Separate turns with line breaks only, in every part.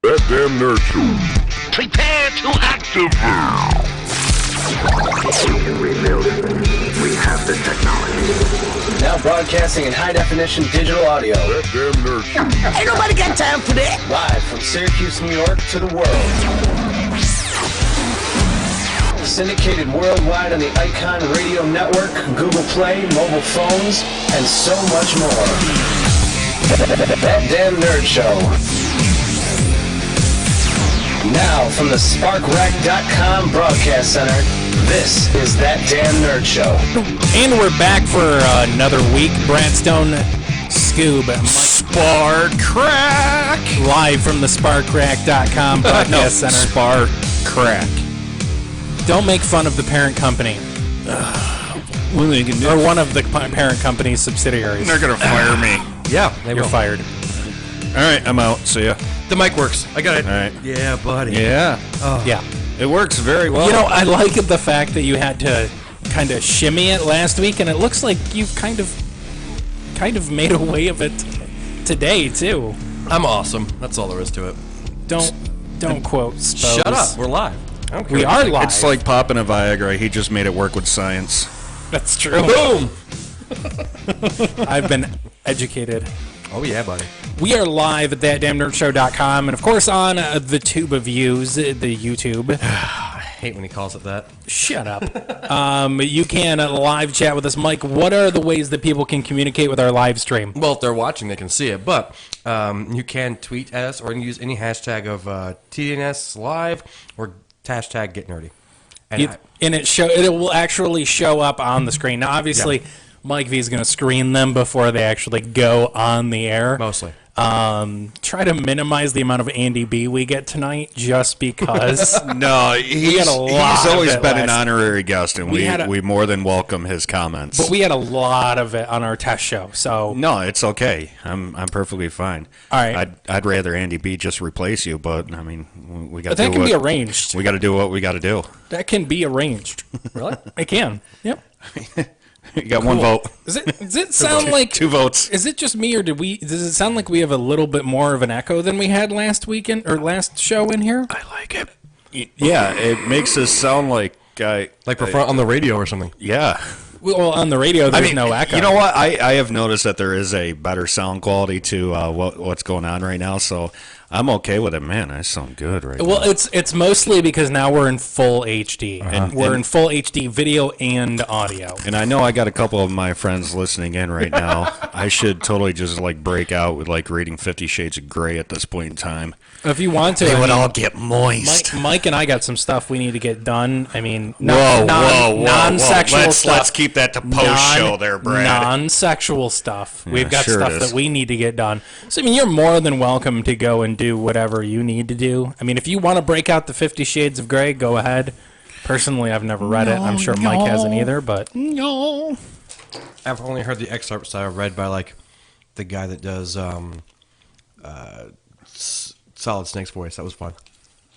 That Damn Nerd Show. Prepare to activate.
We can rebuild it. We have the technology.
Now broadcasting in high-definition digital audio.
That Damn Nerd Show.
Ain't nobody got time for that. Live from Syracuse, New York to the world. Syndicated worldwide on the Icon Radio Network, Google Play, mobile phones, and so much more. That Damn Nerd Show. Now, from the SparkRack.com broadcast center, this is That Damn Nerd Show.
And we're back for another week. Bradstone, Skoob,
Spark Crack!
live from the SparkRack.com broadcast center.
Spark Crack.
Don't make fun of the parent company.
What they can do?
Or one of the parent company's subsidiaries.
They're going to fire me.
Yeah, they
You're
will.
fired.
All right, I'm out. See ya.
The mic works. I got it.
All right.
Yeah, buddy.
Yeah.
Yeah.
It works very well.
You know, I like the fact that you had to kind of shimmy it last week, and it looks like you've kind of made a way of it today, too.
I'm awesome. That's all there is to it.
Don't quote Spose.
Shut up. We're live. I don't care
We
what you
are
think.
live.
It's like popping a Viagra. He just made it work with science.
That's true.
Boom.
I've been educated.
Oh, yeah, buddy.
We are live at thatdamnerdshow.com and, of course, on the tube of views, the YouTube.
I hate when he calls it that.
Shut up. You can live chat with us. Mike, what are the ways that people can communicate with our live stream?
Well, if they're watching, they can see it. But you can tweet at us or use any hashtag of TDNS Live or hashtag Get Nerdy. And
It will actually show up on the screen. Now, obviously, Mike V is going to screen them before they actually go on the air.
mostly.
Try to minimize the amount of Andy B we get tonight, just because.
No, he's
had a lot
always
of it
been an
last-
honorary guest, and we more than welcome his comments.
But we had a lot of it on our test show, so
No, it's okay. I'm perfectly fine.
All right.
I'd rather Andy B just replace you, but I mean, we got to
but that
do
can be
what
arranged.
we got to do. What we got to do.
That can be arranged.
Really?
It can. Yep.
You got one vote.
Does it sound like
2 votes.
Is it just me, or does it sound like we have a little bit more of an echo than we had last weekend or last show in here?
I like it. Yeah, it makes us sound like
Like we're on the radio or something.
yeah.
Well, on the radio, there's no echo.
You know what? I have noticed that there is a better sound quality to what's going on right now, so I'm okay with it. Man, I sound good right
Well,
now.
it's mostly because now we're in full HD, and we're in full HD video and audio.
And I know I got a couple of my friends listening in right now. I should totally just like break out with like reading 50 Shades of Grey at this point in time.
If you want to,
They
I
would
mean,
all get moist.
Mike and I got some stuff we need to get done. I mean,
Whoa.
non-sexual
Let's
stuff.
keep that to post show there, Brad.
Non-sexual stuff. We've got
sure it
stuff
is.
that we need to get done. So, I mean, you're more than welcome to go and do whatever you need to do. I mean, if you want to break out the 50 Shades of Grey, go ahead. Personally, I've never read it. I'm sure Mike hasn't either, but...
No.
I've only heard the excerpts that I've read by, like, the guy that does Solid Snake's voice. That was fun.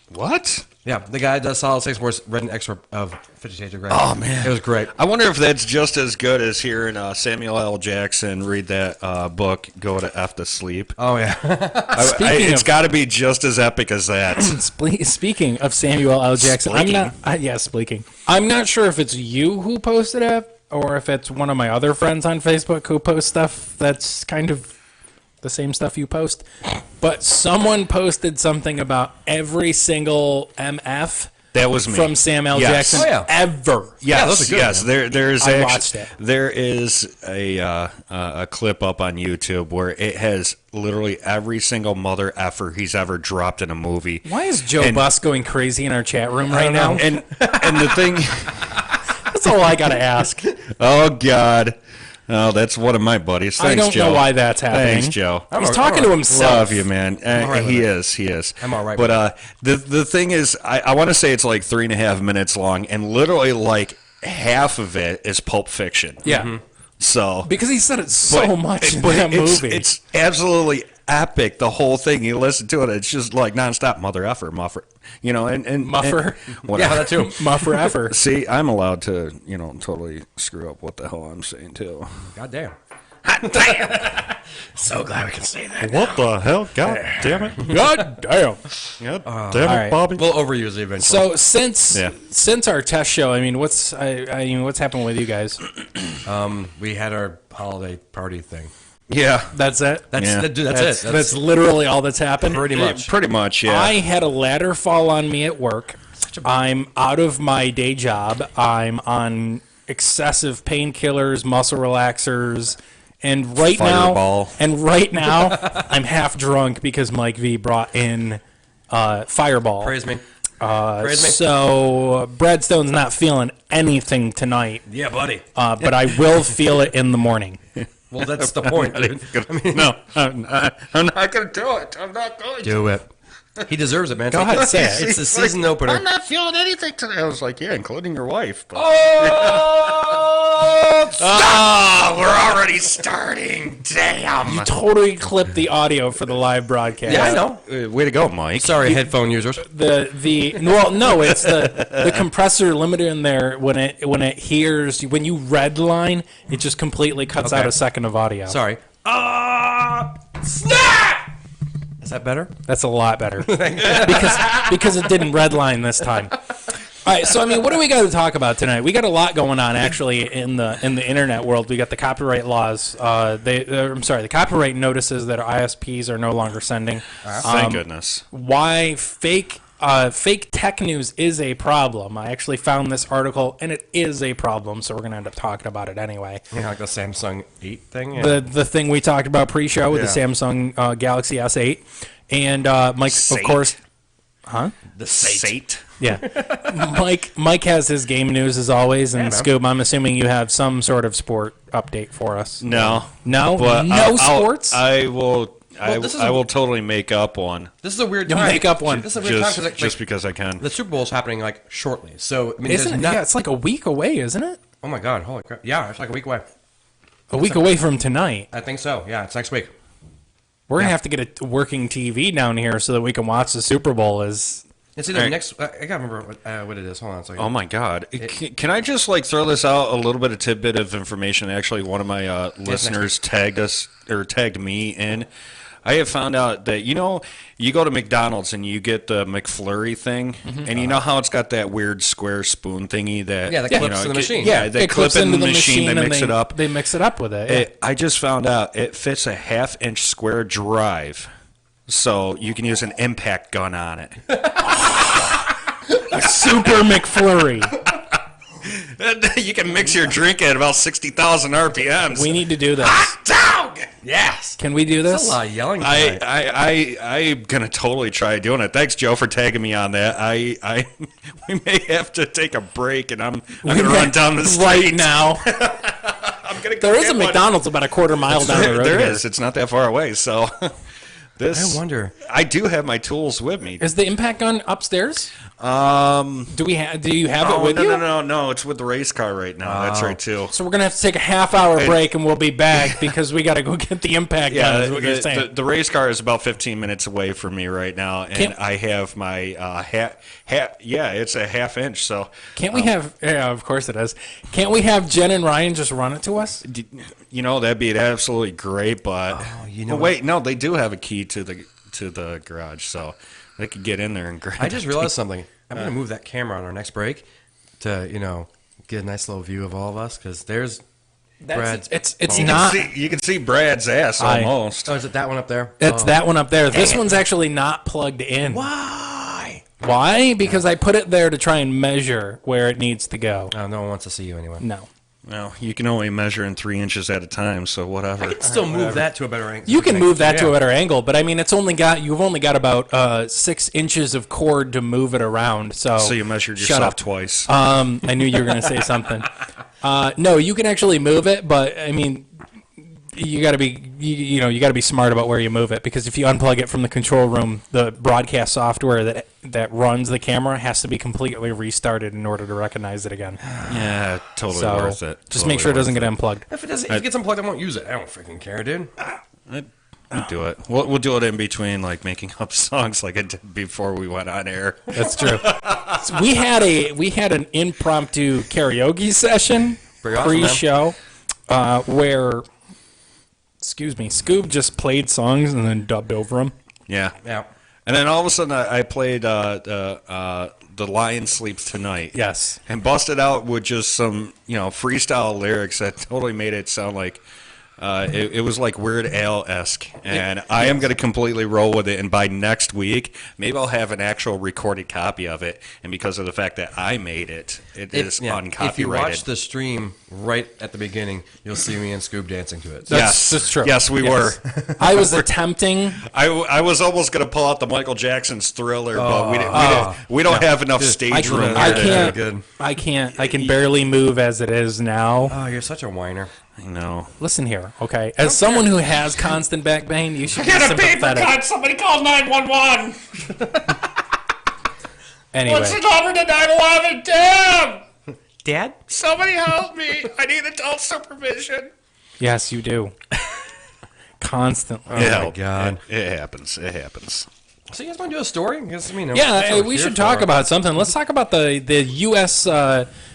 What?
Yeah, the guy that does Solid Snake's voice read an excerpt of 50 Shades of Grey.
Oh, man.
It was great.
I wonder if that's just as good as hearing Samuel L. Jackson read that book, Go to F to Sleep.
Oh, yeah.
Speaking
It's
of-
got to be just as epic as that.
Speaking of Samuel L. Jackson, I'm not sure if it's you who posted it or if it's one of my other friends on Facebook who posts stuff that's kind of the same stuff you post. But someone posted something about every single MF
That was me.
from Sam L.
Yes.
Jackson
Oh, yeah.
ever.
Yes,
those are good,
yes. There is.
I watched it.
There is a clip up on YouTube where it has literally every single mother effer he's ever dropped in a movie.
Why is Joe Buss going crazy in our chat room right now?
And the thing.
That's all I got to ask.
Oh God. Oh, that's one of my buddies. Thanks,
I don't
Joe.
know why that's happening.
Thanks, Joe.
He's talking to himself.
Love you, man.
all right
He
with
is.
I'm all right
But the thing is, I want to say it's like 3.5 minutes long, and literally like half of it is Pulp Fiction.
Yeah.
So
Because he said it so much in that
it's,
movie.
It's absolutely epic. The whole thing. You listen to it, it's just like nonstop mother effer, muffer. You know, and
Muffer.
and whatever.
Yeah, that too.
Muffer effer.
See, I'm allowed to, totally screw up what the hell I'm saying too.
God damn.
Hot damn!
So glad we can say that.
What the hell? God damn it.
God damn.
God damn it,
right.
Bobby.
We'll overuse it eventually.
So since our test show, I mean, what's happened with you guys?
We had our holiday party thing.
Yeah.
That's it.
That's it.
That's literally all that's happened.
pretty much.
Pretty much, yeah.
I had a ladder fall on me at work. I'm out of my day job. I'm on excessive painkillers, muscle relaxers, and right
Fireball.
now, I'm half drunk because Mike V brought in Fireball.
Praise me.
So Bradstone's not feeling anything tonight,
Yeah, buddy.
but I will feel it in the morning.
Well, that's the point, dude.
No, I'm not going to do it. I'm not going to.
Do it. He deserves it, man.
Go ahead, say it.
It's the season opener.
I'm not feeling anything today. I was like, yeah, including your wife. But...
Oh, we're already starting. Damn.
You totally clipped the audio for the live broadcast.
Yeah, I know.
Way to go, Mike.
Sorry, headphone users.
It's the compressor limiter in there when it hears when you redline, it just completely cuts out a second of audio.
Sorry. Snap! Is that better?
That's a lot better because it didn't redline this time. All right, so I mean, what do we got to talk about tonight? We got a lot going on actually in the internet world. We got the copyright laws. The copyright notices that ISPs are no longer sending.
Thank goodness.
Why fake tech news is a problem. I actually found this article, and it is a problem, so we're going to end up talking about it anyway.
Yeah, like the Samsung 8 thing? Yeah.
The thing we talked about pre-show with the Samsung Galaxy S8. And Mike, of course... Huh?
The Sate.
Yeah. Mike has his game news as always, and Skoob, I'm assuming you have some sort of sport update for us.
No.
No?
But
No sports?
I will...
this is
I will totally make up one.
This is a weird
You'll
time.
make up one.
This is a weird time because
Just because I can.
the Super Bowl is happening like shortly. So I mean,
Isn't
there's
it?
not.
Yeah, it's like a week away, isn't it?
Oh my God! Holy crap! Yeah, it's like a week away.
A week away from tonight.
I think so. Yeah, it's next week.
We're going to have to get a working TV down here so that we can watch the Super Bowl. Is
It's either next. I gotta remember what it is. Hold on a second.
Oh my God! Can I just throw this out a little bit of tidbit of information? Actually, one of my listeners tagged me in. I have found out that you go to McDonald's and you get the McFlurry thing, and you know how it's got that weird square spoon thingy that
clips to the machine.
Yeah, they clip it in the machine. They mix it up.
They mix it up with it.
I just found out it fits a half-inch square drive, so you can use an impact gun on it.
A Super McFlurry.
You can mix your drink at about 60,000 RPMs.
We need to do this.
Dog! Yes.
Can we do
That's
this?
a lot of yelling. Tonight.
I'm gonna totally try doing it. Thanks, Joe, for tagging me on that. We may have to take a break, and I'm gonna run down the street
right now.
I'm gonna
There is a McDonald's about a quarter mile down the road.
There
here.
is. It's not that far away. So
I wonder.
I do have my tools with me.
Is the impact gun upstairs? Do you have it with you?
No. It's with the race car right now. That's right too.
So we're gonna have to take a half-hour break, and we'll be back because we got to go get the impact gun.
Yeah,
Is what you're saying.
the race car is about 15 minutes away from me right now, and I have my yeah, it's a half inch. So
Can't we have? Yeah, of course it is. Can't we have Jen and Ryan just run it to us?
that'd be absolutely great. But wait, no, they do have a key to the garage, so they could get in there and grab.
I just realized something. I'm gonna move that camera on our next break to get a nice little view of all of us because there's Brad's.
It's
You
not.
you can see Brad's ass almost.
Oh, is it that one up there?
It's that one up there. This one's actually not plugged in.
Why?
Why? Because I put it there to try and measure where it needs to go.
Oh, no one wants to see you anyway.
No.
Well, you can only measure in 3 inches at a time, so whatever.
I can still move that to a better angle.
You can move that to a better angle, but I mean, you've only got about 6 inches of cord to move it around. So
you measured
shut
yourself
up.
twice.
I knew you were going to say something. No, you can actually move it, but I mean, you got to be you got to be smart about where you move it because if you unplug it from the control room, the broadcast software that runs the camera has to be completely restarted in order to recognize it again.
Yeah, totally
So
worth it.
just make sure it doesn't get unplugged.
If it gets unplugged, I won't use it. I don't freaking care, dude.
We'll do it. We'll do it in between, like making up songs, like I did before we went on air.
That's true. So we had an impromptu karaoke session
Pretty awesome,
pre-show where Excuse me. Skoob just played songs and then dubbed over them.
Yeah.
Yeah.
And then all of a sudden, I played the Lion Sleeps Tonight.
Yes.
And busted out with just some, freestyle lyrics that totally made it sound like it was like Weird Al-esque. And I am going to completely roll with it. And by next week, maybe I'll have an actual recorded copy of it. And because of the fact that I made it, it is uncopyrighted.
If you watch the stream right at the beginning, you'll see me and Skoob dancing to it.
That's true.
Yes, we were.
I was attempting.
I was almost going to pull out the Michael Jackson's Thriller, but we don't have enough stage room.
I can't. I can barely move as it is now.
Oh, you're such a whiner.
I know.
Listen here, okay? As someone who has constant back pain, you should be sympathetic.
Somebody call 911.
Anyway.
What's the number to 911? Damn!
Dad?
Somebody help me. I need adult supervision.
Yes, you do. Constantly.
Oh, my God.
It happens. It happens.
So you guys want to do a story? That's what
We
we're
should
here
talk
for.
about something. Let's talk about the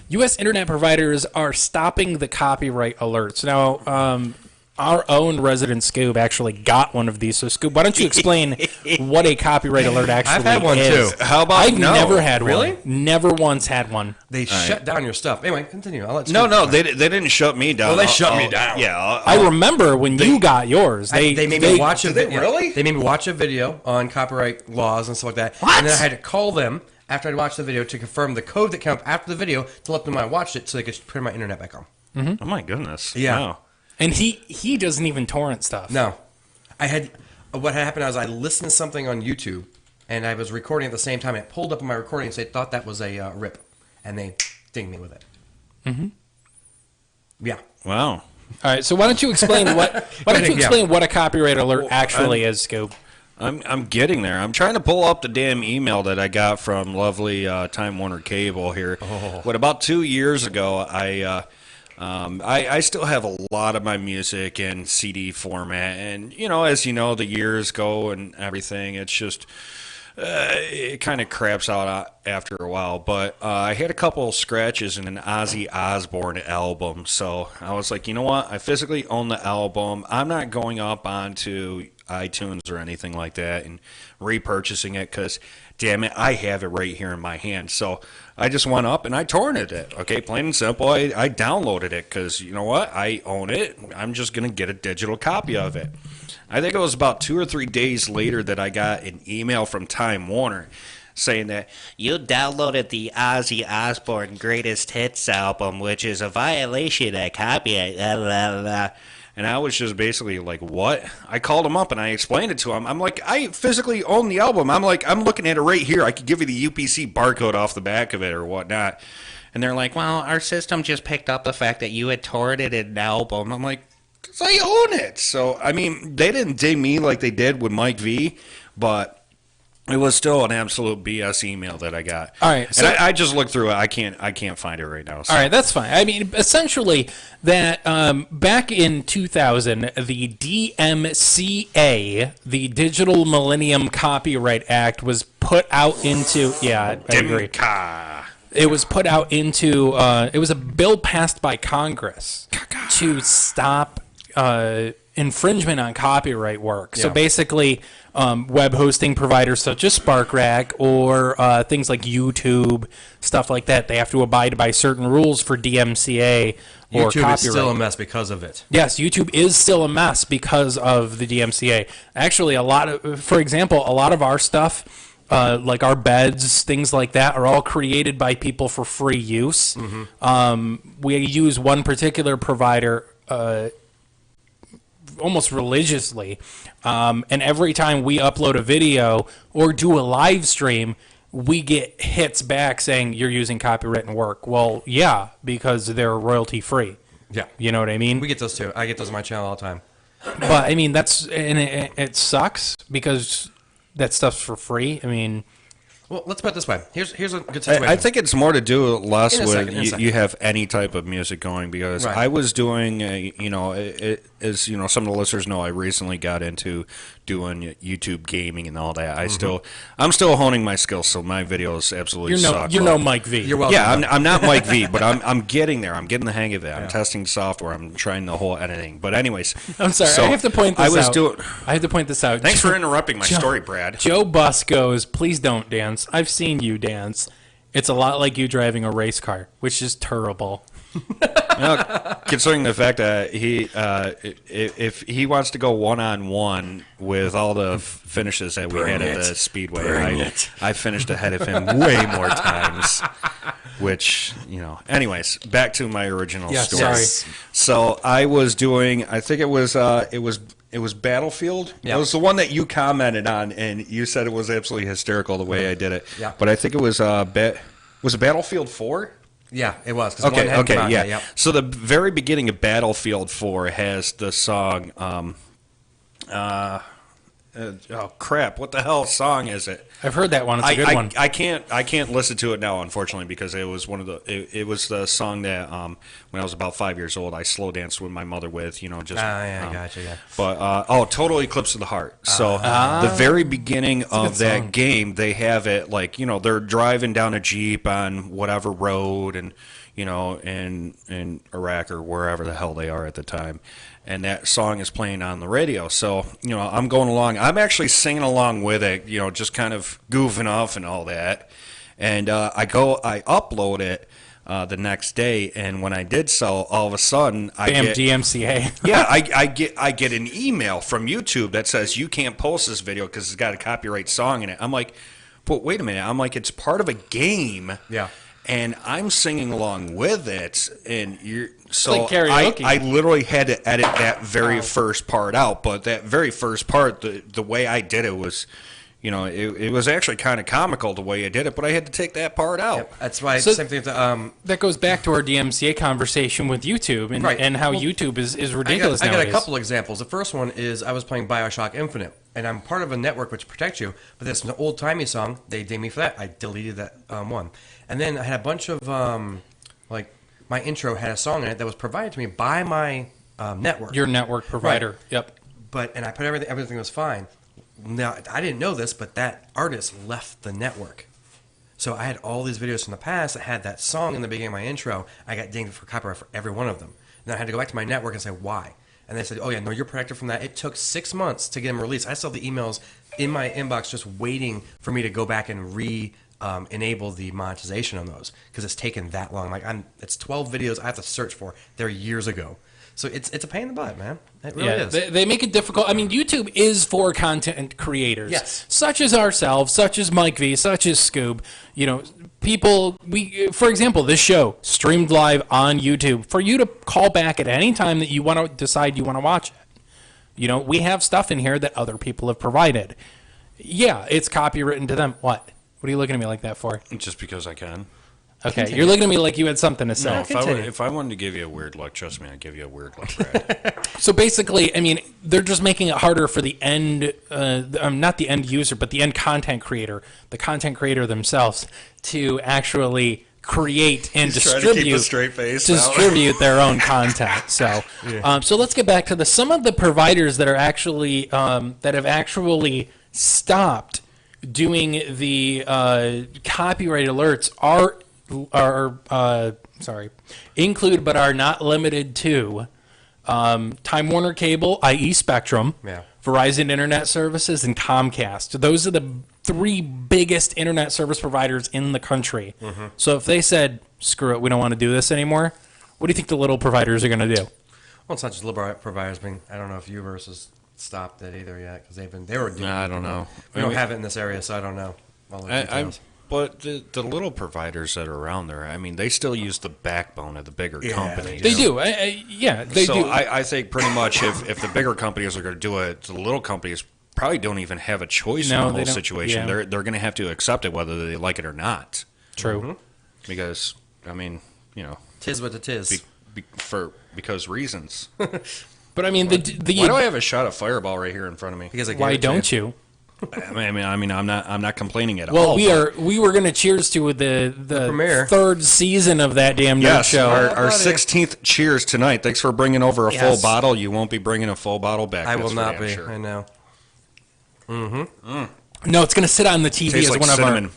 U.S. internet providers are stopping the copyright alerts. Now, our own resident Skoob actually got one of these. So, Skoob, why don't you explain what a copyright alert actually is?
I've had one, too.
How about
I've never had one.
Really?
Never once had one.
They shut down your stuff. Anyway, continue. I'll let
No, they didn't shut me down.
Well, they shut me down.
Yeah.
I remember when you got yours.
They made me watch a video.
really?
They made me watch a video on copyright laws and stuff like that.
What?
And then I had to call them after I'd watched the video to confirm the code that came up after the video to let them know I watched it so they could turn my internet back on.
Oh, my goodness.
Yeah.
Wow.
And he doesn't even torrent stuff.
No. What had happened was I listened to something on YouTube and I was recording at the same time. It pulled up on my recording so they thought that was a rip. And they dinged me with it. Mm-hmm. Yeah.
Wow.
All right, so why don't you explain what a copyright alert actually is, Skoob?
I'm getting there. I'm trying to pull up the damn email that I got from lovely Time Warner Cable here. What, about 2 years ago, I still have a lot of my music in CD format, and as you know, the years go and everything. It's just it kind of craps out after a while. But I had a couple scratches in an Ozzy Osbourne album, so I was like, you know what? I physically own the album. I'm not going up onto iTunes or anything like that and repurchasing it because, damn it, I have it right here in my hand. So I just went up and I torrented it. Okay, plain and simple. I downloaded it because, you know what? I own it. I'm just going to get a digital copy of it. I think it was about 2 or 3 days later that I got an email from Time Warner saying that you downloaded the Ozzy Osbourne Greatest Hits album, which is a violation of copyright. Blah, blah, blah. And I was just basically like, what? I called him up and I explained it to him. I'm like, I physically own the album. I'm like, I'm looking at it right here. I could give you the UPC barcode off the back of it or whatnot. And they're like, well, our system just picked up the fact that you had torrented an album. I'm like, because I own it. So, I mean, they didn't ding me like they did with Mike V, but it was still an absolute BS email that I got.
All right, so
and I just looked through it. I can't find it right now. So.
All right, that's fine. I mean, essentially, that back in 2000, the DMCA, the Digital Millennium Copyright Act, was put out into. Yeah, I agree. It was put out into. It was a bill passed by Congress to stop infringement on copyright work. Yeah. So basically, web hosting providers such as SparkRack or things like YouTube, stuff like that, they have to abide by certain rules for DMCA or
YouTube
copyright.
is still a mess because of it.
Yes, YouTube is still a mess because of the DMCA. Actually, for example, a lot of our stuff, like our beds, things like that, are all created by people for free use. Mm-hmm. We use one particular provider almost religiously, and every time we upload a video or do a live stream, we get hits back saying you're using copywritten work. Well, yeah, because they're royalty free.
Yeah,
you know what I mean.
We get those too. I get those on my channel all the time.
But I mean, it sucks because that stuff's for free. I mean.
Well, let's put it this way. Here's a good situation.
I think it's more to do less with
second.
you have any type of music going because
right.
I was doing, as you know, some of the listeners know, I recently got into doing YouTube gaming and all that. I'm still honing my skills, so my videos absolutely suck.
You're no Mike V.
You're welcome.
Yeah, I'm not Mike V, but I'm getting there. I'm getting the hang of it. I'm testing software. I'm trying the whole editing. But anyways,
I'm sorry.
so
I have to point this out. I have to point this out.
Thanks for interrupting my story, Brad.
Joe Buss goes, "Please don't dance. I've seen you dance. It's a lot like you driving a race car, which is terrible."
Considering the fact that if he wants to go 1-on-1 with all the finishes that we had at the Speedway, I finished ahead of him way more times. Which, you know, anyways, back to my original story.
Sorry.
So I was doing, I think it was Battlefield.
Yeah.
It was the one that you commented on, and you said it was absolutely hysterical the way I did it.
Yeah.
But I think it was was it Battlefield 4?
Yeah, it was.
Okay, yeah.
Yep.
So the very beginning of Battlefield 4 has the song, oh crap, what the hell song is it?
I've heard that one. It's a good one.
I can't listen to it now, unfortunately, because it was it was the song that when I was about 5 years old I slow danced with my mother with, you know, just
Gotcha, yeah.
But Total Eclipse of the Heart. So the very beginning of that
song.
game, they have it like, you know, they're driving down a Jeep on whatever road, and you know, in Iraq or wherever the hell they are at the time. And that song is playing on the radio. So, you know, I'm going along. I'm actually singing along with it, you know, just kind of goofing off and all that. And I upload it the next day. And when I did so, all of a sudden,
DMCA.
Yeah, I get an email from YouTube that says you can't post this video because it's got a copyright song in it. I'm like, but wait a minute. I'm like, it's part of a game.
Yeah.
And I'm singing along with it, and
like karaoke.
I literally had to edit that very first part out. But that very first part, the way I did it was, you know, it was actually kind of comical the way I did it. But I had to take that part out.
Yep. That's why
So-
same thing with the
That goes back to our DMCA conversation with YouTube and,
Right.
and how
Well,
YouTube is ridiculous
I got
nowadays.
a couple examples. The first one is I was playing BioShock Infinite, and I'm part of a network which protects you, but there's an old-timey song. They dinged me for that. I deleted that one. And then I had a bunch of, like, my intro had a song in it that was provided to me by my network.
Your network provider.
Right.
Yep.
And I put everything was fine. Now, I didn't know this, but that artist left the network. So I had all these videos from the past that had that song in the beginning of my intro. I got dinged for copyright for every one of them. And then I had to go back to my network and say, why? And they said, oh, yeah, no, you're protected from that. It took 6 months to get them released. I still have the emails in my inbox just waiting for me to go back and enable the monetization on those because it's taken that long. Like it's 12 videos I have to search for. They're years ago. So it's a pain in the butt, man. It really is.
They make it difficult. I mean, YouTube is for content creators,
Yes.
such as ourselves, such as Mike V, such as Skoob. You know, people. For example, this show streamed live on YouTube for you to call back at any time that you want to decide you want to watch it. You know, we have stuff in here that other people have provided. Yeah, it's copywritten to them. What are you looking at me like that for?
Just because I can.
Okay, you're looking at me like you had something to say.
No, if I wanted to give you a weird look, trust me, I'd give you a weird look, Brad.
So basically, I mean, they're just making it harder for the end, not the end user, but the end content creator, the content creator themselves, to actually create and
He's trying to keep a
distribute
straight face
distribute their own content. So, so let's get back to some of the providers that are actually that have actually stopped doing the copyright alerts include but are not limited to Time Warner Cable, i.e. Spectrum,
Yeah.
Verizon Internet Services, and Comcast. Those are the three biggest internet service providers in the country.
Mm-hmm.
So if they said, screw it, we don't want to do this anymore, what do you think the little providers are going to do?
Well, it's not just liberal providers. I don't know if Uverse has stopped it either yet because they were doing.
I don't know.
We don't have it in this area, so I don't know. All the details.
But the little providers that are around there, I mean, they still use the backbone of the bigger companies.
They do. They
so
do.
I think pretty much if the bigger companies are going to do it, the little companies probably don't even have a choice in the whole situation.
Yeah.
They're going to have to accept it whether they like it or not.
True.
Mm-hmm.
Because, I mean, you know.
Tis what it is.
Because reasons.
But I mean,
Why do I have a shot of Fireball right here in front of me?
Because I gave
why
it to
don't you?
I mean, I'm not complaining at
Well,
all.
we were gonna cheers to the
premiere.
third season of that damn nerd
Yes,
show.
our 16th cheers tonight. Thanks for bringing over a full
Yes.
bottle. You won't be bringing a full bottle back.
I
that's
will
for
not
damn
be.
sure.
I know.
No, it's gonna sit on the TV
Tastes
as
like
one
cinnamon.
of our.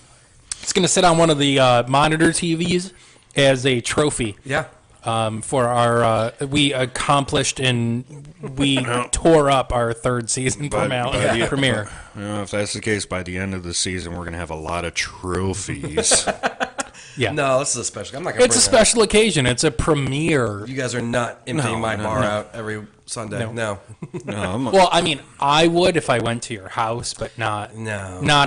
It's gonna sit on one of the monitor TVs as a trophy.
Yeah.
For our we accomplished and we tore up our third season premiere.
You know, if that's the case, by the end of the season, we're going to have a lot of trophies.
Yeah,
No, this is a special. I'm not gonna
it's a
bring
special occasion. It's a premiere.
that. You guys are not emptying my bar out every Sunday. No.
Well, I mean, I would if I went to your house, but not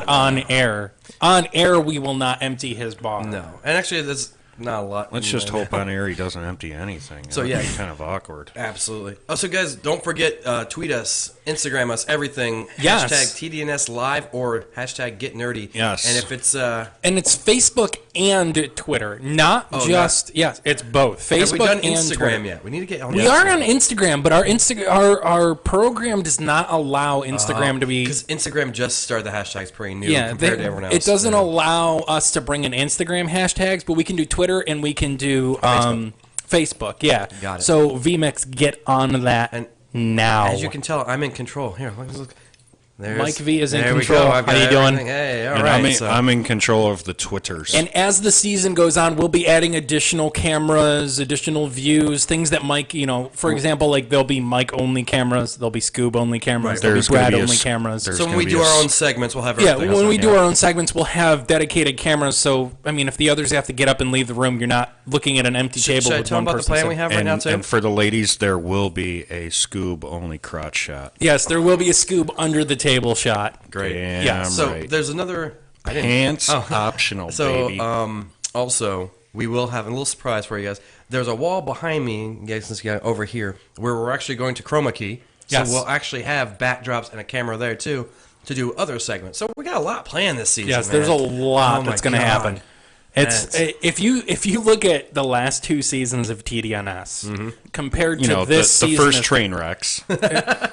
on air. On air, we will not empty his bar.
No. And actually, there's not a lot.
Let's just hope on air he doesn't empty anything.
So,
That'd
yeah.
be kind of awkward.
Absolutely. Oh, so guys, don't forget, tweet us, Instagram us, everything.
Yes.
Hashtag TDNS Live or hashtag Get Nerdy.
Yes.
And if it's
And it's Facebook and Twitter, not just yes, it's both Facebook
have we done
and
Instagram
Twitter.
yet? We need to get on.
We are on Instagram, but our program does not allow Instagram to be.
Because Instagram just started the hashtags pretty new
Yeah,
compared to everyone else.
it doesn't
Yeah.
allow us to bring in Instagram hashtags, but we can do Twitter and we can do Facebook. Yeah,
Got it.
So VMix, get on that
And
now.
As you can tell, I'm in control. Here, look. There's,
Mike V is in
there
control.
We go. I've
How
got
you doing?
everything. Hey, all
And
right.
I'm in control of the Twitters.
And as the season goes on, we'll be adding additional cameras, additional views, things that Mike, for example, like there'll be Mike only cameras, there'll be Skoob only cameras, there'll
There's
be
gonna
Brad
be a
only
s-
cameras.
there's
So when
gonna
we
be
do
a
our
s-
own segments, we'll have
Yeah,
everything.
when we do our own segments, we'll have dedicated cameras. So, I mean, if the others have to get up and leave the room, you're not looking at an empty table
Should I
with
tell
one
them about the
person
plan
sitting.
we have right now, too?
And for the ladies, there will be a Skoob only crotch shot.
Yes, there will be a Skoob under the table shot.
Great.
Damn
Yeah,
So
right.
there's another. I didn't.
Pants optional,
So
baby.
also we will have a little surprise for you guys. There's a wall behind me, you guys can see over here, where we're actually going to chroma key. So
Yes.
we'll actually have backdrops and a camera there too to do other segments. So we got a lot planned this season.
Yes,
man.
there's a lot
Oh my
that's going to
God.
happen. It's if you look at the last two seasons of TDNS compared to
the
this season,
first
of-
train wrecks.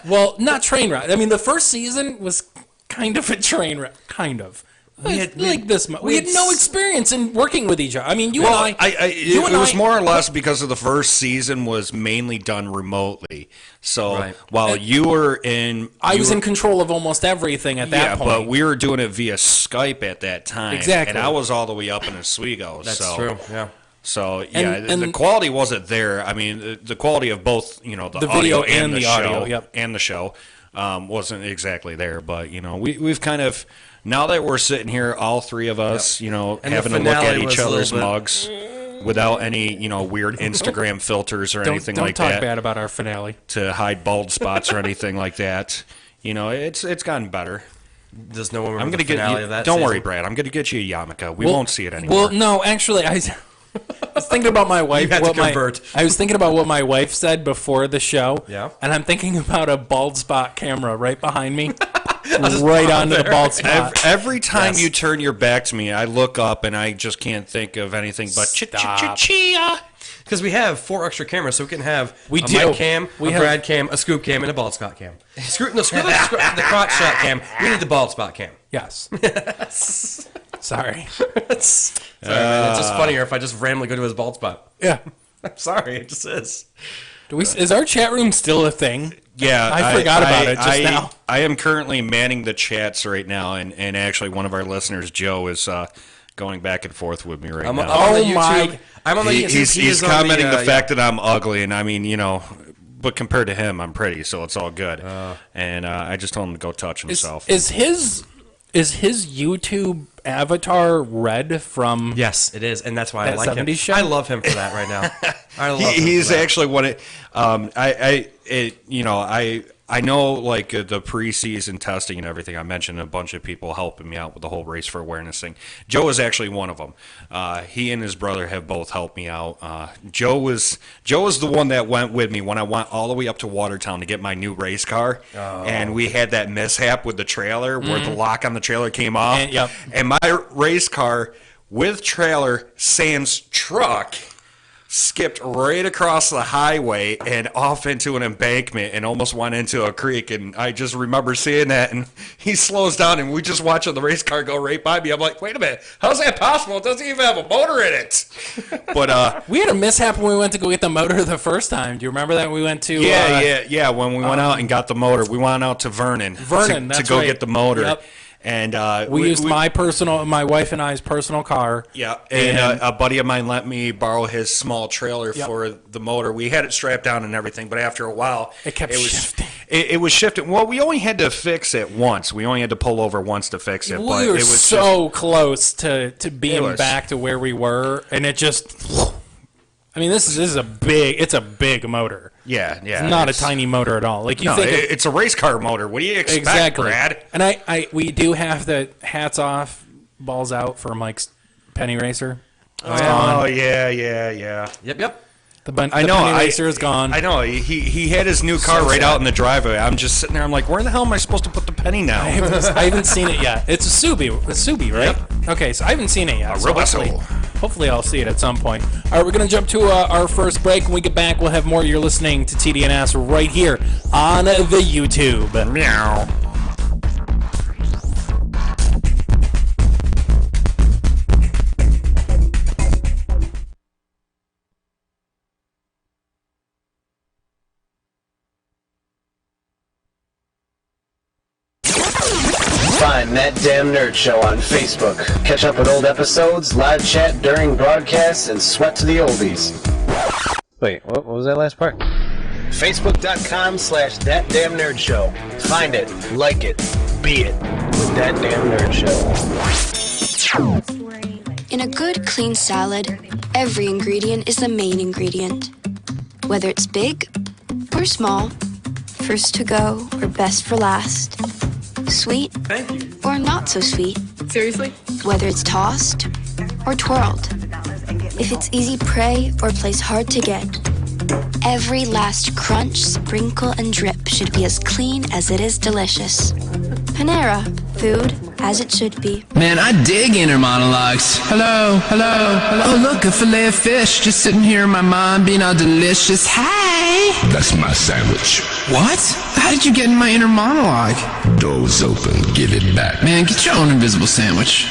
well, not train wreck. I mean, the first season was kind of a train wreck, kind of. We had no experience in working with each other. I mean, you
Well,
and I.
it was more or less because of the first season was mainly done remotely. So
Right.
while you were in,
I was in control of almost everything at that
yeah,
point.
but we were doing it via Skype at that time.
Exactly.
And I was all the way up in Oswego.
That's
so,
true. Yeah.
So yeah,
And-
the quality wasn't there. I mean, the quality of both, the
video
audio
and the
show,
audio, yep.
and the show wasn't exactly there. But we've kind of, now that we're sitting here, all three of us,
And
having
the
to look at
finale was
each
a little
other's
bit-
mugs without any weird Instagram filters or anything
don't
like
talk
that
bad about our finale.
to hide bald spots or anything like that. It's gotten better.
Does no one remember
I'm gonna
the finale
get.
of that
Don't worry,
season?
Brad. I'm gonna get you a yarmulke. We won't see it anymore.
Well, no, actually, I was thinking about my wife.
You had to convert.
I was thinking about what my wife said before the show.
Yeah.
And I'm thinking about a bald spot camera right behind me, right onto the bald spot.
Every time
Yes.
you turn your back to me, I look up and I just can't think of anything but
Stop.
chia.
Because we have 4 extra cameras, so we can have
We
a
do.
mic cam,
We
a
have-
Brad cam, a Skoob cam, and a bald spot cam. Screw the crotch shot cam. We need the bald spot cam.
Yes. Sorry.
Sorry, man. It's just funnier if I just randomly go to his bald spot.
Yeah.
I'm sorry, it just is.
Is our chat room still a thing?
Yeah,
I forgot about it just now.
I am currently manning the chats right now, and actually one of our listeners, Joe, is going back and forth with me right
I'm
now.
on the
Oh my-
YouTube. I'm on the YouTube.
He's
He is on
commenting the
yeah.
fact that I'm ugly, and I mean, but compared to him, I'm pretty, so it's all good. And I just told him to go touch himself.
Is his YouTube avatar red from?
Yes, it is, and that's why I
That
like him.
70s show?
I love him for that right now. I love him
He's
for that.
actually what it. I know like the preseason testing and everything. I mentioned a bunch of people helping me out with the whole race for awareness thing. Joe is actually one of them. He and his brother have both helped me out. Joe was the one that went with me when I went all the way up to Watertown to get my new race car, and we had that mishap with the trailer where the lock on the trailer came off,
Yep.
and my race car with trailer sans truck skipped right across the highway and off into an embankment and almost went into a creek. And I just remember seeing that, and he slows down, and we just watching the race car go right by me. I'm like, wait a minute, how's that possible? It doesn't even have a motor in it. But
we had a mishap when we went to go get the motor the first time. Do you remember that? We went to
yeah. When we went out and got the motor, we went out to Vernon to go get the motor.
Yep.
And
we used my wife and I's personal car.
Yeah, and a buddy of mine let me borrow his small trailer for the motor. We had it strapped down and everything, but after a while,
it kept shifting.
It was shifting. Well, we only had to fix it once. We only had to pull over once to fix it.
We
but
were
it was
so close to being back to where we were, and it just. I mean, this is a big motor.
Yeah.
It's not a tiny motor at all. Like
it's a race car motor. What do you expect,
exactly.
Brad?
And we do have the hats off, balls out for Mike's Penny Racer.
Oh yeah.
Yep.
The Penny Racer is gone.
I know. He had his new car out in the driveway. I'm just sitting there. I'm like, where the hell am I supposed to put the penny now?
I haven't seen it yet. It's a Skoob, right? Yep. Okay, so I haven't seen it yet. Hopefully I'll see it at some point. All right, we're going to jump to our first break. When we get back, we'll have more. You're listening to TDNS right here on the YouTube.
Meow.
Find That Damn Nerd Show on Facebook. Catch up with old episodes, live chat during broadcasts, and sweat to the oldies. Wait, what was that last part? Facebook.com/ThatDamnNerdShow. Find it, like it, be it with That Damn Nerd Show.
In a good, clean salad, every ingredient is the main ingredient. Whether it's big or small, first to go or best for last, sweet or not so sweet.
Seriously?
Whether it's tossed or twirled. If it's easy prey or placed hard to get. Every last crunch, sprinkle, and drip should be as clean as it is delicious. Panera, food as it should be.
Man, I dig inner monologues. Hello. Oh, look, a fillet of fish just sitting here in my mind being all delicious. Hey!
That's my sandwich.
What? How did you get in my inner monologue?
Door's open. Give it back.
Man, get your own invisible sandwich.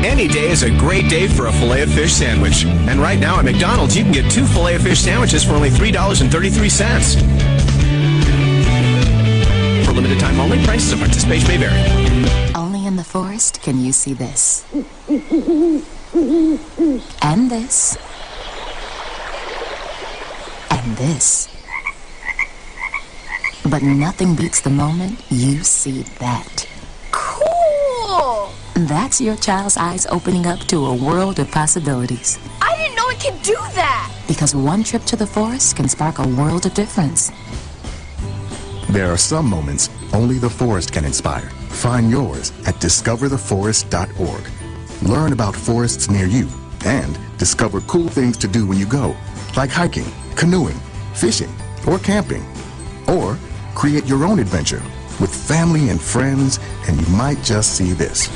Any day is a great day for a Filet-O-Fish sandwich. And right now at McDonald's, you can get 2 Filet-O-Fish sandwiches for only $3.33. For limited time only, prices and participation may vary.
Only in the forest can you see this. And this. And this. But nothing beats the moment you see that.
Cool!
That's your child's eyes opening up to a world of possibilities.
I didn't know it could do that!
Because one trip to the forest can spark a world of difference.
There are some moments only the forest can inspire. Find yours at discovertheforest.org. Learn about forests near you and discover cool things to do when you go, like hiking, canoeing, fishing, or camping. Or create your own adventure with family and friends, and you might just see this.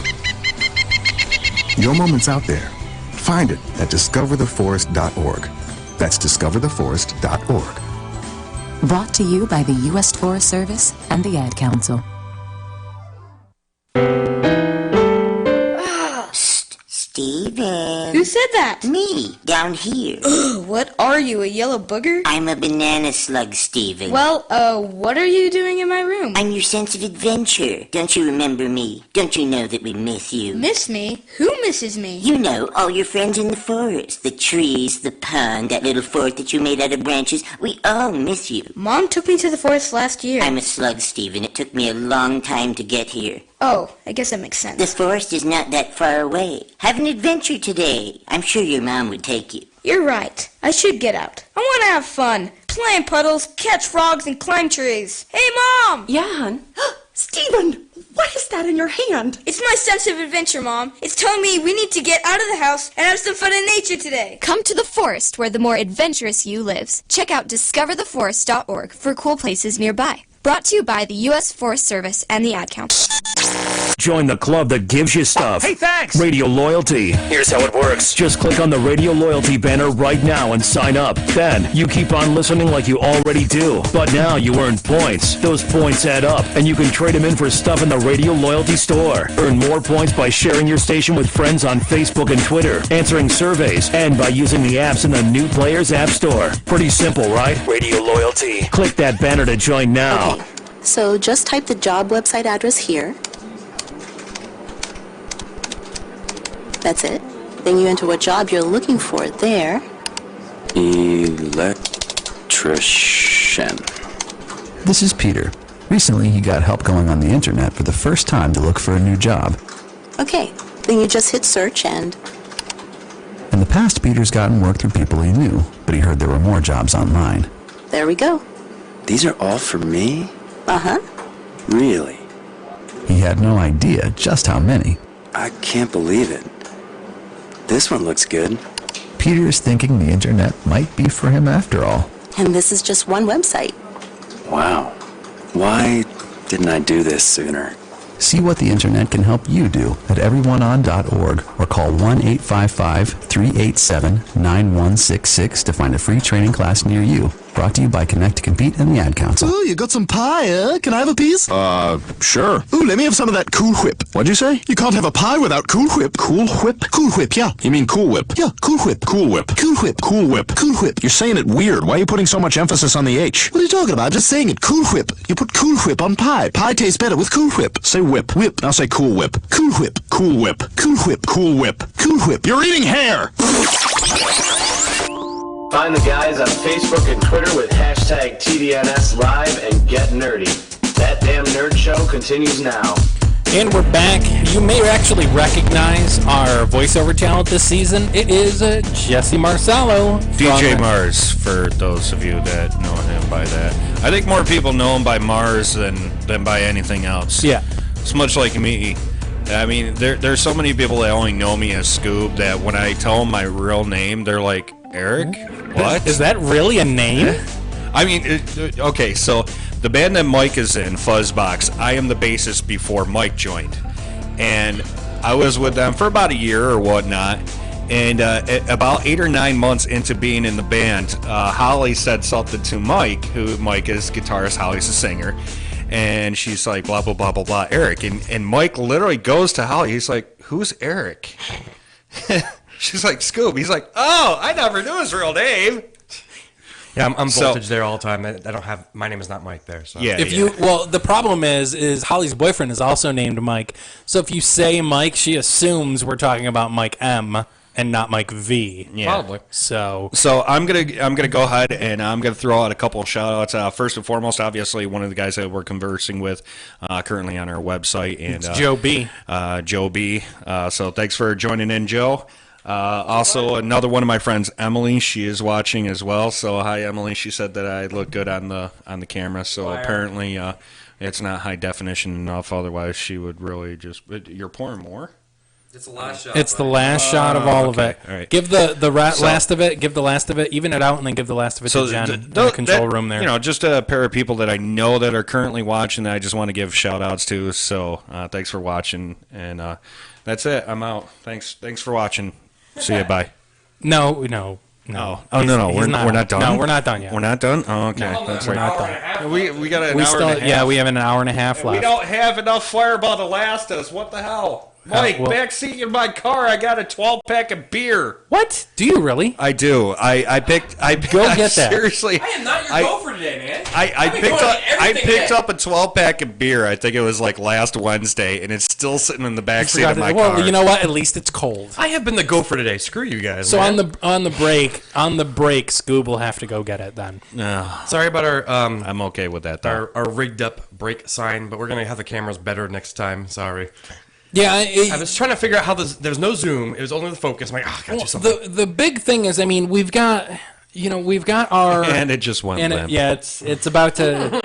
Your moment's out there. Find it at discovertheforest.org. That's discovertheforest.org.
Brought to you by the U.S. Forest Service and the Ad Council.
Steven.
Who said that?
Me, down here.
What are you, a yellow booger?
I'm a banana slug, Steven.
Well, what are you doing in my room?
I'm your sense of adventure. Don't you remember me? Don't you know that we miss you?
Miss me? Who misses me?
You know, all your friends in the forest. The trees, the pond, that little fort that you made out of branches. We all miss you.
Mom took me to the forest last year.
I'm a slug, Steven. It took me a long time to get here.
Oh, I guess that makes sense.
The forest is not that far away. Have an adventure today. I'm sure your mom would take you.
You're right. I should get out. I want to have fun. Play in puddles, catch frogs, and climb trees. Hey, Mom!
Yeah, hon? Steven, what is that in your hand?
It's my sense of adventure, Mom. It's telling me we need to get out of the house and have some fun in nature today.
Come to the forest where the more adventurous you lives. Check out discovertheforest.org for cool places nearby. Brought to you by the U.S. Forest Service and the Ad Council.
Join the club that gives you stuff.
Hey, thanks!
Radio Loyalty. Here's how it works. Just click on the Radio Loyalty banner right now and sign up. Then, you keep on listening like you already do. But now you earn points. Those points add up, and you can trade them in for stuff in the Radio Loyalty store. Earn more points by sharing your station with friends on Facebook and Twitter, answering surveys, and by using the apps in the New Players App Store. Pretty simple, right? Radio Loyalty. Click that banner to join now.
Okay. So just type the job website address here. That's it. Then you enter what job you're looking for there.
Electrician.
This is Peter. Recently, he got help going on the internet for the first time to look for a new job.
Okay. Then you just hit search and...
In the past, Peter's gotten work through people he knew, but he heard there were more jobs online.
There we go.
These are all for me?
Uh-huh.
Really?
He had no idea just how many.
I can't believe it. This one looks good.
Peter's thinking the internet might be for him after all.
And this is just one website.
Wow. Why didn't I do this sooner?
See what the internet can help you do at everyoneon.org or call 1-855-387-9166 to find a free training class near you. Brought to you by Connect to Compete and the Ad Council.
Ooh, you got some pie, Can I have a piece?
Sure.
Ooh, let me have some of that Cool Whip.
What'd you say?
You can't have a pie without Cool Whip.
Cool Whip?
Cool Whip, yeah.
You mean Cool Whip?
Yeah, Cool Whip.
Cool Whip.
Cool Whip.
Cool Whip.
Cool Whip.
You're saying it weird. Why are you putting so much emphasis on the H?
What are you talking about? I'm just saying it. Cool Whip. You put Cool Whip on pie. Pie tastes better with Cool Whip.
Say whip.
Whip.
I'll say Cool Whip.
Cool Whip.
Cool Whip.
Cool Whip.
Cool Whip.
Cool Whip.
You're eating hair!
Find the guys on Facebook and Twitter with hashtag TDNSLive and get nerdy. That Damn Nerd Show continues now.
And we're back. You may actually recognize our voiceover talent this season. It is Jesse Marcello.
DJ Mars, for those of you that know him by that. I think more people know him by Mars than by anything else.
Yeah.
It's much like me. I mean, there's so many people that only know me as Skoob that when I tell them my real name, they're like, Eric? What?
Is that really a name?
I mean, okay, so the band that Mike is in, Fuzzbox, I am the bassist before Mike joined. And I was with them for about a year or whatnot. And about 8 or 9 months into being in the band, Holly said something to Mike, who Mike is guitarist, Holly's a singer. And she's like, blah, blah, blah, blah, blah, Eric. And Mike literally goes to Holly. He's like, who's Eric? She's like, Skoob. He's like, oh, I never knew his real name.
Yeah, I'm voltage there all the time. I don't have, my name is not Mike there. So.
Yeah.
Well, the problem is Holly's boyfriend is also named Mike. So if you say Mike, she assumes we're talking about Mike M and not Mike V.
Yeah.
Probably.
So I'm gonna go ahead and I'm gonna throw out a couple of shout outs. First and foremost, obviously one of the guys that we're conversing with currently on our website, and
it's Joe B.
Joe B. So thanks for joining in, Joe. Also, another one of my friends, Emily, she is watching as well. So hi, Emily. She said that I look good on the camera. So apparently, it's not high definition enough. Otherwise, she would really just. You're pouring more.
It's the last shot.
It's the last shot of all of it.
All right.
Give the last of it. Give the last of it. Even it out, and then give the last of it to Jen in the control room there.
You know, just a pair of people that I know that are currently watching that I just want to give shout outs to. So thanks for watching, and that's it. I'm out. Thanks for watching. See you. Bye.
No.
Oh no, we're
not
done.
No, we're not done yet.
We're not done. Oh, okay,
No,
that's
we're
right.
not done.
We got an hour and a half.
Yeah, we have an hour and a half left.
We don't have enough Fireball to last us. What the hell? Mike, backseat in my car, I got a 12-pack of beer.
What? Do you really?
I do. I
Go get that.
Seriously.
I am not your gopher today, man.
I picked up a 12-pack of beer. I think it was like last Wednesday, and it's still sitting in the backseat of my car.
Well, you know what? At least it's cold.
I have been the gopher today. Screw you guys.
So
man.
on the break, Skoob will have to go get it then.
Sorry about our.
I'm okay with that. Though.
Our rigged up break sign, but we're gonna have the cameras better next time. Sorry.
Yeah,
I was trying to figure out how there's no zoom. It was only the focus. I'm like, I got you something.
The big thing is, I mean, we've got our
and it just went limp.
It's about to.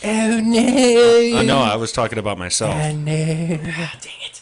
Oh no!
No, I was talking about myself.
Oh no!
Dang it!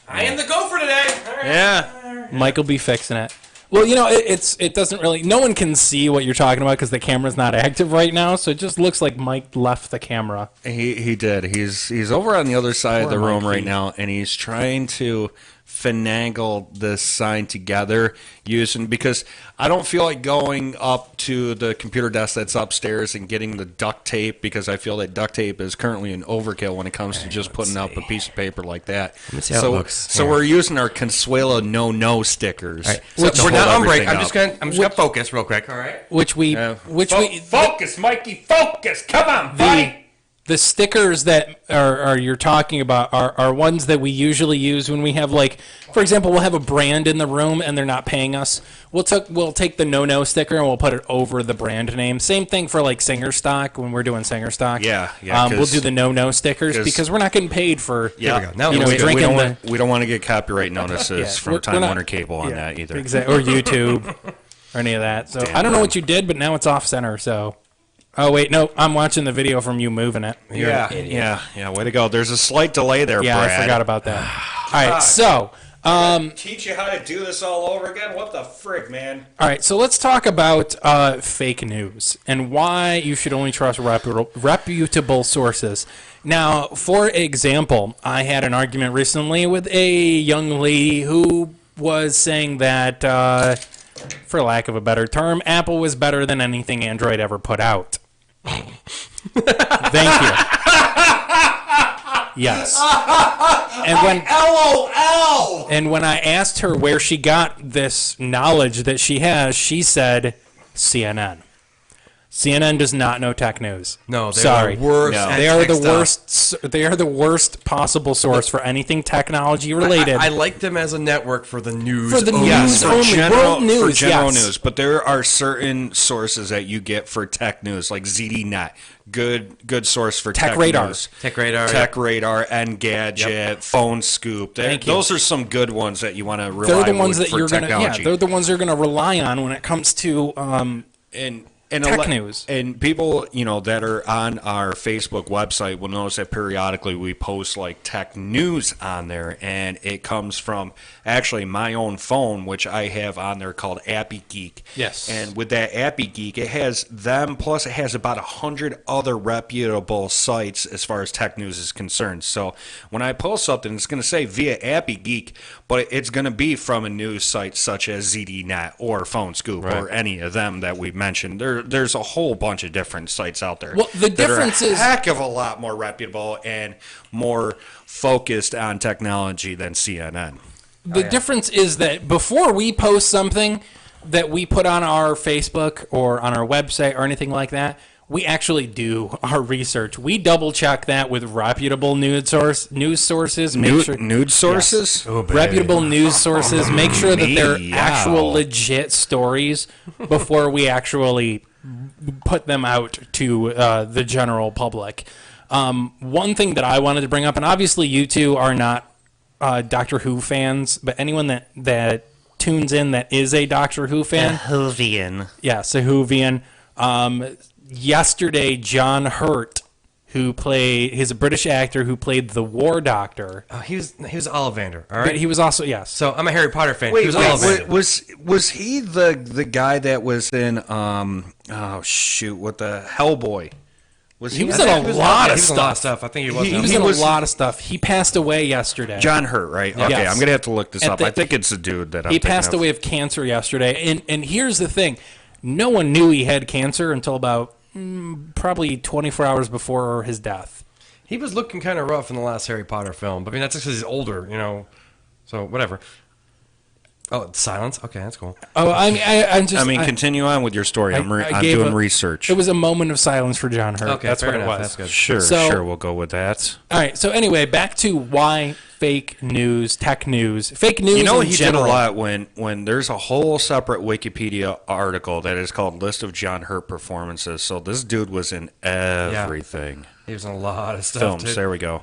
I am the gopher today.
Yeah.
Mike will be fixing it. Well, it doesn't really. No one can see what you're talking about because the camera's not active right now. So it just looks like Mike left the camera.
He did. He's over on the other side of the room
Mikey.
right now, and he's trying to finagle this sign together because I don't feel like going up to the computer desk that's upstairs and getting the duct tape, because I feel that duct tape is currently an overkill when it comes to just putting up a piece of paper like that.
Let me see how it looks.
So we're using our Consuelo no stickers.
All right. So we're not on break. I'm just gonna focus real quick. All right.
Focus, Mikey, focus. Come on, buddy.
The stickers that are you're talking about are ones that we usually use when we have, like, for example, we'll have a brand in the room and they're not paying us. We'll take the no sticker and we'll put it over the brand name. Same thing for like Singer Stock when we're doing Singer Stock.
Yeah.
We'll do the no stickers because we're not getting paid for.
Yeah,
there we go.
Now we don't want to get copyright notices from Time Warner Cable on that either.
Exactly, or YouTube or any of that. So I don't know what you did, but now it's off center. So. Oh, wait, no, I'm watching the video from you moving it.
Yeah, way to go. There's a slight delay there,
Yeah,
Brad.
I forgot about that. All right, so...
teach you how to do this all over again? What the frig, man?
All right, so let's talk about fake news and why you should only trust reputable sources. Now, for example, I had an argument recently with a young lady who was saying that... for lack of a better term, Apple was better than anything Android ever put out. Thank you. Yes. And when I asked her where she got this knowledge that she has, she said CNN. CNN does not know tech news.
No,
sorry.
The worst.
No. They are the worst. They are the worst possible source for anything technology related.
I like them as a network for the news.
For the news only, world news,
for general news. But there are certain sources that you get for tech news, like ZDNet. Good source for tech
Radar.
news.
Tech Radar.
Tech Radar, Engadget, Phone Scoop. Those are some good ones that you want to rely on.
They're the ones that
you're
going to. Yeah, they're the ones you're going to rely on when it comes to tech news.
And people, that are on our Facebook website will notice that periodically we post like tech news on there, and it comes from actually my own phone, which I have on there called Appy Geek.
Yes.
And with that Appy Geek, it has them, plus it has about 100 other reputable sites as far as tech news is concerned. So when I post something, it's going to say via Appy Geek, but it's going to be from a news site such as ZDNet or Phone Scoop or any of them that we mentioned. There's a whole bunch of different sites out there.
Well, the difference
is
a
heck of a lot more reputable and more focused on technology than CNN.
The difference is that before we post something that we put on our Facebook or on our website or anything like that, we actually do our research. We double check that with reputable news sources.
Nude sources?
Yes. Reputable news sources. Make sure that they're actual legit stories before we actually put them out to the general public. One thing that I wanted to bring up, and obviously you two are not Doctor Who fans, but anyone that tunes in that is a Doctor Who fan.
A Whovian.
Yes, a Whovian. Yesterday, John Hurt, he's a British actor who played the War Doctor.
Oh, he was Ollivander, all right?
But he was also, yes.
So I'm a Harry Potter fan.
Wait,
he was Ollivander.
was he the guy that was in, what the Hellboy?
He was in a lot of
stuff. I think he was.
He was in a lot of stuff. He passed away yesterday.
John Hurt, right? Okay,
Yes.
I'm going to have to look this up. I think it's a dude that I'm
He passed away of cancer yesterday. And here's the thing. No one knew he had cancer until about probably 24 hours before his death.
He was looking kind of rough in the last Harry Potter film. But I mean, that's just because he's older, So, whatever. Oh, silence? Okay, that's cool.
Oh, I mean,
continue on with your story. I'm doing research.
It was a moment of silence for John Hurt.
Okay,
that's
fair
what
enough.
it was.
That's good.
Sure, we'll go with that.
All right, so anyway, back to why fake news, tech news, fake news in general.
Did a lot when there's a whole separate Wikipedia article that is called List of John Hurt Performances. So this dude was in everything.
Yeah. He was in a lot of stuff.
Films, there we go.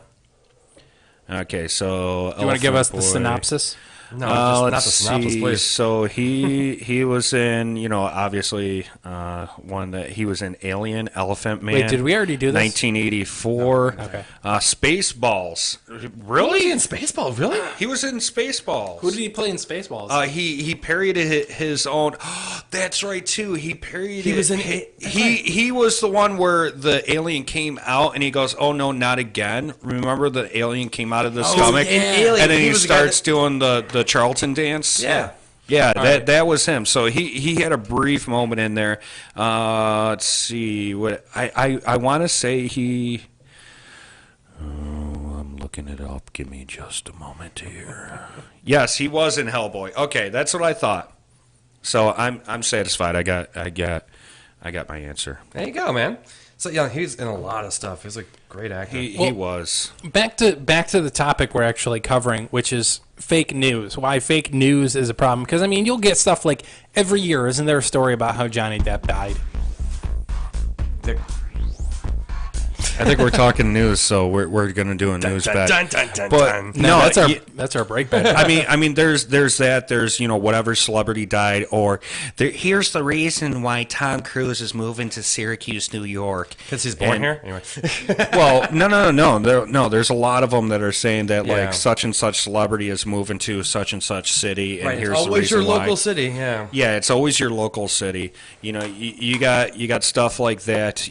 Okay, so...
Do you want to give us the synopsis?
No, just not the
let's
synopsis,
see.
please.
So he was in, obviously one that he was in Alien, Elephant Man.
Wait, did we already do this?
1984.
No. Okay.
Spaceballs.
Was
Really?
he in Spaceballs? Really?
He was in Spaceballs.
Who did he play in Spaceballs?
He parodied his own. That's right too. He parodied.
He was in.
He was the one where the alien came out and he goes, "Oh no, not again!" Remember the alien came out of the stomach,
in Alien,
and then
he
he
was the guy
starts doing the Charlton dance.
Yeah.
Yeah,
right.
that was him. So he had a brief moment in there. Let's see what I want to say he. Oh, I'm looking it up. Give me just a moment here. Yes, he was in Hellboy. Okay, that's what I thought. So I'm satisfied. I got my answer.
There you go, man. So yeah, he's in a lot of stuff. He's a great actor.
He was.
Back to the topic we're actually covering, which is fake news. Why fake news is a problem? Because I mean, you'll get stuff like every year. Isn't there a story about how Johnny Depp died?
I think we're talking news, so we're going to do a news bet. But
no, that's our break bet.
I mean, there's that. There's whatever celebrity died, or here's the reason why Tom Cruise is moving to Syracuse, New York,
because he's born here. Anyway.
Well, no. There's a lot of them that are saying that like such and such celebrity is moving to such and such city, and
Right,
here's
it's
the
always
reason
your
why.
local city. Yeah.
Yeah, it's always your local city. You got stuff like that.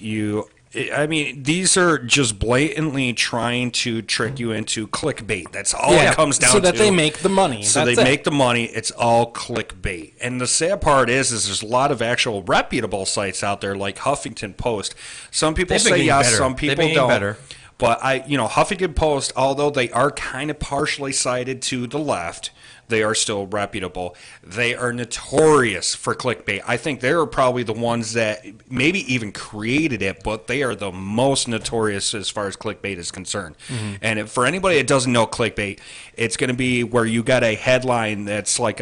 I mean, these are just blatantly trying to trick you into clickbait. That's all it comes down to.
So that they make the money.
So
That's
they
it.
make the money. It's all clickbait. And the sad part is there's a lot of actual reputable sites out there like Huffington Post. Some people say yes,
better.
some people don't. Better. But Huffington Post, although they are kind of partially sided to the left, they are still reputable. They are notorious for clickbait. I think they are probably the ones that maybe even created it, but they are the most notorious as far as clickbait is concerned. Mm-hmm. And for anybody that doesn't know clickbait, it's going to be where you got a headline that's like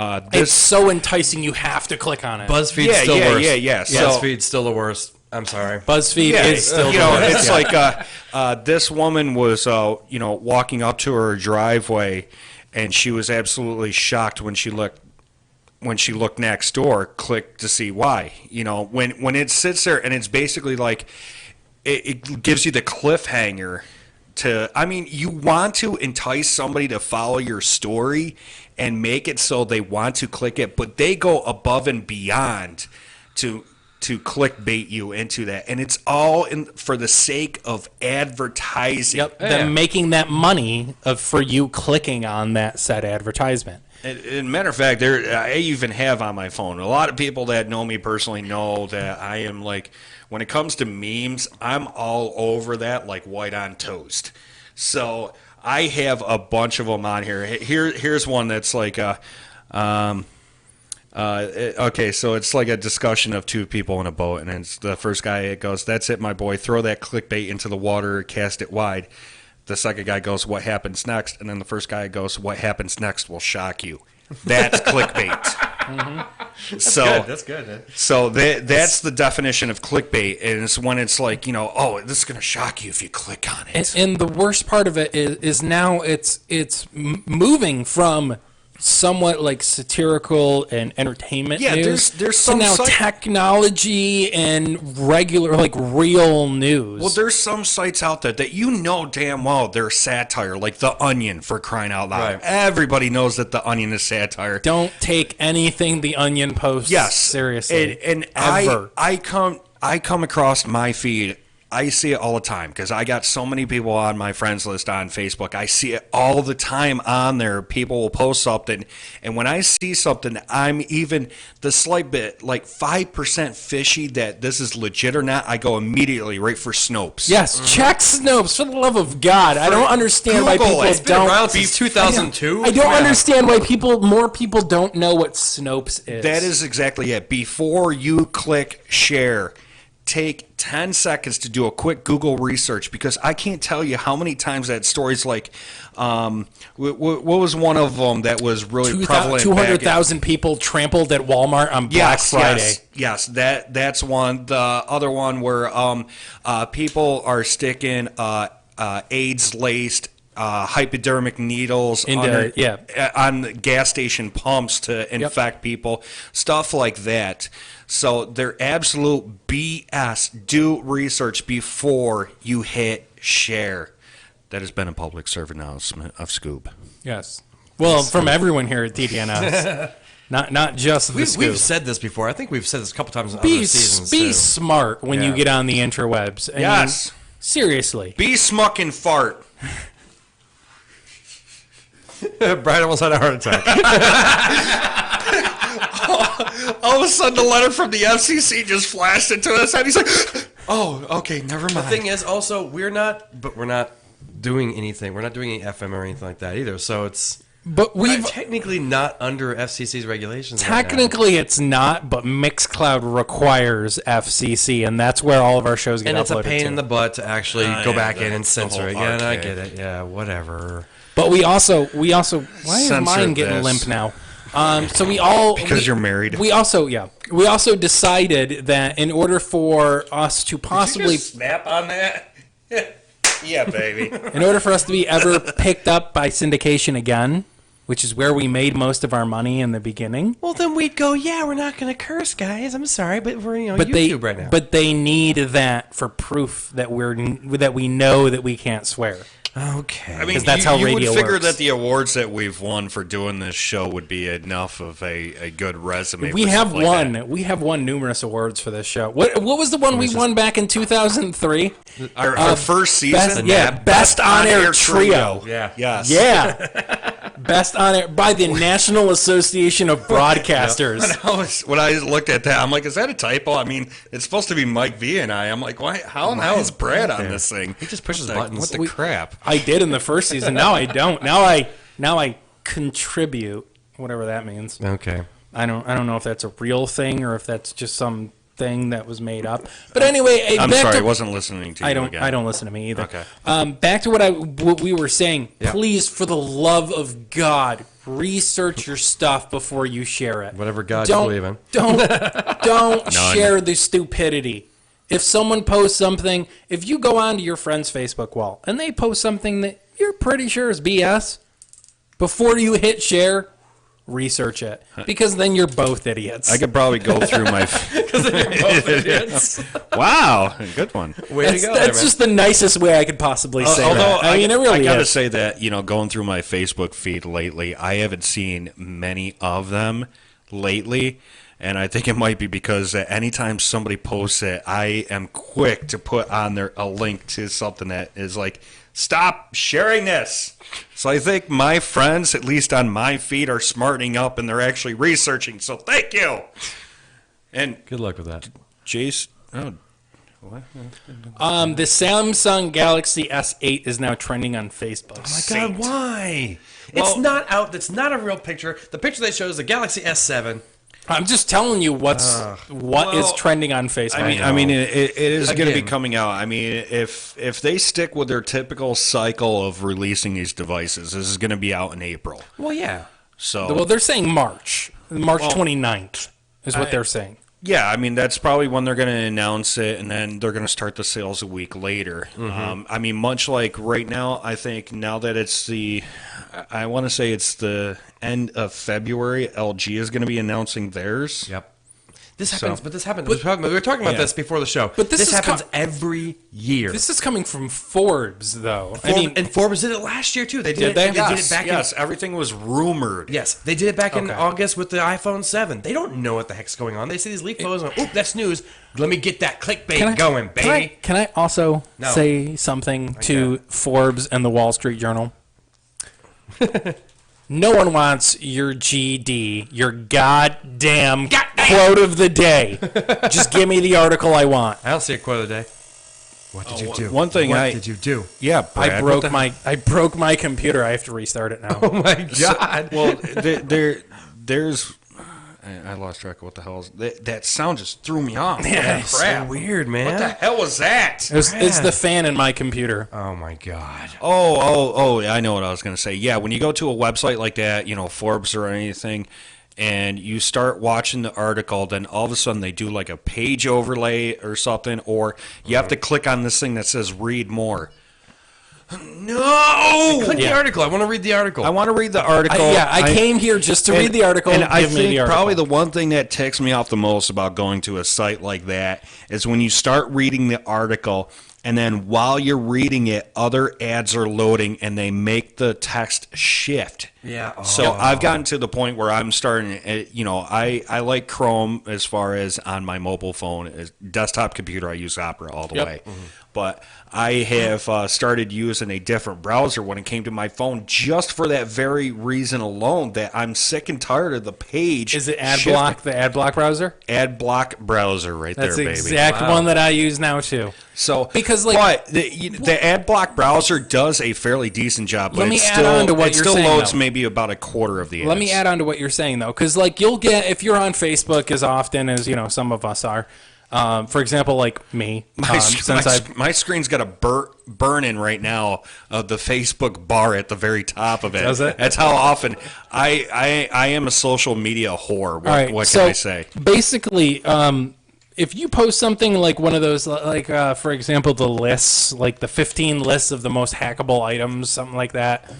it's so enticing you have to click on it.
BuzzFeed's still worse.
Yeah.
BuzzFeed's still the worst. I'm sorry.
BuzzFeed is still the worst.
It's like this woman was walking up to her driveway, and she was absolutely shocked when she looked next door, clicked to see why. When it sits there and it's basically like it gives you the cliffhanger you want to entice somebody to follow your story and make it so they want to click it, but they go above and beyond to clickbait you into that, and it's all for the sake of advertising.
Yep, them making that money for you clicking on that said advertisement.
And matter of fact, I even have on my phone. A lot of people that know me personally know that I am like, when it comes to memes, I'm all over that like white on toast. So I have a bunch of them on here. Here's one that's like okay, so it's like a discussion of two people in a boat, and it's the first guy, it goes, "That's it, my boy. Throw that clickbait into the water, cast it wide." The second guy goes, "What happens next?" And then the first guy goes, "What happens next will shock you." That's clickbait.
Mm-hmm. That's good. Man.
So that's the definition of clickbait, and it's when it's like, this is going to shock you if you click on it.
And the worst part of it is now it's moving from somewhat like satirical and entertainment news
there's some
to now technology and regular like real news.
Well, there's some sites out there that damn well they're satire, like The Onion, for crying out loud.
Right.
Everybody knows that The Onion is satire.
Don't take anything The Onion posts seriously.
And
ever.
I come across my feed. I see it all the time because I got so many people on my friends list on Facebook. I see it all the time on there. People will post something, and when I see something, I'm even the slight bit, like 5% fishy that this is legit or not, I go immediately right for Snopes.
Yes, check Snopes, for the love of God. I don't understand why people
It's been
don't.
around since 2002.
I don't understand why more people don't know what Snopes is.
That is exactly it. Before you click share, take 10 seconds to do a quick Google research, because I can't tell you how many times that story's like, what was one of them that was really prevalent?
200,000 people trampled at Walmart on Black Friday.
Yes, that's one. The other one where people are sticking AIDS-laced hypodermic needles on gas station pumps to infect people, stuff like that. So they're absolute BS. Do research before you hit share. That has been a public service announcement of Skoob.
Yes. Well, from everyone here at DDNS. Not just the Skoob.
We've said this before. I think we've said this a couple times in other seasons.
Be smart when you get on the interwebs. I mean, seriously.
Be smuck and fart.
Brian almost had a heart attack.
All of a sudden, the letter from the FCC just flashed into his head. He's like, "Oh, okay, never mind."
The thing is, also, we're not doing anything. We're not doing any FM or anything like that either. So it's.
But we've
technically not under FCC's regulations.
Technically, it's not, but Mixcloud requires FCC, and that's where all of our shows get uploaded.
And it's a pain in the butt to actually go back in and censor it. Yeah, I get it. Yeah, whatever.
But we also why is mine getting limp now? Because
you're married.
We also decided that in order for us to possibly
Did you just snap on that. Yeah, baby.
In order for us to be ever picked up by syndication again, which is where we made most of our money in the beginning.
Well, then we'd go, we're not going to curse, guys. I'm sorry, but we're YouTube right now.
But they need that for proof that we know that we can't swear.
Okay.
I mean,
that's how radio
would figure
works.
that the awards that we've won for doing this show would be enough of a good resume.
We have won. We have won numerous awards for this show. What was the one we won back in 2003?
Our first season?
Best on-air trio.
Yeah.
Yes.
Yeah. Best on air by the National Association of Broadcasters.
When I looked at that, I'm like, is that a typo? I mean, it's supposed to be Mike V and I. I'm like, why? How in the hell is Brad on this thing?
He just pushes buttons.
What the crap?
I did in the first season. Now I don't. Now I contribute, whatever that means.
Okay.
I don't know if that's a real thing or if that's just some thing that was made up. But anyway,
I'm sorry, I wasn't listening to you again.
I don't listen to me either.
Okay.
Back to what we were saying. Yeah. Please, for the love of God, research your stuff before you share it.
Whatever God you believe in.
Don't share the stupidity. If someone posts something, if you go onto your friend's Facebook wall and they post something that you're pretty sure is BS, before you hit share, research it, because then you're both idiots.
I could probably go through my.
Because then you're both idiots.
Wow, good one.
Way to go.
That's just the nicest way I could possibly say that. I mean, it really is.
I gotta say that going through my Facebook feed lately, I haven't seen many of them lately. And I think it might be because anytime somebody posts it, I am quick to put on there a link to something that is like, stop sharing this. So I think my friends, at least on my feed, are smartening up and they're actually researching. So thank you. And
good luck with that.
Jace,
what? The Samsung Galaxy S8 is now trending on Facebook.
Oh my God, why? It's not out. It's not a real picture. The picture they show is the Galaxy S7.
I'm just telling you what is trending on Facebook.
I mean, it is going to be coming out. I mean, if they stick with their typical cycle of releasing these devices, this is going to be out in April.
Well, yeah.
So
they're saying March 29th is what they're saying.
Yeah, I mean, that's probably when they're going to announce it, and then they're going to start the sales a week later.
Mm-hmm.
I mean, much like right now, I think now that it's I want to say it's the end of February, LG is going to be announcing theirs.
Yep. This happens, but this happened. We were talking about this before the show. But this happens every year.
This is coming from Forbes, though.
And Forbes did it last year too. They did it.
They
did it back.
Yes, everything was rumored.
Yes, they did it back in August with the iPhone 7. They don't know what the heck's going on. They see these leak photos and oop, that's news. Let me get that clickbait going, baby.
Can I also say something to Forbes and the Wall Street Journal? No one wants your GD, your goddamn quote of the day. Just give me the article I want.
I don't see a quote of the day. What did you do?
One thing
what did you do?
Yeah, Brad,
I broke my computer. I have to restart it now.
Oh my God.
Well, there's I lost track of what the hell is that sound just threw me off.
Yeah, it's so weird, man.
What the hell was that?
It's the fan in my computer.
Oh my God.
Oh, I know what I was going to say. Yeah, when you go to a website like that, Forbes or anything, and you start watching the article, then all of a sudden they do like a page overlay or something, or you have to click on this thing that says read more. No!
Click the article. I want to read the article.
I want to read the article.
I came here just to read the article.
And I
Give me the
think
article.
probably the one thing that ticks me off the most about going to a site like that is when you start reading the article, and then while you're reading it, other ads are loading, and they make the text shift.
Yeah.
So I've gotten to the point where I'm starting, I like Chrome as far as on my mobile phone. As desktop computer, I use Opera all the way. Mm-hmm. But I have started using a different browser when it came to my phone just for that very reason alone, that I'm sick and tired of the page.
Is it AdBlock, the AdBlock browser?
AdBlock browser right
That's
there, baby.
That's the exact one that I use now, too.
So, but the AdBlock browser does a fairly decent job. But
let me add on to what you're saying.
It still loads
though.
maybe about a quarter of the ads.
Let me add on to what you're saying, though, because you'll get, if you're on Facebook as often as some of us are. For example, like me,
my screen's got a burn-in right now of the Facebook bar at the very top of it.
Does it?
That's how often I am a social media whore. What can I say?
Basically, if you post something like one of those, for example, the lists, like the 15 lists of the most hackable items, something like that,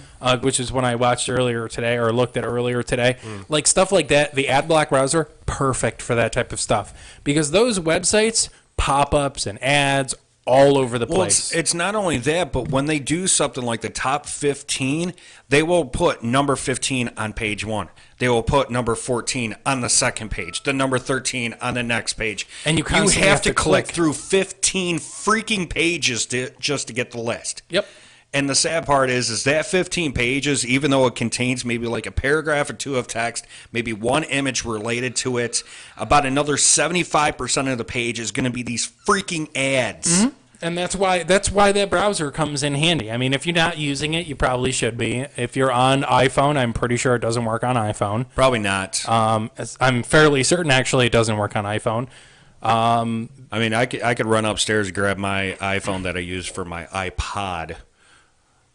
which is when I watched earlier today or looked at earlier today, like stuff like that, the AdBlock browser, perfect for that type of stuff. Because those websites, pop-ups and ads all over the place.
It's not only that, but when they do something like the top 15, they will put number 15 on page 1. They will put number 14 on the second page, the number 13 on the next page.
And you
have to click through 15 freaking pages just to get the list.
Yep.
And the sad part is that 15 pages, even though it contains maybe like a paragraph or two of text, maybe one image related to it, about another 75% of the page is going to be these freaking ads.
Mm-hmm. And that's why that browser comes in handy. I mean, if you're not using it, you probably should be. If you're on iPhone, I'm pretty sure it doesn't work on iPhone.
Probably not.
I'm fairly certain, actually, it doesn't work on iPhone.
I mean, I could run upstairs and grab my iPhone that I use for my iPod.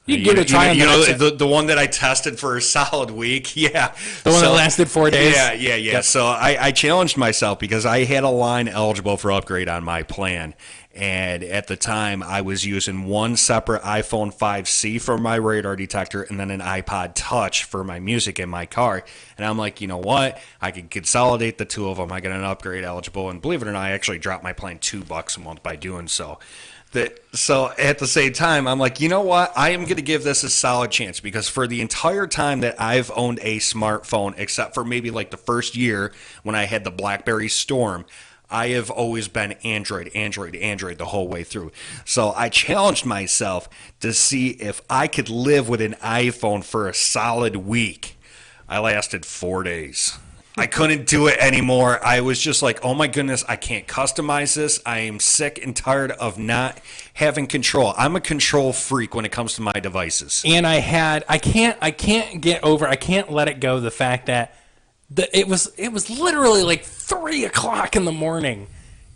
You can give it a try.
The one that I tested for a solid week. Yeah.
The one that lasted 4 days?
Yeah.
Yep.
So I challenged myself because I had a line eligible for upgrade on my plan. And at the time, I was using one separate iPhone 5C for my radar detector and then an iPod Touch for my music in my car. And I'm like, you know what? I could consolidate the two of them. I got an upgrade eligible. And believe it or not, I actually dropped my plan $2 a month by doing so. So at the same time, I'm like, you know what? I am going to give this a solid chance because for the entire time that I've owned a smartphone, except for maybe like the first year when I had the BlackBerry Storm, I have always been Android the whole way through. So I challenged myself to see if I could live with an iPhone for a solid week. I lasted 4 days. I couldn't do it anymore. I was just like, oh my goodness, I can't customize this. I am sick and tired of not having control. I'm a control freak when it comes to my devices.
And I can't get over, I can't let it go the fact that it was literally like 3 o'clock in the morning,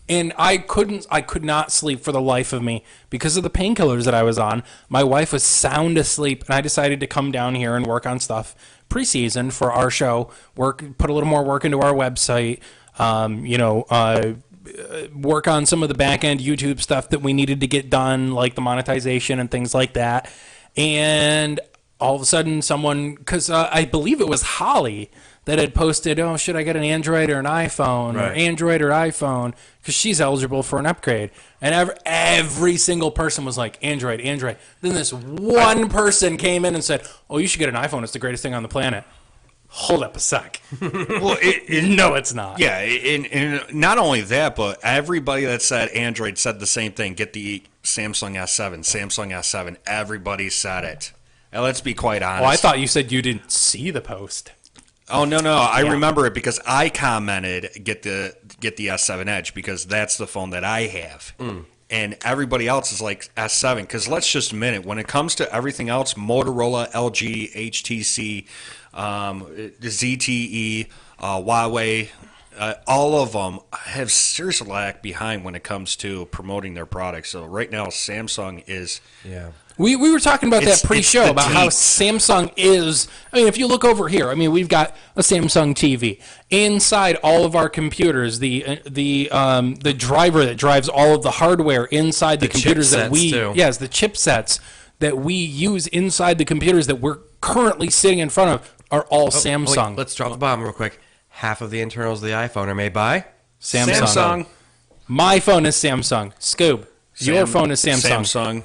and I could not sleep for the life of me because of the painkillers that I was on. My wife was sound asleep, and I decided to come down here and work on stuff preseason for our show. Put a little more work into our website. Work on some of the back end YouTube stuff that we needed to get done, like the monetization and things like that. And all of a sudden, because I believe it was Holly that had posted, oh, should I get an Android or an iPhone, or Android or iPhone, because she's eligible for an upgrade. And every single person was like, Android. Then this one person came in and said, oh, you should get an iPhone. It's the greatest thing on the planet. Hold up a sec.
Well,
no, it's not.
Yeah, and not only that, but everybody that said Android said the same thing. Get the Samsung S7. Everybody said it. Now, let's be quite honest.
Oh, I thought you said you didn't see the post.
Oh, no. I remember it because I commented get the S7 Edge because that's the phone that I have. And everybody else is like S7 because let's just admit it. When it comes to everything else, Motorola, LG, HTC, ZTE, Huawei, all of them have seriously lagged behind when it comes to promoting their products. So right now, Samsung is...
Yeah.
We were talking about that pre-show about how Samsung is. I mean, if you look over here, I mean, we've got a Samsung TV inside all of our computers. The driver that drives all of the hardware inside the computers that we,
too.
yes, the chipsets that we use inside the computers that we're currently sitting in front of are all Samsung.
Wait, let's drop the bomb real quick. Half of the internals of the iPhone are made by
Samsung. My phone is Samsung. Skoob, your phone is Samsung.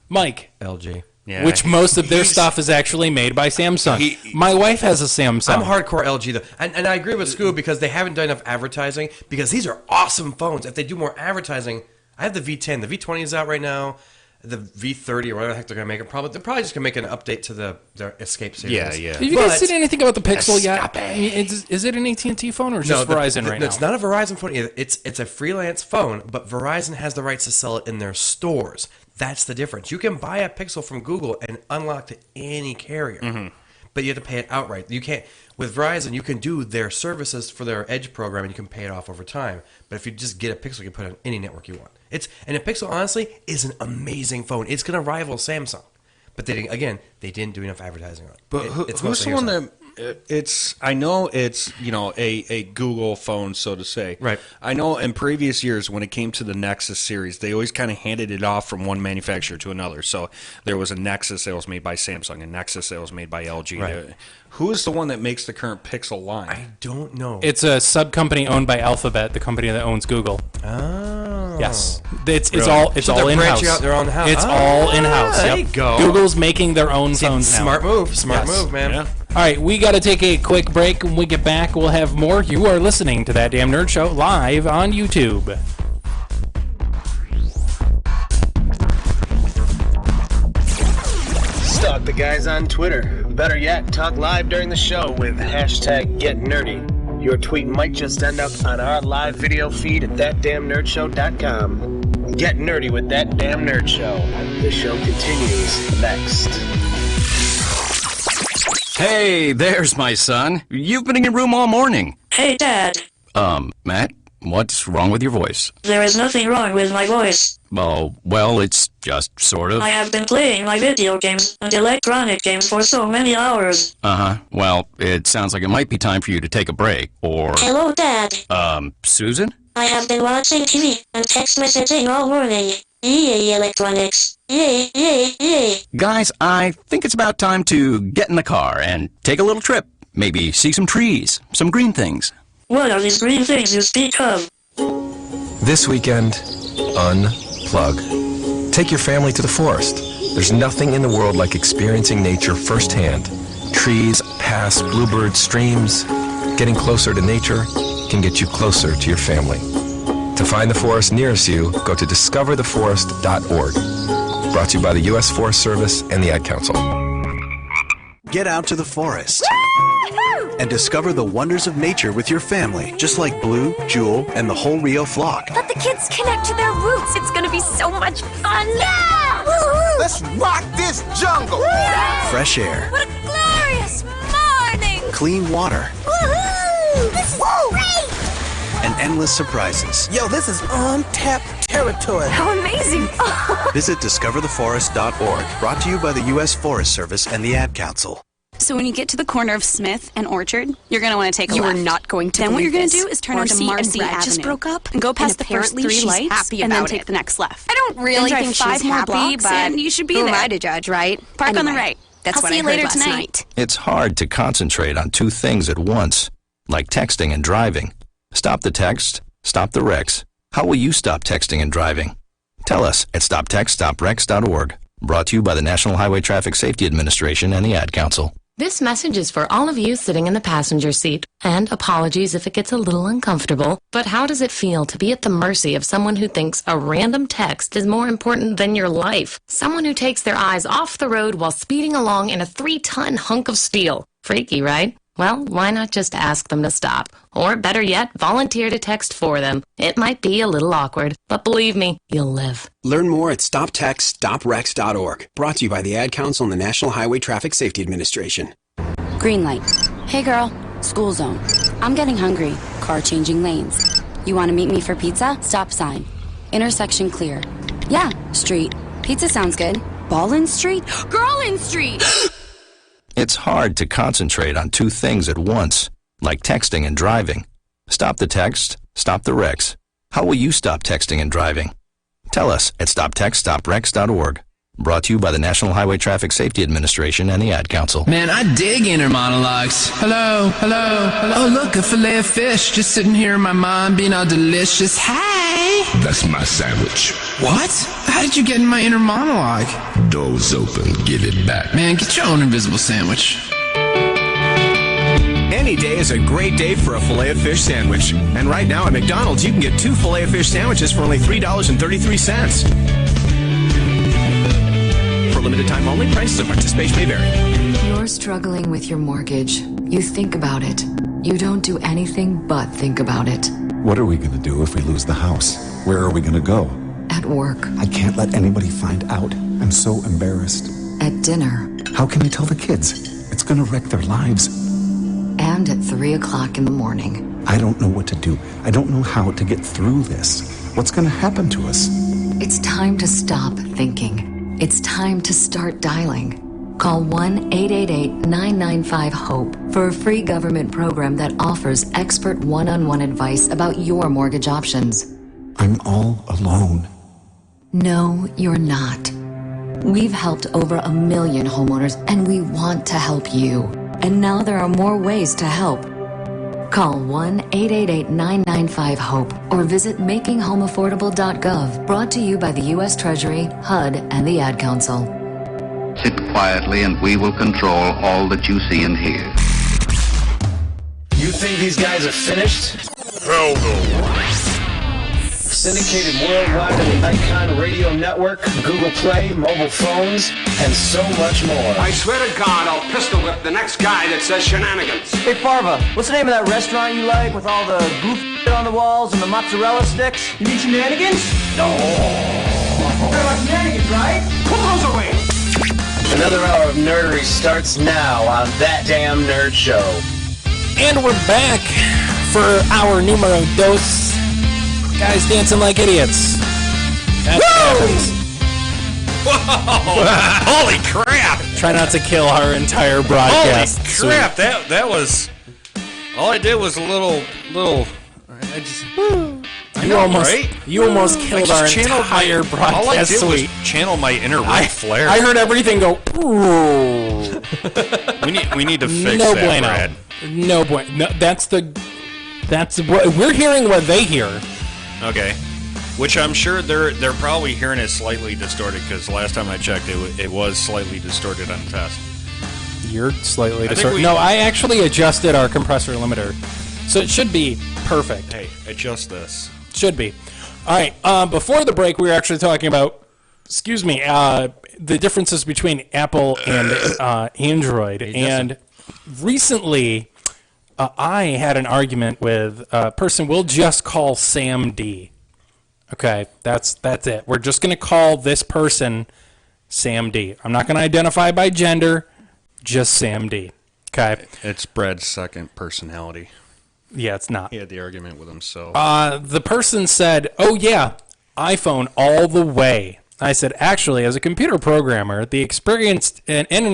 Mike,
LG.
Yeah,
which most of their stuff is actually made by Samsung. My wife has a Samsung.
I'm hardcore LG though, and I agree with Skoob because they haven't done enough advertising. Because these are awesome phones. If they do more advertising, I have the V10. The V20 is out right now. The V30 or whatever the heck they're gonna make it. They're probably just gonna make an update to their Escape series.
Yeah.
Have you guys seen anything about the Pixel yet? I mean, is it an AT&T phone or just Verizon right now?
It's not a Verizon phone either. It's a freelance phone, but Verizon has the rights to sell it in their stores. That's the difference. You can buy a Pixel from Google and unlock to any carrier, but you have to pay it outright. You can't. With Verizon, you can do their services for their Edge program, and you can pay it off over time. But if you just get a Pixel, you can put it on any network you want. And a Pixel, honestly, is an amazing phone. It's going to rival Samsung. But they didn't do enough advertising on it.
But who's the one that... I know it's a Google phone, so to say.
Right.
I know in previous years when it came to the Nexus series, they always kind of handed it off from one manufacturer to another. So there was a Nexus that was made by Samsung, a Nexus that was made by LG.
Right.
Who is the one that makes the current Pixel line?
I don't know.
It's a sub-company owned by Alphabet, the company that owns Google.
Oh.
Yes. It's all in-house.
Out their own house.
It's all in-house.
There you go.
Google's making their own phones now.
Smart move, man.
Yeah.
All right, we got to take a quick break. When we get back, we'll have more. You are listening to That Damn Nerd Show live on YouTube.
Stalk the guys on Twitter. Better yet, talk live during the show with #GetNerdy. Your tweet might just end up on our live video feed at thatdamnnerdshow.com. Get nerdy with That Damn Nerd Show. The show continues next.
Hey, there's my son. You've been in your room all morning.
Hey, Dad.
Matt, what's wrong with your voice?
There is nothing wrong with my voice.
Oh, well, it's just sort of.
I have been playing my video games and electronic games for so many hours.
Well, it sounds like it might be time for you to take a break, or...
Hello, Dad.
Susan?
I have been watching TV and text messaging all morning. Yay, electronics. Yay.
Guys, I think it's about time to get in the car and take a little trip. Maybe see some trees, some green things.
What are these green things you speak of?
This weekend, unplug. Take your family to the forest. There's nothing in the world like experiencing nature firsthand. Trees, paths, bluebirds, streams. Getting closer to nature can get you closer to your family. To find the forest nearest you, go to discovertheforest.org. Brought to you by the U.S. Forest Service and the Ad Council.
Get out to the forest and discover the wonders of nature with your family, just like Blue, Jewel, and the whole Rio flock.
Let the kids connect to their roots. It's going to be so much fun. Yeah! Woo-hoo!
Let's rock this jungle!
Woo!
Fresh air.
What a glorious morning!
Clean water.
Woohoo! This is great!
And endless surprises.
Yo, this is untapped territory.
How amazing!
Visit discovertheforest.org. Brought to you by the U.S. Forest Service and the Ad Council.
So when you get to the corner of Smith and Orchard, you're going to want to take a left.
You are not going to
Then what you're
going
to do is turn onto Marcy Avenue.
just broke up
and go past the first
apparently
3
she's
lights
happy
and then
about
take
it.
the next left.
I don't really
then
think
drive 5
she's
more
happy,
blocks
but
and you should be
who
there.
am I to judge, right?
Park on the
Anyway,
right.
That's
I'll
what
see
I
you
heard
later
last
tonight.
night.
It's hard to concentrate on 2 things at once, like texting and driving. Stop the text, stop the wrecks. How will you stop texting and driving? Tell us at stoptextstopwrecks.org. Brought to you by the National Highway Traffic Safety Administration and the Ad Council.
This message is for all of you sitting in the passenger seat. And apologies if it gets a little uncomfortable, but how does it feel to be at the mercy of someone who thinks a random text is more important than your life? Someone who takes their eyes off the road while speeding along in a 3-ton hunk of steel. Freaky, right? Well, why not just ask them to stop? Or better yet, volunteer to text for them. It might be a little awkward, but believe me, you'll live.
Learn more at stoptextstopwrecks.org. Brought to you by the Ad Council and the National Highway Traffic Safety Administration.
Green light. Hey girl, school zone. I'm getting hungry. Car changing lanes. You want to meet me for pizza? Stop sign. Intersection clear. Yeah, street. Pizza sounds good. Ballin Street? Girlin Street!
It's hard to concentrate on 2 things at once, like texting and driving. Stop the text, stop the wrecks. How will you stop texting and driving? Tell us at stoptextstopwrecks.org. Brought to you by the National Highway Traffic Safety Administration and the Ad Council.
Man, I dig inner monologues. Hello, hello, hello. Oh, look, a fillet of fish just sitting here in my mind being all delicious. Hey!
That's my sandwich.
What? How did you get in my inner monologue?
Door's open. Give it back.
Man, get your own invisible sandwich.
Any day is a great day for a Filet-O-Fish sandwich. And right now at McDonald's, you can get 2 Filet-O-Fish sandwiches for only $3.33. For limited time only, prices of participation may vary.
You're struggling with your mortgage. You think about it. You don't do anything but think about it.
What are we going to do if we lose the house? Where are we going to go?
At work.
I can't let anybody find out. I'm so embarrassed.
At dinner.
How can we tell the kids? It's going to wreck their lives.
And at 3 o'clock in the morning.
I don't know what to do. I don't know how to get through this. What's going to happen to us?
It's time to stop thinking. It's time to start dialing. Call 1-888-995-HOPE for a free government program that offers expert one-on-one advice about your mortgage options.
I'm all alone.
No, you're not. We've helped over 1 million homeowners, and we want to help you. And now there are more ways to help. Call 1-888-995-HOPE or visit makinghomeaffordable.gov. Brought to you by the U.S. Treasury, HUD, and the Ad Council.
Sit quietly and we will control all that you see and hear.
You think these guys are finished?
Hell no.
Syndicated worldwide on the Icon Radio Network, Google Play, mobile phones, and so much more.
I swear to God, I'll pistol whip the next guy that says shenanigans.
Hey, Farva, what's the name of that restaurant you like with all the goof on the walls and the mozzarella sticks? You need shenanigans? No. Talking about shenanigans, right?
Put those away.
Another hour of nerdery starts now on That Damn Nerd Show.
And we're back for our numero dos. Guys dancing like idiots. That's what happens.
Whoa! Holy crap!
Try not to kill our entire broadcast.
Holy crap! That was. All I did was a little. I just.
You almost killed our entire broadcast
all I did
suite.
Was channel my inner Ric Flair.
I heard everything go. Ooh.
we need to fix
no
that,
bueno.
Brad.
No bueno. No, that's what we're hearing. What they hear.
Okay, which I'm sure they're probably hearing it slightly distorted because last time I checked it was slightly distorted on the test.
You're slightly distorted. No, I actually adjusted our compressor limiter, so it should be perfect.
Hey, adjust this.
Should be. All right. Before the break, we were actually talking about, the differences between Apple and Android. And recently, I had an argument with a person we'll just call Sam D. Okay, that's it. We're just going to call this person Sam D. I'm not going to identify by gender, just Sam D. Okay.
It's Brad's second personality.
Yeah, it's not.
He had the argument with himself.
The person said, "Oh yeah, iPhone all the way." I said, "Actually, as a computer programmer, an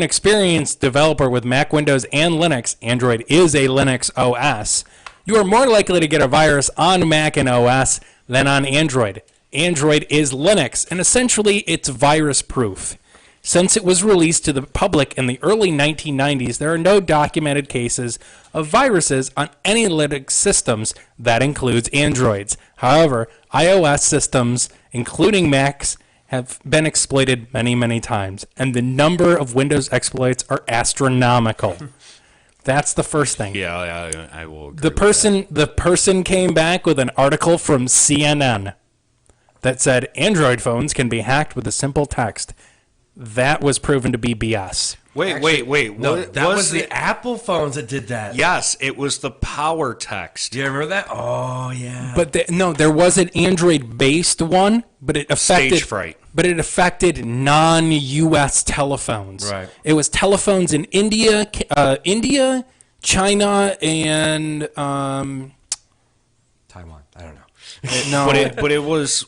experienced developer with Mac, Windows, and Linux, Android is a Linux OS. You are more likely to get a virus on Mac and OS than on Android. Android is Linux, and essentially it's virus-proof. Since it was released to the public in the early 1990s, there are no documented cases of viruses on any Linux systems. That includes Androids. However, iOS systems, including Macs, have been exploited many, many times, and the number of Windows exploits are astronomical." That's the first thing.
Yeah, I will agree
The person came back with an article from CNN that said Android phones can be hacked with a simple text. That was proven to be BS.
Wait.
No, that was the Apple phones that did that.
Yes, it was the power text.
Do you remember that? Oh, yeah.
But there was an Android-based one, but it affected
Stage fright.
But it affected non-U.S. telephones.
Right.
It was telephones in India, China, and
Taiwan. I don't know.
No,
but it was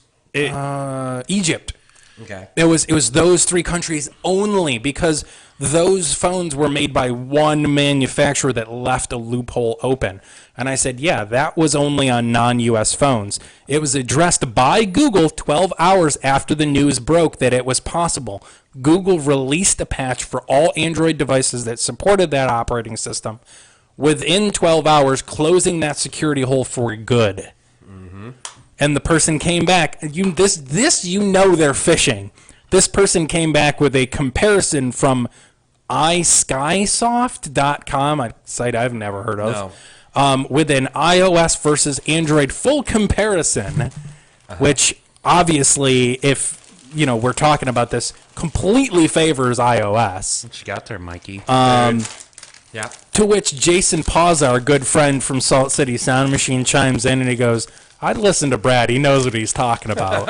Egypt.
Okay.
It was those three countries only because those phones were made by one manufacturer that left a loophole open. And I said, yeah, that was only on non-US phones. It was addressed by Google 12 hours after the news broke that it was possible. Google released a patch for all Android devices that supported that operating system within 12 hours, closing that security hole for good. And the person came back. They're phishing. This person came back with a comparison from iSkysoft.com, a site I've never heard of, with an iOS versus Android full comparison, which obviously, if we're talking about this, completely favors iOS.
What you got there, Mikey?
Yeah.
To which Jason Paz, our good friend from Salt City Sound Machine, chimes in and he goes, I'd listen to Brad. He knows what he's talking about.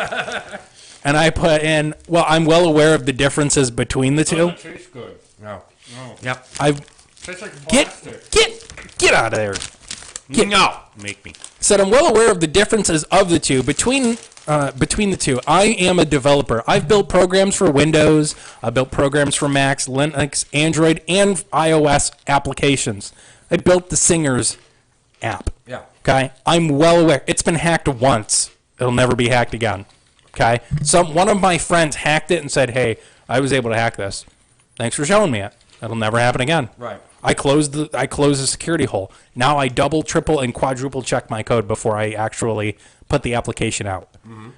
And I put in, well, I'm well aware of the differences between the two.
Tastes good.
No. Yep.
Tastes like
Get out of there.
Make me.
Said I'm well aware of the differences of the two. Between the two, I am a developer. I've built programs for Windows. I've built programs for Macs, Linux, Android, and iOS applications. I built the Singers app.
Yeah.
Okay? I'm well aware. It's been hacked once. It'll never be hacked again. Okay? One of my friends hacked it and said, hey, I was able to hack this. Thanks for showing me it. That'll never happen again.
Right.
I closed the security hole. Now I double, triple, and quadruple check my code before I actually put the application out.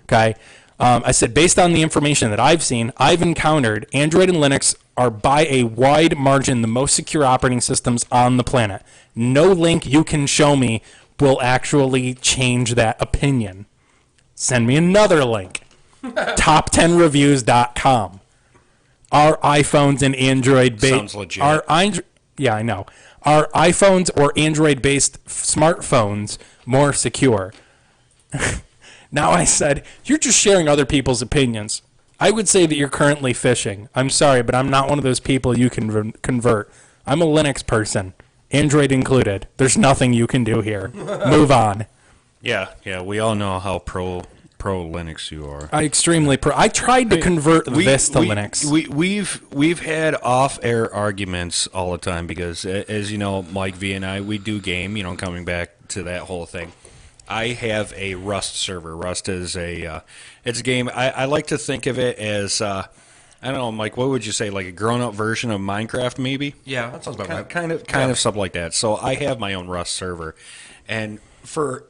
Okay? I said, based on the information that I've seen, I've encountered Android and Linux are by a wide margin the most secure operating systems on the planet. No link you can show me will actually change that opinion. Send me another link. Top10reviews.com. Are iPhones and Android-based...
Sounds legit.
Yeah, I know. Are iPhones or Android-based smartphones more secure? Now I said, you're just sharing other people's opinions. I would say that you're currently phishing. I'm sorry, but I'm not one of those people you can convert. I'm a Linux person, Android included. There's nothing you can do here. Move on.
Yeah, we all know how pro Linux you are.
I tried to convert this to Linux.
We've had off-air arguments all the time because, as you know, Mike V and I, we do game. Coming back to that whole thing. I have a Rust server. Rust is it's a game. I like to think of it as I don't know, Mike. What would you say? Like a grown-up version of Minecraft, maybe?
Yeah, that sounds about right.
Kind of something like that. So I have my own Rust server, and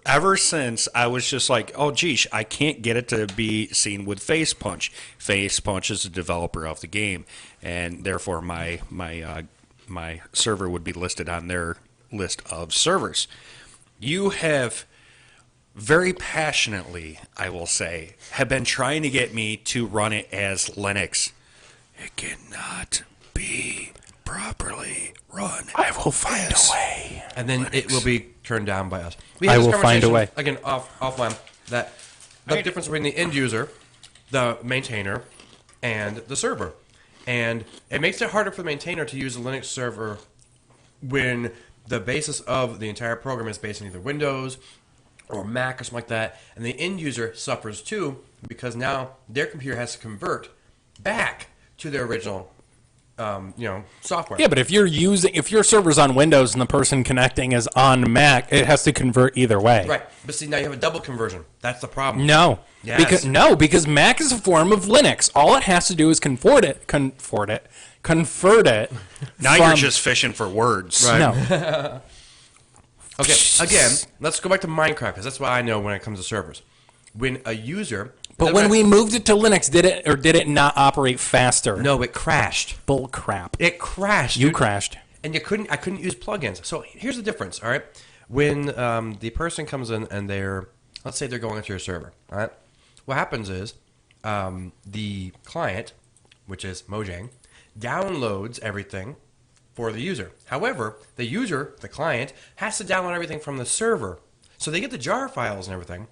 ever since I was just like, oh geez, I can't get it to be seen with Face Punch. Face Punch is the developer of the game, and therefore my server would be listed on their list of servers. You have very passionately, I will say, have been trying to get me to run it as Linux. It cannot be properly run.
I will find a way.
And then Linux. It will be turned down by us.
I will find a way.
Again, offline, that the difference between the end user, the maintainer, and the server. And it makes it harder for the maintainer to use a Linux server when the basis of the entire program is based on either Windows or Mac or something like that, and the end user suffers too because now their computer has to convert back to their original, software.
Yeah, but if your server's on Windows and the person connecting is on Mac, it has to convert either way.
Right, but see now you have a double conversion. That's the problem.
No,
yes.
because Mac is a form of Linux. All it has to do is convert it.
Now you're just fishing for words.
Right.
No.
Okay, again, let's go back to Minecraft, because that's what I know when it comes to servers. When a user...
But when we moved it to Linux, did it not operate faster?
No, it crashed.
Bull crap.
It crashed.
You crashed.
And I couldn't use plugins. So here's the difference, all right? When the person comes in and let's say they're going into your server, all right? What happens is the client, which is Mojang, downloads everything for the user. However, the client, has to download everything from the server. So they get the jar files and everything,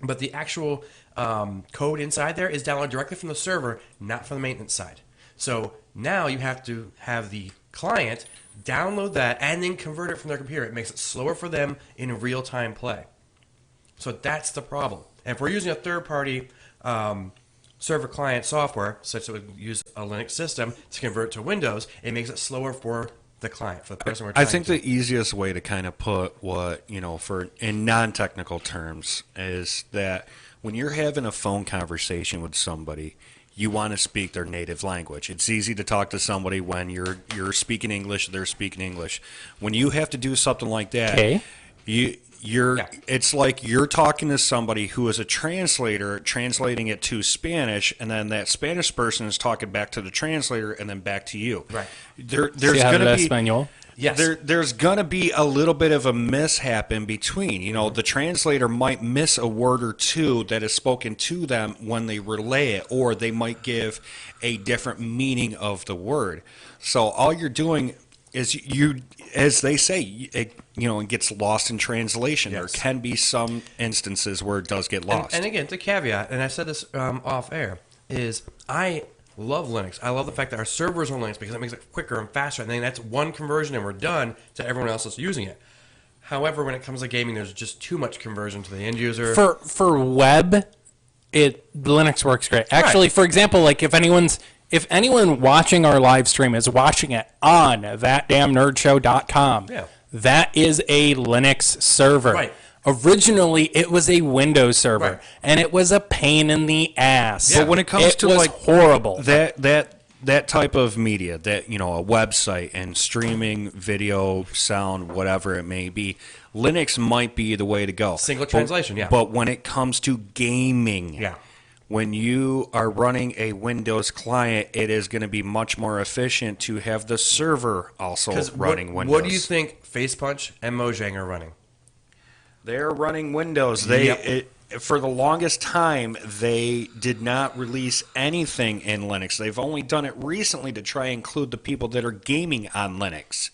but the actual code inside there is downloaded directly from the server, not from the maintenance side. So now you have to have the client download that and then convert it from their computer. It makes it slower for them in real-time play. So that's the problem. And if we're using a third-party server-client software, such that it would use a Linux system to convert to Windows, it makes it slower for the client, for the person we're trying
I think
to.
the easiest way to kind of put what, for in non-technical terms is that when you're having a phone conversation with somebody, you want to speak their native language. It's easy to talk to somebody when you're speaking English, they're speaking English. When you have to do something like that, it's like you're talking to somebody who is a translator translating it to Spanish, and then that Spanish person is talking back to the translator and then back to you.
Right.
There's going to be
Español.
Yes.
There's going to be a little bit of a mishap in between. The translator might miss a word or two that is spoken to them when they relay it, or they might give a different meaning of the word. So all you're doing is as they say, it gets lost in translation.
Yes.
There can be some instances where it does get lost.
And again, the caveat, and I said this off air, is I love Linux. I love the fact that our servers are Linux because it makes it quicker and faster. And then that's one conversion and we're done to everyone else that's using it. However, when it comes to gaming, there's just too much conversion to the end user.
For web, Linux works great. Actually, for example, like if anyone watching our live stream is watching it on thatdamnerdshow.com, that is a Linux server.
Right.
Originally, it was a Windows server, and it was a pain in the ass.
But when it comes to
was horrible.
That type of media, that a website and streaming video, sound, whatever it may be, Linux might be the way to go.
Single translation,
But when it comes to gaming, when you are running a Windows client, it is going to be much more efficient to have the server also running Windows.
What do you think FacePunch and Mojang are running?
They're running Windows. For the longest time, they did not release anything in Linux. They've only done it recently to try and include the people that are gaming on Linux.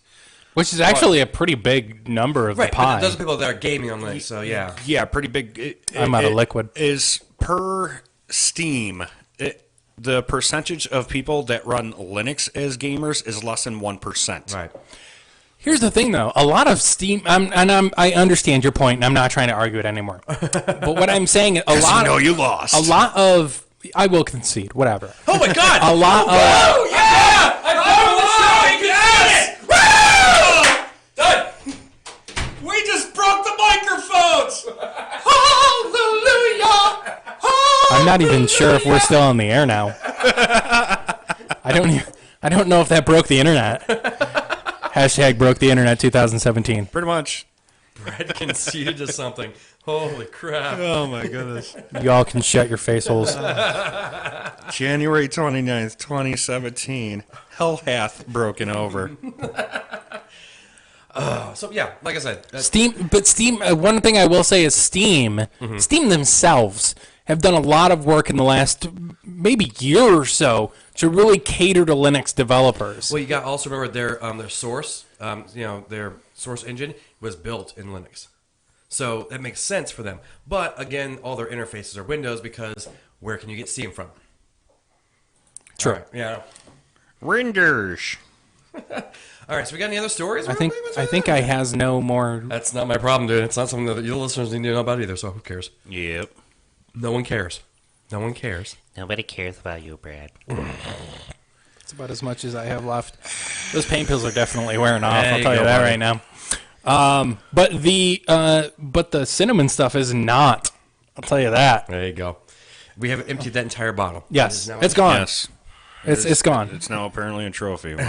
Which is actually a pretty big number of the pie.
But those are people that are gaming on Linux, so yeah.
Yeah, pretty big.
I'm out of liquid.
Is per Steam, the percentage of people that run Linux as gamers is less than 1%.
Right.
Here's the thing, though. A lot of Steam, I understand your point, and I'm not trying to argue it anymore. But what I'm saying,
you lost.
A lot of, I will concede, whatever.
Oh my God!
A lot of.
Oh yeah! I yes! Woo! Done. We just broke the microphones. Hallelujah!
I'm not even sure if we're still on the air now. I don't know if that broke the internet. Hashtag broke the internet 2017.
Pretty much.
Brad conceded to something. Holy crap.
Oh my goodness.
You all can shut your face holes.
January 29th, 2017. Hell hath broken over.
So yeah, like I said.
Steam, one thing I will say is Steam themselves have done a lot of work in the last maybe year or so to really cater to Linux developers.
Well, you got also remember their source, their source engine was built in Linux, so that makes sense for them. But again, all their interfaces are Windows because where can you get Steam from?
True.
Right, yeah.
Renders.
All right, so we got any other stories?
I think I has no more.
That's not my problem, dude. It's not something that your listeners need to know about either. So who cares?
Yep.
No one cares. No one cares.
Nobody cares about you, Brad.
It's about as much as I have left. Those pain pills are definitely wearing off.
There
I'll tell you
go,
that
buddy.
right now. But the cinnamon stuff is not. I'll tell you that.
There you go. We have emptied that entire bottle.
Yes, it's gone.
Yes.
It's gone.
It's now apparently a trophy.
We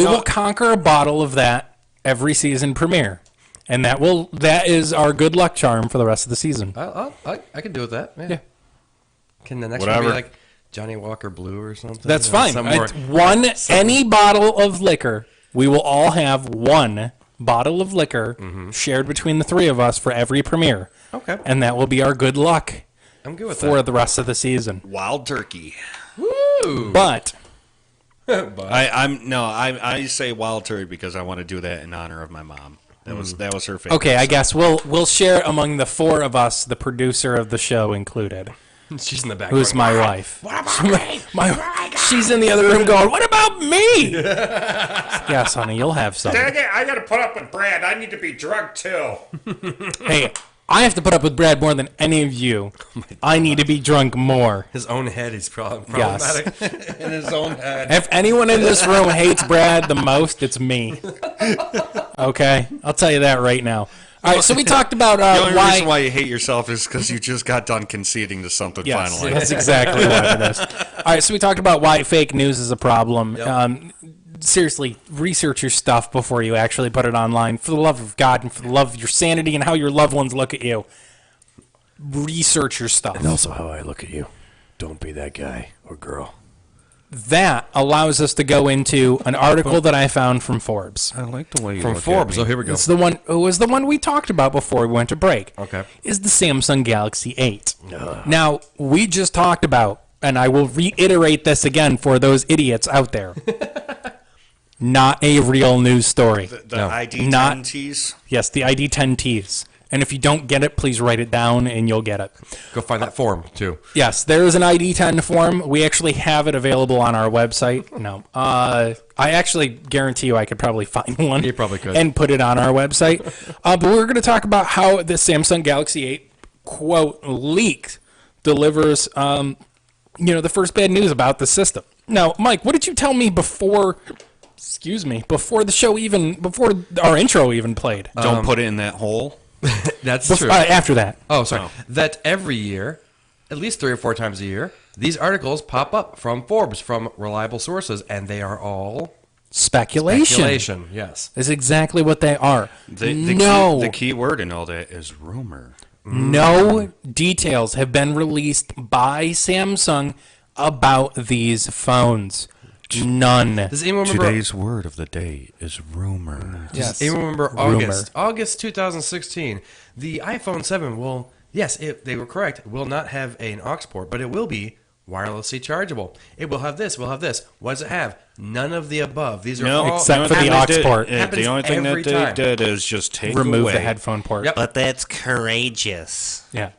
will conquer a bottle of that every season premiere. And that is our good luck charm for the rest of the season.
I can do with that. Yeah. Can the next
Whatever.
one be like Johnny Walker Blue or something?
That's fine. Any bottle of liquor, we will all have one bottle of liquor shared between the three of us for every premiere.
Okay.
And that will be our good luck.
I'm good with
for
that.
the rest of the season.
Wild turkey.
Woo!
But
I say wild turkey because I want to do that in honor of my mom. That was her favorite.
Okay, I guess we'll share among the four of us, the producer of the show included.
She's in the back.
Who's my wife?
What about me?
She's in the other room going, "What about me?" Yes, honey, you'll have some.
Dang it, I gotta put up with Brad. I need to be drugged too.
Hey, I have to put up with Brad more than any of you. I need to be drunk more.
His own head is problematic in his own head.
If anyone in this room hates Brad the most, it's me. Okay? I'll tell you that right now. All right, so we talked about
the only
why...
reason why you hate yourself is because you just got done conceding to something finally.
That's exactly what it is. All right, so we talked about why fake news is a problem. Yep. Seriously, research your stuff before you actually put it online. For the love of God and for the love of your sanity and how your loved ones look at you. Research your stuff.
And also how I look at you. Don't be that guy or girl.
That allows us to go into an article that I found from Forbes.
I like the way you
from
look
Forbes.
at me.
Oh, here we go.
It's the one. It was the one we talked about before we went to break.
Okay.
Is the Samsung Galaxy 8. Now, we just talked about, and I will reiterate this again for those idiots out there. Not a real news story.
The ID10Ts?
Yes, the ID10Ts. And if you don't get it, please write it down and you'll get it.
Go find that form, too.
Yes, there is an ID10 form. We actually have it available on our website. No. I actually guarantee you I could probably find one.
You probably could.
And put it on our website. But we're going to talk about how the Samsung Galaxy 8, quote, leaked, delivers, the first bad news about the system. Now, Mike, what did you tell me before the show before our intro even played?
Don't put it in that hole.
That's true.
After that.
Oh, sorry. That every year, at least 3 or 4 times a year, these articles pop up from Forbes, from reliable sources, and they are all
speculation.
Yes.
Is exactly what they are.
The key word in all that is rumor.
No details have been released by Samsung about these phones. None.
Does anyone remember?
Today's word of the day is rumor.
Does anyone remember August 2016? The iPhone 7 will, they were correct, will not have an aux port, but it will be wirelessly chargeable. It will have this, What does it have? None of the above. These are all
except for the aux port.
The only thing that they did is just
remove the headphone port.
Yep. But that's courageous.
Yeah.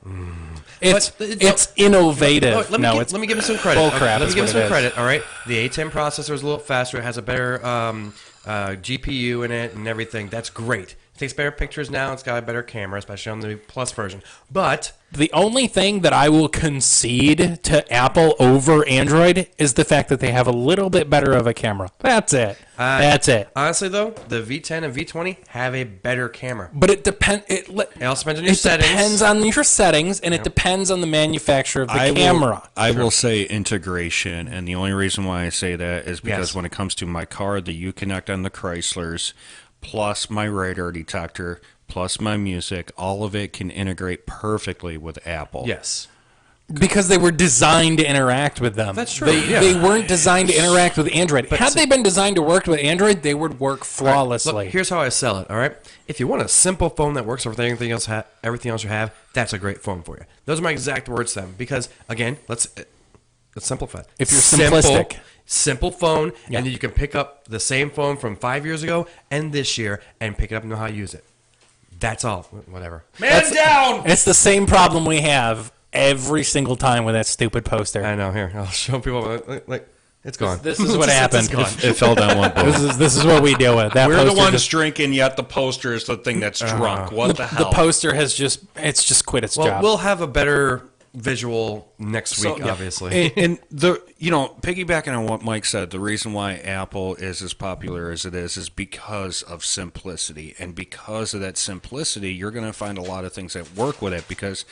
It's innovative.
Let me give him some credit.
Bullcrap.
Let me give him some credit. All right. The A10 processor is a little faster. It has a better GPU in it and everything. That's great. It takes better pictures now. It's got a better camera, especially on the Plus version. But
the only thing that I will concede to Apple over Android is the fact that they have a little bit better of a camera. That's it. That's it.
Honestly, though, the V10 and V20 have a better camera.
But it depends. It
also depends on your settings.
It depends on your settings, and it depends on the manufacturer of the camera.
I will say integration, and the only reason why I say that is because when it comes to my car, the Uconnect on the Chryslers, plus my radar detector, plus my music, all of it can integrate perfectly with Apple.
Yes.
Because they were designed to interact with them.
That's true.
They weren't designed to interact with Android. Had they been designed to work with Android, they would work flawlessly.
Look, here's how I sell it, all right? If you want a simple phone that works with everything else you have, that's a great phone for you. Those are my exact words to them. Because, again, let's simplify it.
If you're simplistic.
Simple phone, and then you can pick up the same phone from 5 years ago and this year and pick it up and know how to use it. That's all. Whatever.
Man down! It's the same problem we have every single time with that stupid poster.
I know. Here, I'll show people. Like it's gone.
This is what happened.
It fell down one boat.
This is what we deal with.
We're the ones drinking, yet the poster is the thing that's drunk. What the hell?
The poster has just quit its job.
We'll have a better visual next week, obviously.
And piggybacking on what Mike said, the reason why Apple is as popular as it is because of simplicity. And because of that simplicity, you're going to find a lot of things that work with it. Because,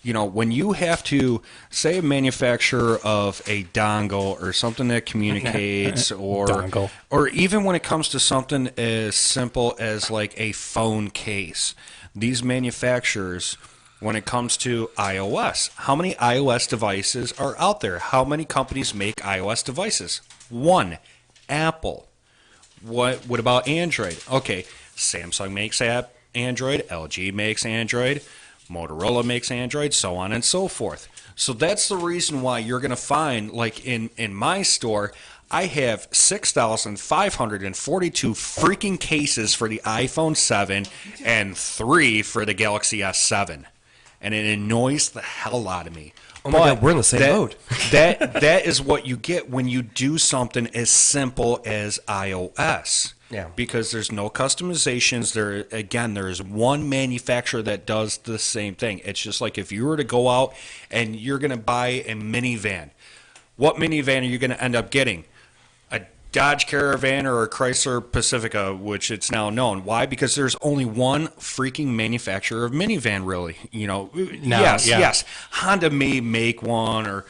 when you have to, say, a manufacturer of a dongle or something that communicates, or even when it comes to something as simple as like a phone case, these manufacturers, when it comes to iOS, how many iOS devices are out there? How many companies make iOS devices? One, Apple. What about Android? Okay, Samsung makes Android, LG makes Android, Motorola makes Android, so on and so forth. So that's the reason why you're going to find, like in my store, I have 6,542 freaking cases for the iPhone 7 and 3 for the Galaxy S7. And it annoys the hell out of me.
Oh my God, we're in the same boat.
That is what you get when you do something as simple as iOS.
Yeah.
Because there's no customizations. There is one manufacturer that does the same thing. It's just like if you were to go out and you're going to buy a minivan, what minivan are you going to end up getting? A Dodge Caravan or a Chrysler Pacifica, which it's now known. Why? Because there's only one freaking manufacturer of minivan, really. Yes. Honda may make one, or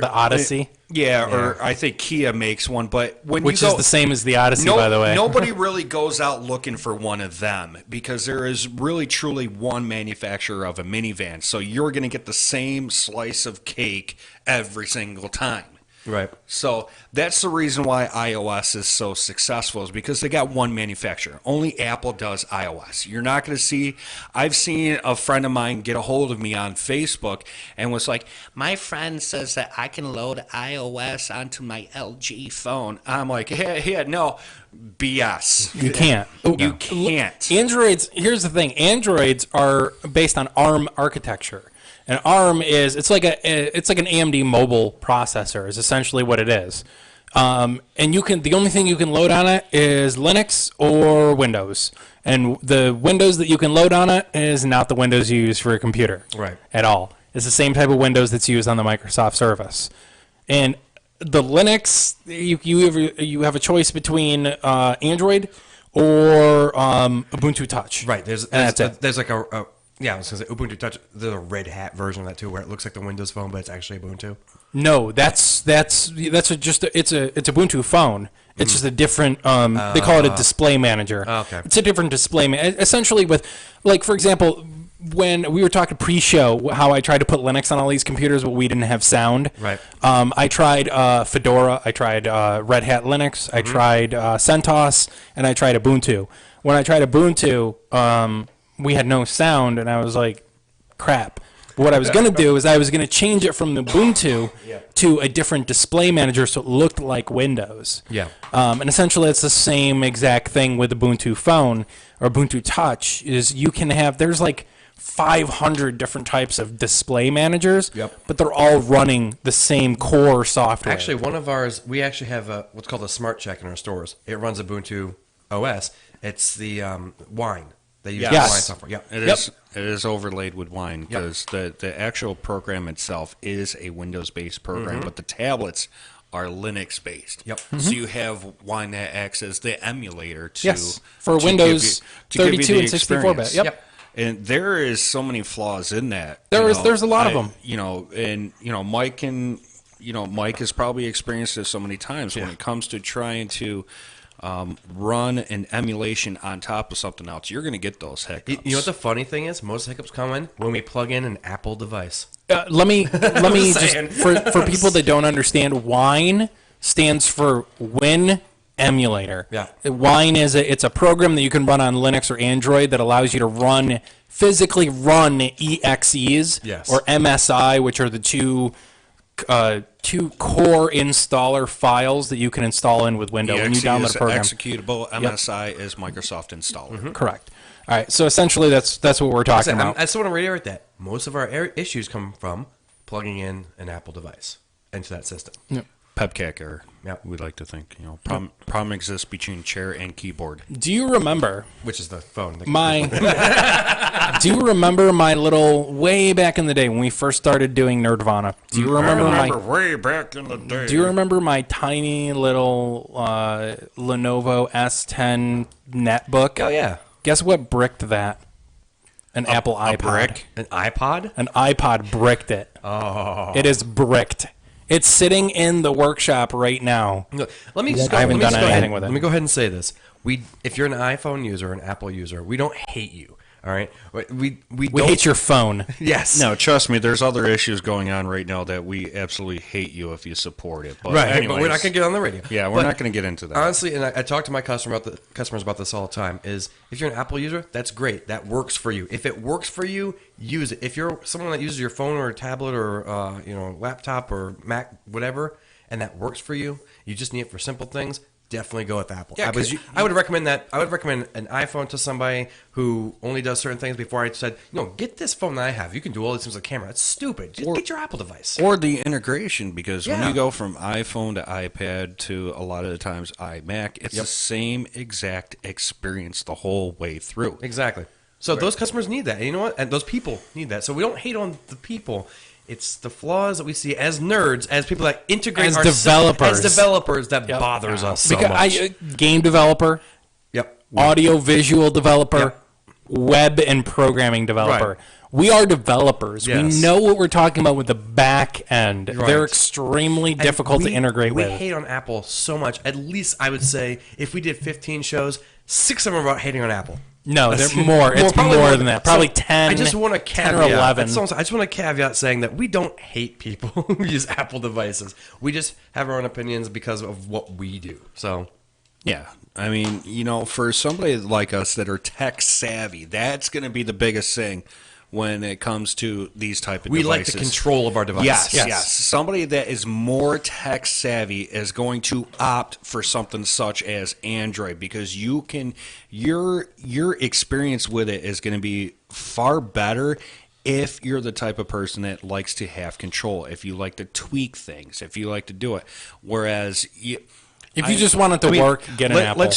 the Odyssey.
Or I think Kia makes one, but
which is the same as the Odyssey, by the way.
Nobody really goes out looking for one of them because there is really truly one manufacturer of a minivan. So you're going to get the same slice of cake every single time.
Right.
So that's the reason why iOS is so successful, is because they got one manufacturer. Only Apple does iOS. You're not going to see. I've seen a friend of mine get a hold of me on Facebook and was like, my friend says that I can load iOS onto my LG phone. I'm like, yeah, no, BS.
You can't.
You can't.
Androids, here's the thing. Androids are based on ARM architecture. And ARM it's like an AMD mobile processor is essentially what it is. And the only thing you can load on it is Linux or Windows. And the Windows that you can load on it is not the Windows you use for a computer.
Right.
At all. It's the same type of Windows that's used on the Microsoft Service. And the Linux, you have a choice between Android or Ubuntu Touch.
Right.
That's it.
There's like I was going to say Ubuntu Touch. There's a Red Hat version of that too, where it looks like the Windows Phone, but it's actually Ubuntu.
No, it's Ubuntu Phone. It's just a different. They call it a display manager.
Okay.
It's a different display. Essentially, with like for example, when we were talking pre-show, how I tried to put Linux on all these computers, but we didn't have sound.
Right.
I tried Fedora. I tried Red Hat Linux. I tried CentOS, and I tried Ubuntu. When I tried Ubuntu, we had no sound, and I was like, crap. What I was going to do is I was going to change it from Ubuntu to a different display manager so it looked like Windows.
Yeah.
And essentially it's the same exact thing with Ubuntu Phone or Ubuntu Touch is you can have, there's like 500 different types of display managers, but they're all running the same core software.
Actually, one of ours, we actually have what's called a Smart Check in our stores. It runs Ubuntu OS. It's the Wine. They use the Wine software. Yeah,
it is overlaid with Wine because the actual program itself is a Windows-based program, but the tablets are Linux-based.
Yep.
So you have Wine that acts as the emulator to
for Windows 32 and 64-bit.
Yep. And there is so many flaws in that.
There's a lot of them.
Mike has probably experienced this so many times when it comes to trying to run an emulation on top of something else. You're going to get those hiccups.
You know what the funny thing is? Most hiccups come in when we plug in an Apple device.
Let me just for people that don't understand, Wine stands for Win Emulator.
Yeah.
Wine it's a program that you can run on Linux or Android that allows you to physically run EXEs or MSI, which are the two core installer files that you can install in with Windows when you download a program.
Executable. MSI is Microsoft Installer.
Correct. All right. So essentially, that's what we're talking about.
I just want to reiterate that most of our issues come from plugging in an Apple device into that system.
Yep.
PEBCAC error. We'd like to think. Problem exists between chair and keyboard.
Do you remember?
Which is the phone.
Do you remember my little way back in the day when we first started doing Nerdvana? Do you remember
way back in the day?
Do you remember my tiny little Lenovo S10 netbook?
Oh yeah.
Guess what bricked that? An Apple iPod.
Brick?
An iPod?
An iPod bricked it.
Oh.
It is bricked. It's sitting in the workshop right now.
Let me
I haven't done anything with it.
Let me go ahead and say this. If you're an iPhone user, an Apple user, we don't hate you. All right, we
hate your phone.
Yes.
No, trust me. There's other issues going on right now that we absolutely hate you if you support it. But
right,
anyways,
but we're not going to get on the radio.
Yeah, we're not going to get into that.
Honestly, and I talk to my customers about this all the time. Is if you're an Apple user, that's great. That works for you. If it works for you, use it. If you're someone that uses your phone or a tablet or laptop or Mac, whatever, and that works for you, you just need it for simple things. definitely go with Apple.
Yeah,
I would recommend that. I would recommend an iPhone to somebody who only does certain things before I said, get this phone that I have. You can do all these things with a camera. It's stupid. Just get your Apple device.
Or the integration, because when you go from iPhone to iPad to a lot of the times iMac, it's the same exact experience the whole way through.
Exactly. So those customers need that. And you know what? And those people need that. So we don't hate on the people. It's the flaws that we see as nerds, as people that integrate
as developers
that bothers us so much.
Game developer, audio visual developer, web and programming developer.
Right.
We are developers.
Yes.
We know what we're talking about with the back end.
Right.
They're extremely difficult to integrate with.
We hate on Apple so much. At least I would say if we did 15 shows, 6 of them are about hating on Apple.
No, they're more. It's more than that. Probably 10.
I just want to caveat.
10 or 11.
I just want to caveat saying that we don't hate people who use Apple devices. We just have our own opinions because of what we do. So,
yeah. I mean, for somebody like us that are tech savvy, that's going to be the biggest thing when it comes to these type of devices.
We like the control of our device.
Yes. Somebody that is more tech savvy is going to opt for something such as Android, because you can your experience with it is going to be far better if you're the type of person that likes to have control, if you like to tweak things, if you like to do it. Whereas
if you just want it to work, get an Apple.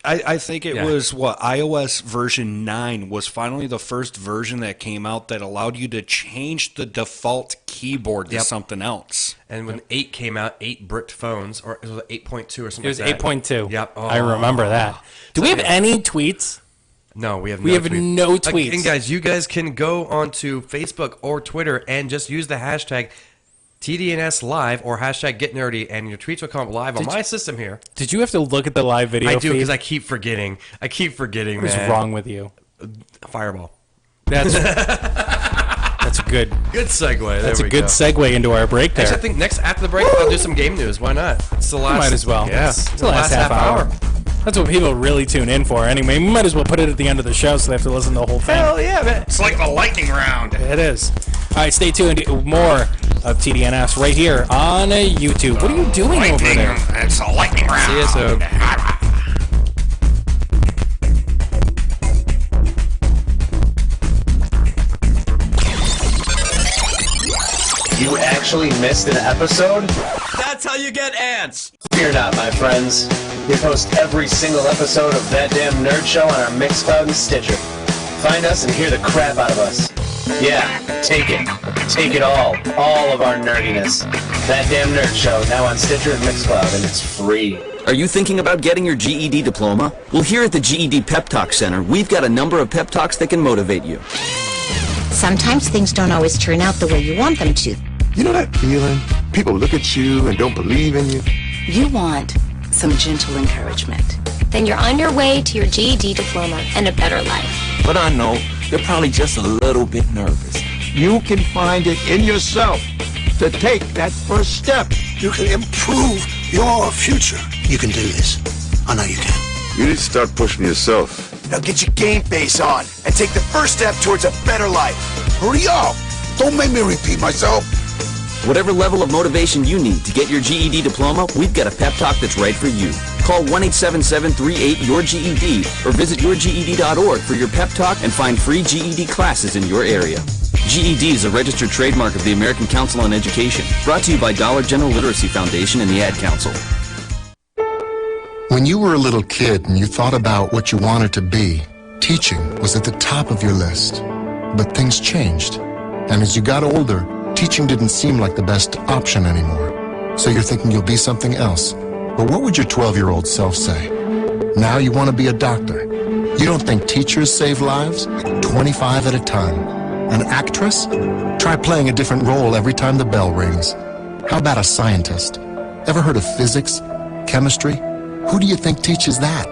I think it was iOS version 9 was finally the first version that came out that allowed you to change the default keyboard to something else.
And when 8 came out, 8 bricked phones, or it was 8.2 or something.
It was
like that.
8.2.
Yep. Oh.
I remember that. Do we have any tweets?
No, we have no
tweets. We have
tweets.
no tweets.
And guys, you guys can go onto Facebook or Twitter and just use the hashtag TDNS Live or hashtag Get Nerdy, and your tweets will come up live on my system here.
Did you have to look at the live video
I do,
feed?
because I keep forgetting.
What is wrong with you?
Fireball.
That's a good
segue.
That's a good segue into our break there.
Actually, I think after the break, I'll do some game news. Why not? It's the last.
Might as well.
Yeah.
It's the last half hour. That's what people really tune in for. Anyway, we might as well put it at the end of the show so they have to listen to the whole thing.
Hell yeah, man.
It's like the lightning round.
It is. All right, stay tuned. More of TDNS right here on YouTube. What are you doing over there?
It's a lightning round.
See you soon.
You actually missed an episode?
That's how you get ants.
Fear not, my friends. We post every single episode of That Damn Nerd Show on our Mixcloud and Stitcher. Find us and hear the crap out of us. Yeah, take it. Take it all. All of our nerdiness. That Damn Nerd Show, now on Stitcher and Mixcloud, and it's free.
Are you thinking about getting your GED diploma? Well, here at the GED Pep Talk Center, we've got a number of pep talks that can motivate you.
Sometimes things don't always turn out the way you want them to.
You know that feeling? People look at you and don't believe in you.
You want some gentle encouragement. Then you're on your way to your GED diploma and a better life.
But I know you're probably just a little bit nervous. You can find it in yourself to take that first step.
You can improve your future. You can do this. I know you can.
You need to start pushing yourself.
Now get your game face on and take the first step towards a better life. Hurry up! Don't make me repeat myself.
Whatever level of motivation you need to get your GED diploma, we've got a pep talk that's right for you. Call 1-877-38-YOUR-GED or visit yourged.org for your pep talk and find free GED classes in your area. GED is a registered trademark of the American Council on Education, brought to you by Dollar General Literacy Foundation and the Ad Council.
When you were a little kid and you thought about what you wanted to be, teaching was at the top of your list. But things changed. And as you got older, teaching didn't seem like the best option anymore. So you're thinking you'll be something else. But what would your 12-year-old self say? Now you want to be a doctor. You don't think teachers save lives? 25 at a time. An actress? Try playing a different role every time the bell rings. How about a scientist? Ever heard of physics? Chemistry? Who do you think teaches that?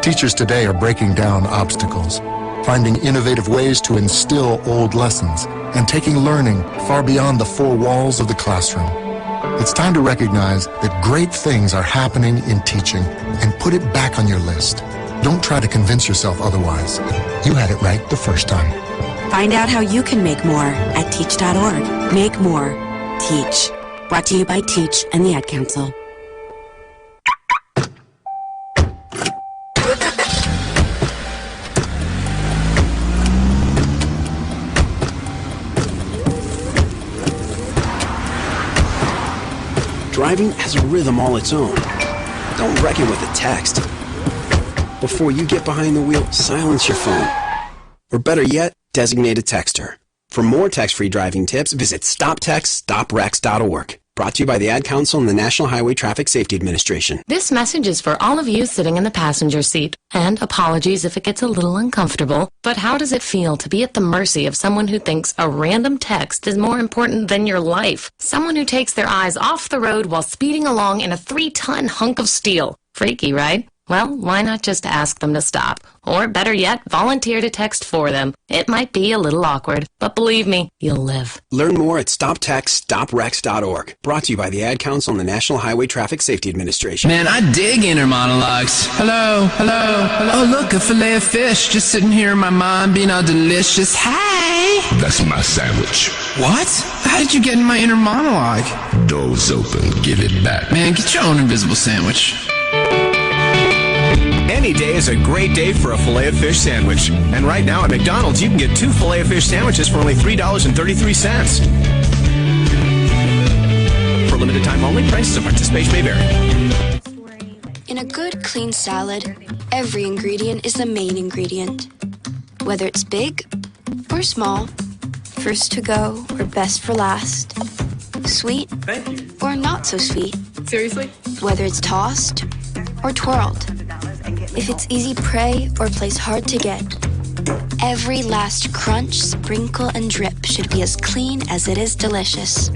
Teachers today are breaking down obstacles, finding innovative ways to instill old lessons, and taking learning far beyond the four walls of the classroom. It's time to recognize that great things are happening in teaching and put it back on your list. Don't try to convince yourself otherwise. You had it right the first time.
Find out how you can make more at teach.org. Make more. Teach. Brought to you by Teach and the Ad Council.
driving has a rhythm all its own. Don't wreck it with a text. Before you get behind the wheel, silence your phone. Or better yet, designate a texter. For more text-free driving tips, visit stoptextstoprex.org. Brought to you by the Ad Council and the National Highway Traffic Safety Administration.
This message is for all of you sitting in the passenger seat. And apologies if it gets a little uncomfortable, but how does it feel to be at the mercy of someone who thinks a random text is more important than your life? Someone who takes their eyes off the road while speeding along in a 3-ton hunk of steel. Freaky, right? Well, why not just ask them to stop? Or better yet, volunteer to text for them. It might be a little awkward, but believe me, you'll live.
Learn more at stoptextstoprex.org. Brought to you by the Ad Council and the National Highway Traffic Safety Administration.
Man, I dig inner monologues. Hello, hello, hello. Oh, look, a fillet of fish just sitting here in my mind being all delicious. Hey!
That's my sandwich.
What? How did you get in my inner monologue?
Door's open. Give it back.
Man, get your own invisible sandwich.
Any day is a great day for a Filet-O-Fish sandwich. And right now at McDonald's, you can get 2 Filet-O-Fish sandwiches for only $3.33. For limited time only, prices and participation may vary.
In a good, clean salad, every ingredient is the main ingredient. Whether it's big or small, first to go or best for last, sweet or not so sweet.
Seriously?
Whether it's tossed or twirled. If it's easy prey or placed hard to get, every last crunch, sprinkle, and drip should be as clean as it is delicious.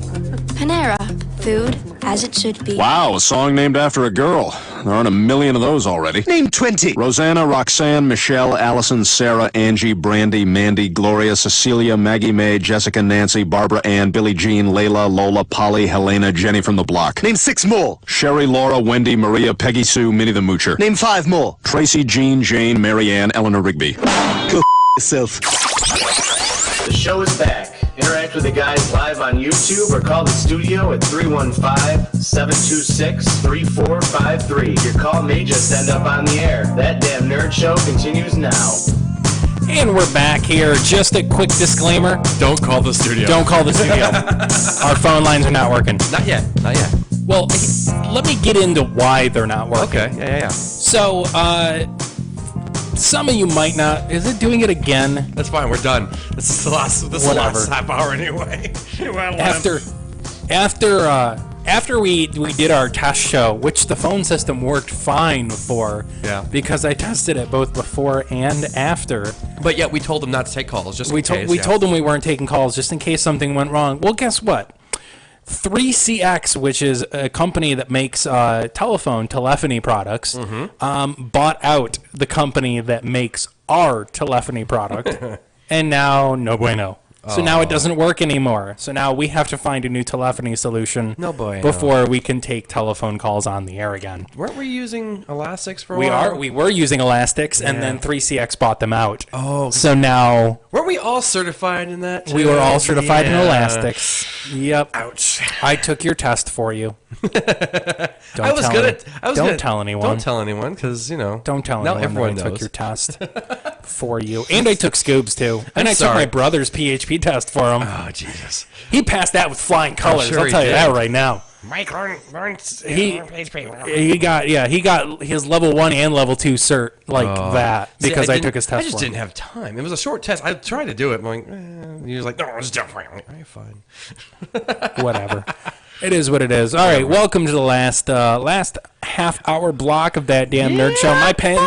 Panera, food as it should be.
Wow, a song named after a girl. There aren't a million of those already.
Name 20.
Rosanna, Roxanne, Michelle, Allison, Sarah, Angie, Brandy, Mandy, Gloria, Cecilia, Maggie May, Jessica, Nancy, Barbara Ann, Billie Jean, Layla, Lola, Polly, Helena, Jenny from the block.
Name 6 more.
Sherry, Laura, Wendy, Maria, Peggy Sue, Minnie the Moocher.
Name 5 more.
Tracy, Jean, Jane, Mary Ann, Eleanor Rigby.
Go yourself.
The show is back. Interact with the guys live on YouTube or call the studio at 315-726-3453. Your call may just end up on the air. That damn nerd show continues now.
And we're back here. Just a quick disclaimer.
Don't call the studio.
Don't call the studio. Our phone lines are not working.
Not yet. Not yet.
Well, let me get into why they're not working.
Okay. Yeah.
So, some of you might not. Is it doing it again?
That's fine. We're done. This is the last half hour anyway.
After we did our test show, which the phone system worked fine for, because I tested it both before and after.
But yet we told them not to take calls, just in case.
We told them we weren't taking calls just in case something went wrong. Well, guess what? 3CX, which is a company that makes telephony products, bought out the company that makes our telephony product, and now no bueno. So now it doesn't work anymore. So now we have to find a new telephony solution before we can take telephone calls on the air again.
Weren't we using Elastics for a while?
We were using Elastics, and then 3CX bought them out.
Oh.
So now...
Weren't we all certified in that too?
We were all certified in Elastics. Yep.
Ouch.
I took your test for you.
Don't tell anyone. Don't tell anyone, because,
Don't tell
now
anyone
everyone
that I
knows.
took your test for you. And I took Skoob's, too. And I took my brother's PHP test for him.
Oh, Jesus.
He passed that with flying colors.
sure
I'll
he
tell you
did.
that right now.
Mike
He got his level 1 and level 2 cert that because I took his test.
I just didn't have time. It was a short test. I tried to do it. I'm like, he was like, no, it's different. I'm like, all right, fine.
Whatever. It is what it is. All right, welcome to the last half-hour block of that damn nerd show. My pain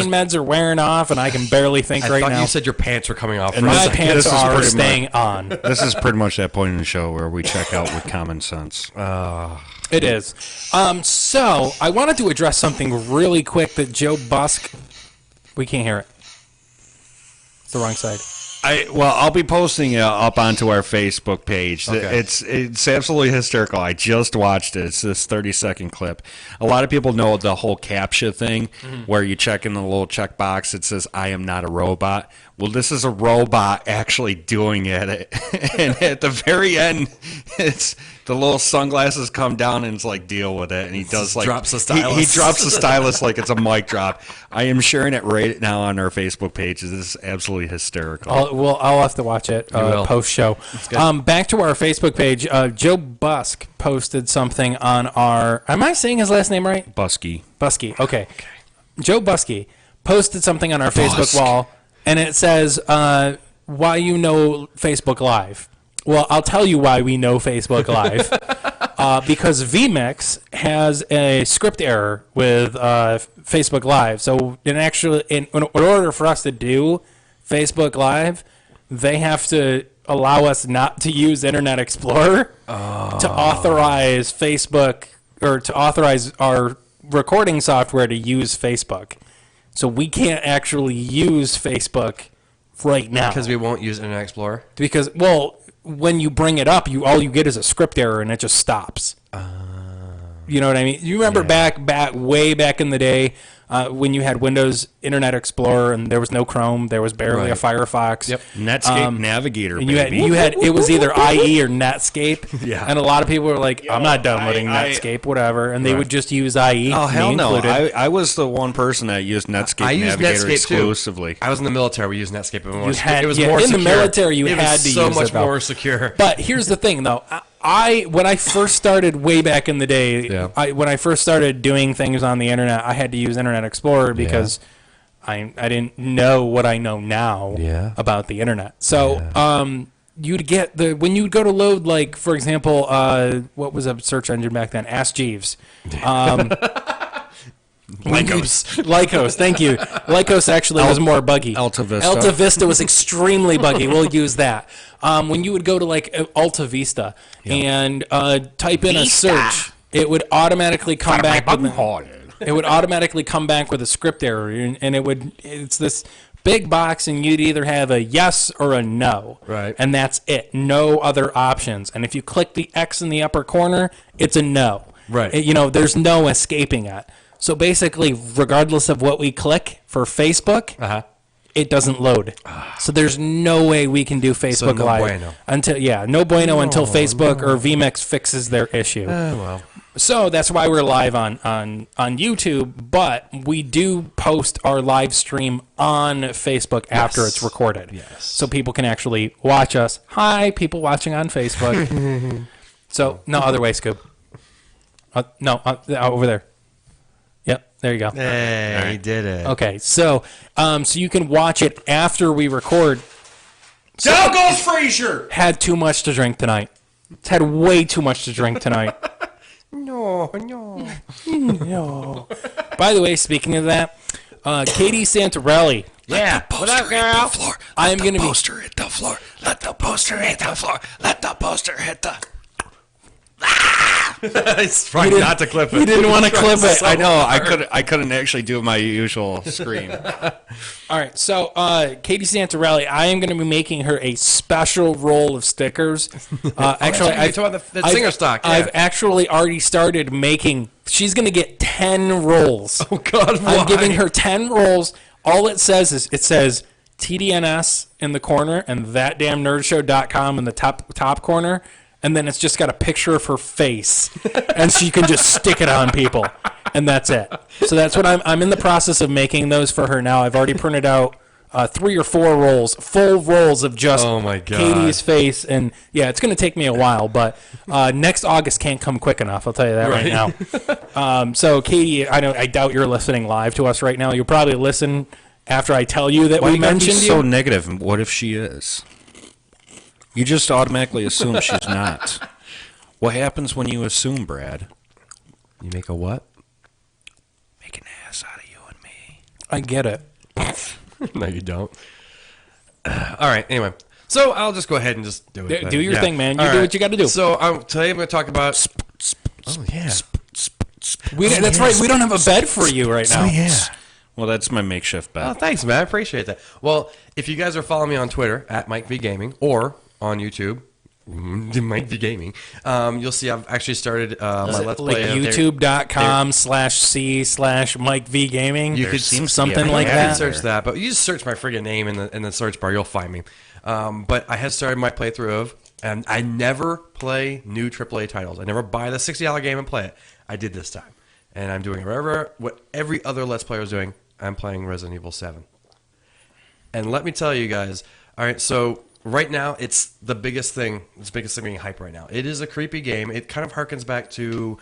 meds are wearing off, and I can barely think right now.
I thought you said your pants were coming off.
And my pants are staying on.
This is pretty much that point in the show where we check out with common sense.
It is. So I wanted to address something really quick that Joe Busk. We can't hear it. It's the wrong side.
I'll be posting it up onto our Facebook page.
Okay.
It's absolutely hysterical. I just watched it. It's this 30-second clip. A lot of people know the whole CAPTCHA thing, where you check in the little checkbox. It says, "I am not a robot." Well, this is a robot actually doing it. And at the very end, it's the little sunglasses come down and it's like deal with it, and he does like
drops the stylus.
He drops the stylus like it's a mic drop. I am sharing it right now on our Facebook page. This is absolutely hysterical.
I'll have to watch it post show. Back to our Facebook page. Joe Busk posted something on our. Am I saying his last name right?
Busky.
Okay. Joe Busky posted something on our Facebook wall, and it says, "Why you know Facebook Live." Well, I'll tell you why we know Facebook Live. Because vMix has a script error with Facebook Live. So in order for us to do Facebook Live, they have to allow us not to use Internet Explorer to authorize Facebook, or to authorize our recording software to use Facebook. So we can't actually use Facebook right now.
Because we won't use Internet Explorer?
Because, well, when you bring it up, all you get is a script error, and it just stops. You know what I mean? You remember way back in the day when you had Windows Internet Explorer and there was no Chrome, there was barely a Firefox.
Yep. Netscape Navigator,
and
baby.
you had it was either IE or Netscape.
Yeah.
And a lot of people were like, I'm not downloading Netscape, whatever, and they would just use IE.
Oh, hell no.
Included.
I was the one person that used Netscape
I used
Navigator
Netscape
exclusively.
Too. I was in the military. We used Netscape. It was
in
more secure.
the military, you had to
so
use
much
it, though.
more secure.
But here's the thing, though. When I first started way back in the day, when I first started doing things on the internet, I had to use Internet Explorer because I didn't know what I know now about the internet. So you'd get when you'd go to load, like, for example, what was a search engine back then? Ask Jeeves. Lycos, thank you. Lycos actually was more buggy.
Alta Vista.
Alta Vista was extremely buggy. We'll use that. When you would go to like Alta Vista and type in a search, it would automatically come back with a script error, and it's this big box, and you'd either have a yes or a no.
Right.
And that's it. No other options. And if you click the X in the upper corner, it's a no.
Right.
There's no escaping it. So basically, regardless of what we click for Facebook, it doesn't load. So there's no way we can do Facebook
no
Live
bueno.
until until Facebook or vMix fixes their issue.
Well.
So that's why we're live on YouTube, but we do post our live stream on Facebook after it's recorded.
Yes.
So people can actually watch us. Hi, people watching on Facebook. So, no, other way, Skoob. Over there. Yep, there you go.
Hey, he did it.
Okay, so you can watch it after we record.
Down goes Frazier!
Had too much to drink tonight. Had way too much to drink tonight.
No.
By the way, speaking of that, Katie Santarelli.
Yeah. What up, girl?
I'm going to be...
poster hit the floor. Let the poster hit the floor. Let the poster hit the...
He's trying not to clip it.
He didn't want to clip it.
I know. I couldn't actually do my usual scream.
All right. So, Katie Santarelli, I am going to be making her a special roll of stickers. Actually,
the singer stock. Yeah.
I've actually already started making. She's going to get 10 rolls.
Oh God! Why?
I'm giving her 10 rolls. All it says is TDNS in the corner and thatdamnerdshow.com in the top corner. And then it's just got a picture of her face, and she can just stick it on people, and that's it. So that's what I'm in the process of making those for her now. I've already printed out 3 or 4 rolls, full rolls of just Katie's face, and yeah, it's going to take me a while, but next August can't come quick enough. I'll tell you that right now. So Katie, I doubt you're listening live to us right now. You'll probably listen after I tell you that we mentioned you.
So negative. What if she is? You just automatically assume she's not. What happens when you assume, Brad?
You make a what?
Make an ass out of you and me.
I get it.
No, you don't. All right. Anyway, so I'll just go ahead and just do it.
Do your thing, man. You do what you got to do.
So today I'm going to talk about. Oh yeah.
That's right. We don't have a bed for you right now.
Oh yeah.
Well, that's my makeshift bed.
Oh, thanks, man. I appreciate that. Well, if you guys are following me on Twitter at Mike V Gaming or on YouTube, Mike V Gaming, you'll see I've actually started my Let's Play.
YouTube.com/C/Mike V Gaming.
You could
something like that.
Search but you just search my friggin' name in the search bar, you'll find me. But I had started my playthrough of And I never play new AAA titles. I never buy the $60 game and play it. I did this time. And I'm doing what every other Let's Player is doing. I'm playing Resident Evil 7. And let me tell you guys, all right, so right now it's the biggest thing. It's the biggest thing being hyped right now. It is a creepy game. It kind of harkens back to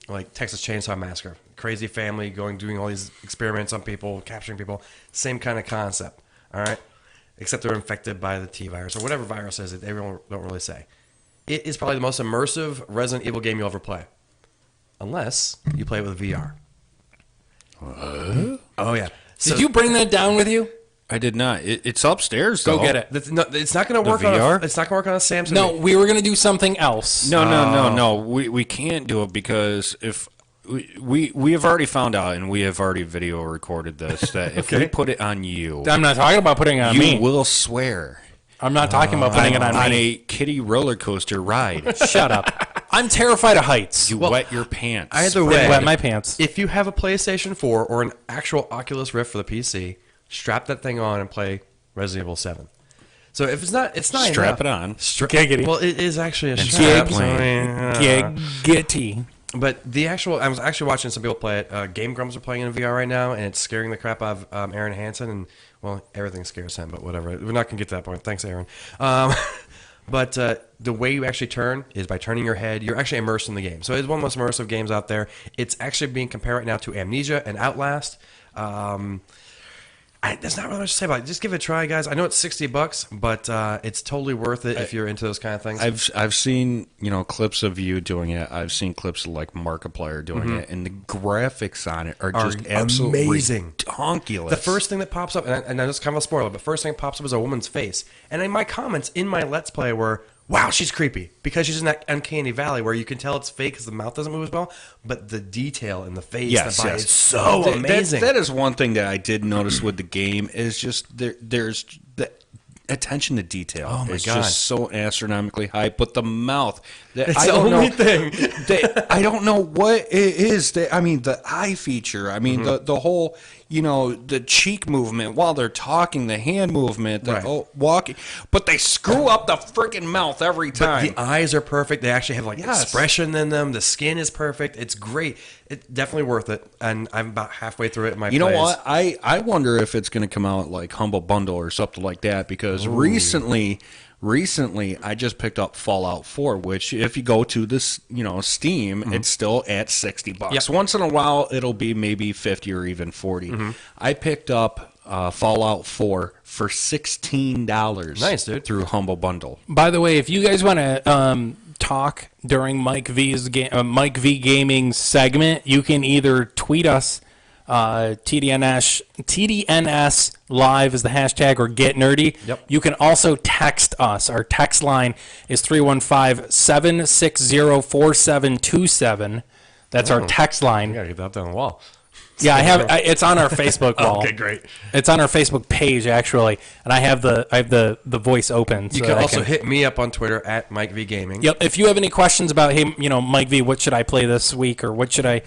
like Texas Chainsaw Massacre. Crazy family doing all these experiments on people, capturing people. Same kind of concept, all right? Except they're infected by the T-virus or whatever virus is it. They don't really say. It is probably the most immersive Resident Evil game you'll ever play. Unless you play it with VR.
What?
Oh, yeah.
Did you bring that down with you?
I did not. It's upstairs, though.
Go get it.
It's not going to work
VR?
It's not going to work on a Samsung.
No, we were going to do something else.
No. We can't do it because if we have already found out and we have already video recorded this that if we put it on you,
I'm not talking about putting it on me.
You will swear.
I'm not talking about putting it on me.
A kiddie roller coaster ride.
Shut up. I'm terrified of heights.
You wet your pants.
Either way,
wet my pants.
If you have a PlayStation 4 or an actual Oculus Rift for the PC, strap that thing on and play Resident Evil 7. So if it's not
strap it on.
Giggity.
Well, it is actually a strap.
Giggity.
But I was actually watching some people play it. Game Grumps are playing in VR right now, and it's scaring the crap out of Aaron Hansen. And well, everything scares him, but whatever. We're not gonna get to that point. Thanks, Aaron. But the way you actually turn is by turning your head. You're actually immersed in the game. So it's one of the most immersive games out there. It's actually being compared right now to Amnesia and Outlast. There's not really much to say about it. Just give it a try, guys. I know it's $60, but it's totally worth it if you're into those kind of things.
I've seen clips of you doing it. I've seen clips of like Markiplier doing it, and the graphics on it are just absolutely
amazing,
ridiculous.
The first thing that pops up, and I know this is kind of a spoiler, but first thing that pops up is a woman's face, and in my comments in my Let's Play were, "Wow, she's creepy," because she's in that uncanny valley where you can tell it's fake because the mouth doesn't move as well, but the detail in the face, the body is so amazing.
That is one thing that I did notice with the game is just there's the attention to detail.
Oh my
it's
God.
just so astronomically high. But the mouth,
it's the only thing.
I don't know what it is. The eye feature. The whole, the cheek movement while they're talking, the hand movement, walking. But they screw up the freaking mouth every time.
But the eyes are perfect. They actually have expression in them. The skin is perfect. It's great. It's definitely worth it. And I'm about halfway through it in my
You know what? I wonder if it's going to come out like Humble Bundle or something like that because recently I just picked up Fallout 4, which if you go to this, Steam, it's still at $60.
Yep.
Once in a while, it'll be maybe 50 or even 40. I picked up Fallout 4 for $16.
Nice, dude.
Through Humble Bundle.
By the way, if you guys want to talk during Mike V Gaming segment, you can either tweet us TDNS live is the hashtag, or Get Nerdy.
Yep.
You can also text us. Our text line is 315-760-4727. That's our text line.
You gotta get that up on the wall.
Yeah, it's on our Facebook wall.
Okay, great.
It's on our Facebook page actually, and I have the voice open.
You can also hit me up on Twitter at Mike V Gaming.
Yep. If you have any questions about, hey, Mike V, what should I play this week, or what should I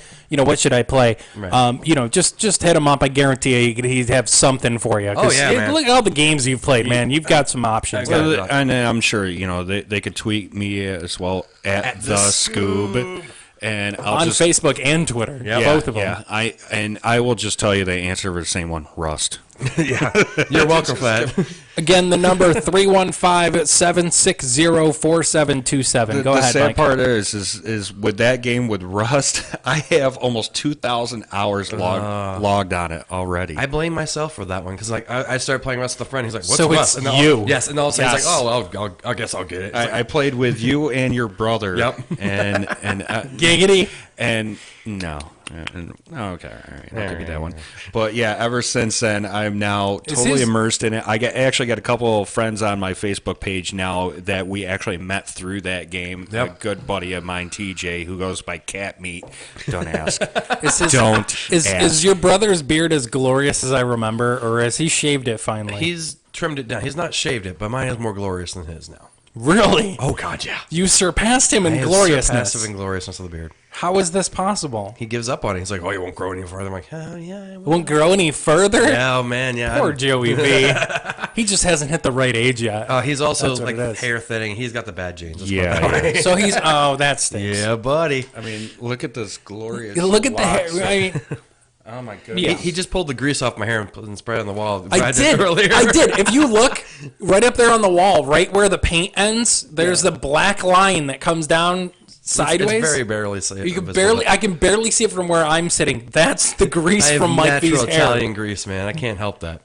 play?
Right.
Just hit him up. I guarantee you he'd have something for you.
Oh yeah, man.
Look at all the games you've played, man. You've got some options.
And I'm sure they could tweet me as well at the Skoob. And I'll
on Facebook and Twitter, both of them.
Yeah, I will just tell you they answer the same one, Rust.
Yeah, you're welcome for that.
Again, the number 315-760-4727. Go ahead,
The sad
Mike.
part is with that game with Rust, I have almost 2,000 hours logged on it already.
I blame myself for that one because I started playing Rust with a friend. He's like, "What's
So
Rust?"
it's
And
you.
Yes, and all of a sudden he's like, "Oh, I guess I'll get it."
I played with you and your brother.
Yep.
And
Giggity.
And no. Okay, all right, I'll give you that one. But yeah, ever since then, I'm now totally immersed in it. I actually got a couple of friends on my Facebook page now that we actually met through that game.
Yep.
A good buddy of mine, TJ, who goes by Cat Meat. Don't ask.
Ask. Is your brother's beard as glorious as I remember, or has he shaved it finally?
He's trimmed it down. He's not shaved it, but mine is more glorious than his now.
Really?
Oh God, yeah.
You surpassed him in
I have
gloriousness.
surpassed him in gloriousness of the beard.
How is this possible?
He gives up on it. He's like, "Oh, you won't grow any further." I'm like, "Oh yeah,
It won't grow any further?
Yeah, oh man, yeah.
Poor Joey V. He just hasn't hit the right age yet.
He's also
That's what
like
it is.
hair thinning. He's got the bad genes. Let's
Yeah,
put it that way.
So he's that stinks.
Yeah, buddy.
I mean, look at this glorious.
Look at the hair.
locks.
I mean,
Oh my goodness.
Yeah.
He just pulled the grease off my hair and sprayed it on the wall.
I did.
Earlier.
I did. If you look right up there on the wall, right where the paint ends, there's the black line that comes down sideways.
It's very barely see it.
You can barely. I can barely see it from where I'm sitting. That's the grease
I have
from Mike V's
natural
hair.
Italian grease, man. I can't help that.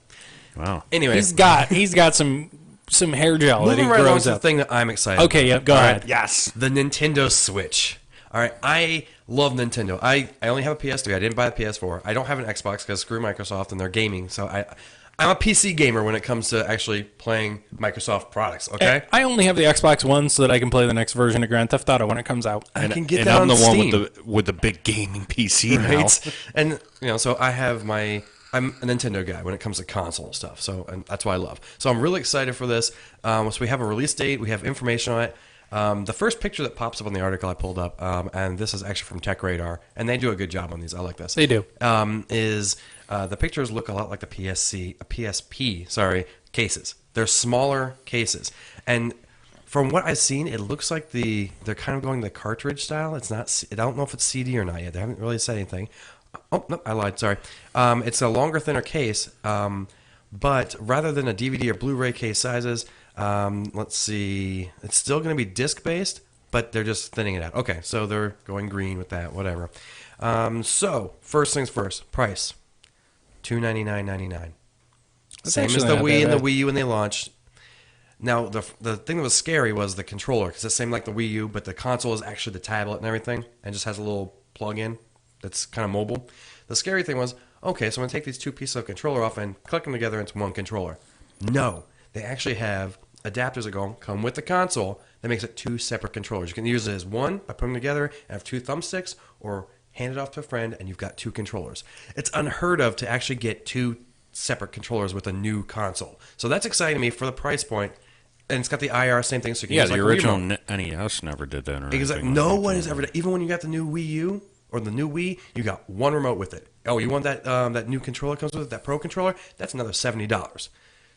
Wow.
Anyway,
He's got some hair gel that he
moving right on
grows
to the
up.
thing that I'm excited.
Okay, yeah, go
All
ahead.
right.
Yes.
The Nintendo Switch. All right, I love Nintendo. I only have a PS3. I didn't buy a PS4. I don't have an Xbox because screw Microsoft and their gaming. So I'm a PC gamer when it comes to actually playing Microsoft products. Okay.
I only have the Xbox One so that I can play the next version of Grand Theft Auto when it comes out.
I can get
and
that
I'm
on
the
Steam.
one with the big gaming PC
Right?
now.
And so I'm a Nintendo guy when it comes to console stuff. So and that's what I love. So I'm really excited for this. So we have a release date. We have information on it. The first picture that pops up on the article I pulled up, and this is actually from Tech Radar, and they do a good job on these. I like this.
They do.
Is the pictures look a lot like the PSP cases. They're smaller cases, and from what I've seen, it looks like they're kind of going the cartridge style. It's not. I don't know if it's CD or not yet. They haven't really said anything. Oh no, I lied. Sorry. It's a longer, thinner case, but rather than a DVD or Blu-ray case sizes. Let's see. It's still going to be disc based, but they're just thinning it out. Okay, so they're going green with that. Whatever. So first things first. Price $299.99. Same as the Wii and the Wii U when they launched. Now the thing that was scary was the controller because it's the same like the Wii U, but the console is actually the tablet and everything, and just has a little plug-in that's kind of mobile. The scary thing was, okay, so I'm going to take these two pieces of controller off and click them together into one controller. No. They actually have adapters that come with the console that makes it two separate controllers. You can use it as one by putting them together and have two thumbsticks, or hand it off to a friend and you've got two controllers. It's unheard of to actually get two separate controllers with a new console. So that's exciting to me for the price point. And it's got the IR, same thing. So you can use
the
like
original
Remote.
NES never did that. Or
Exactly. No one has ever done. Even when you got the new Wii U or the new Wii, you got one remote with it. Oh, you want that that new controller comes with it, that Pro controller? That's another $70.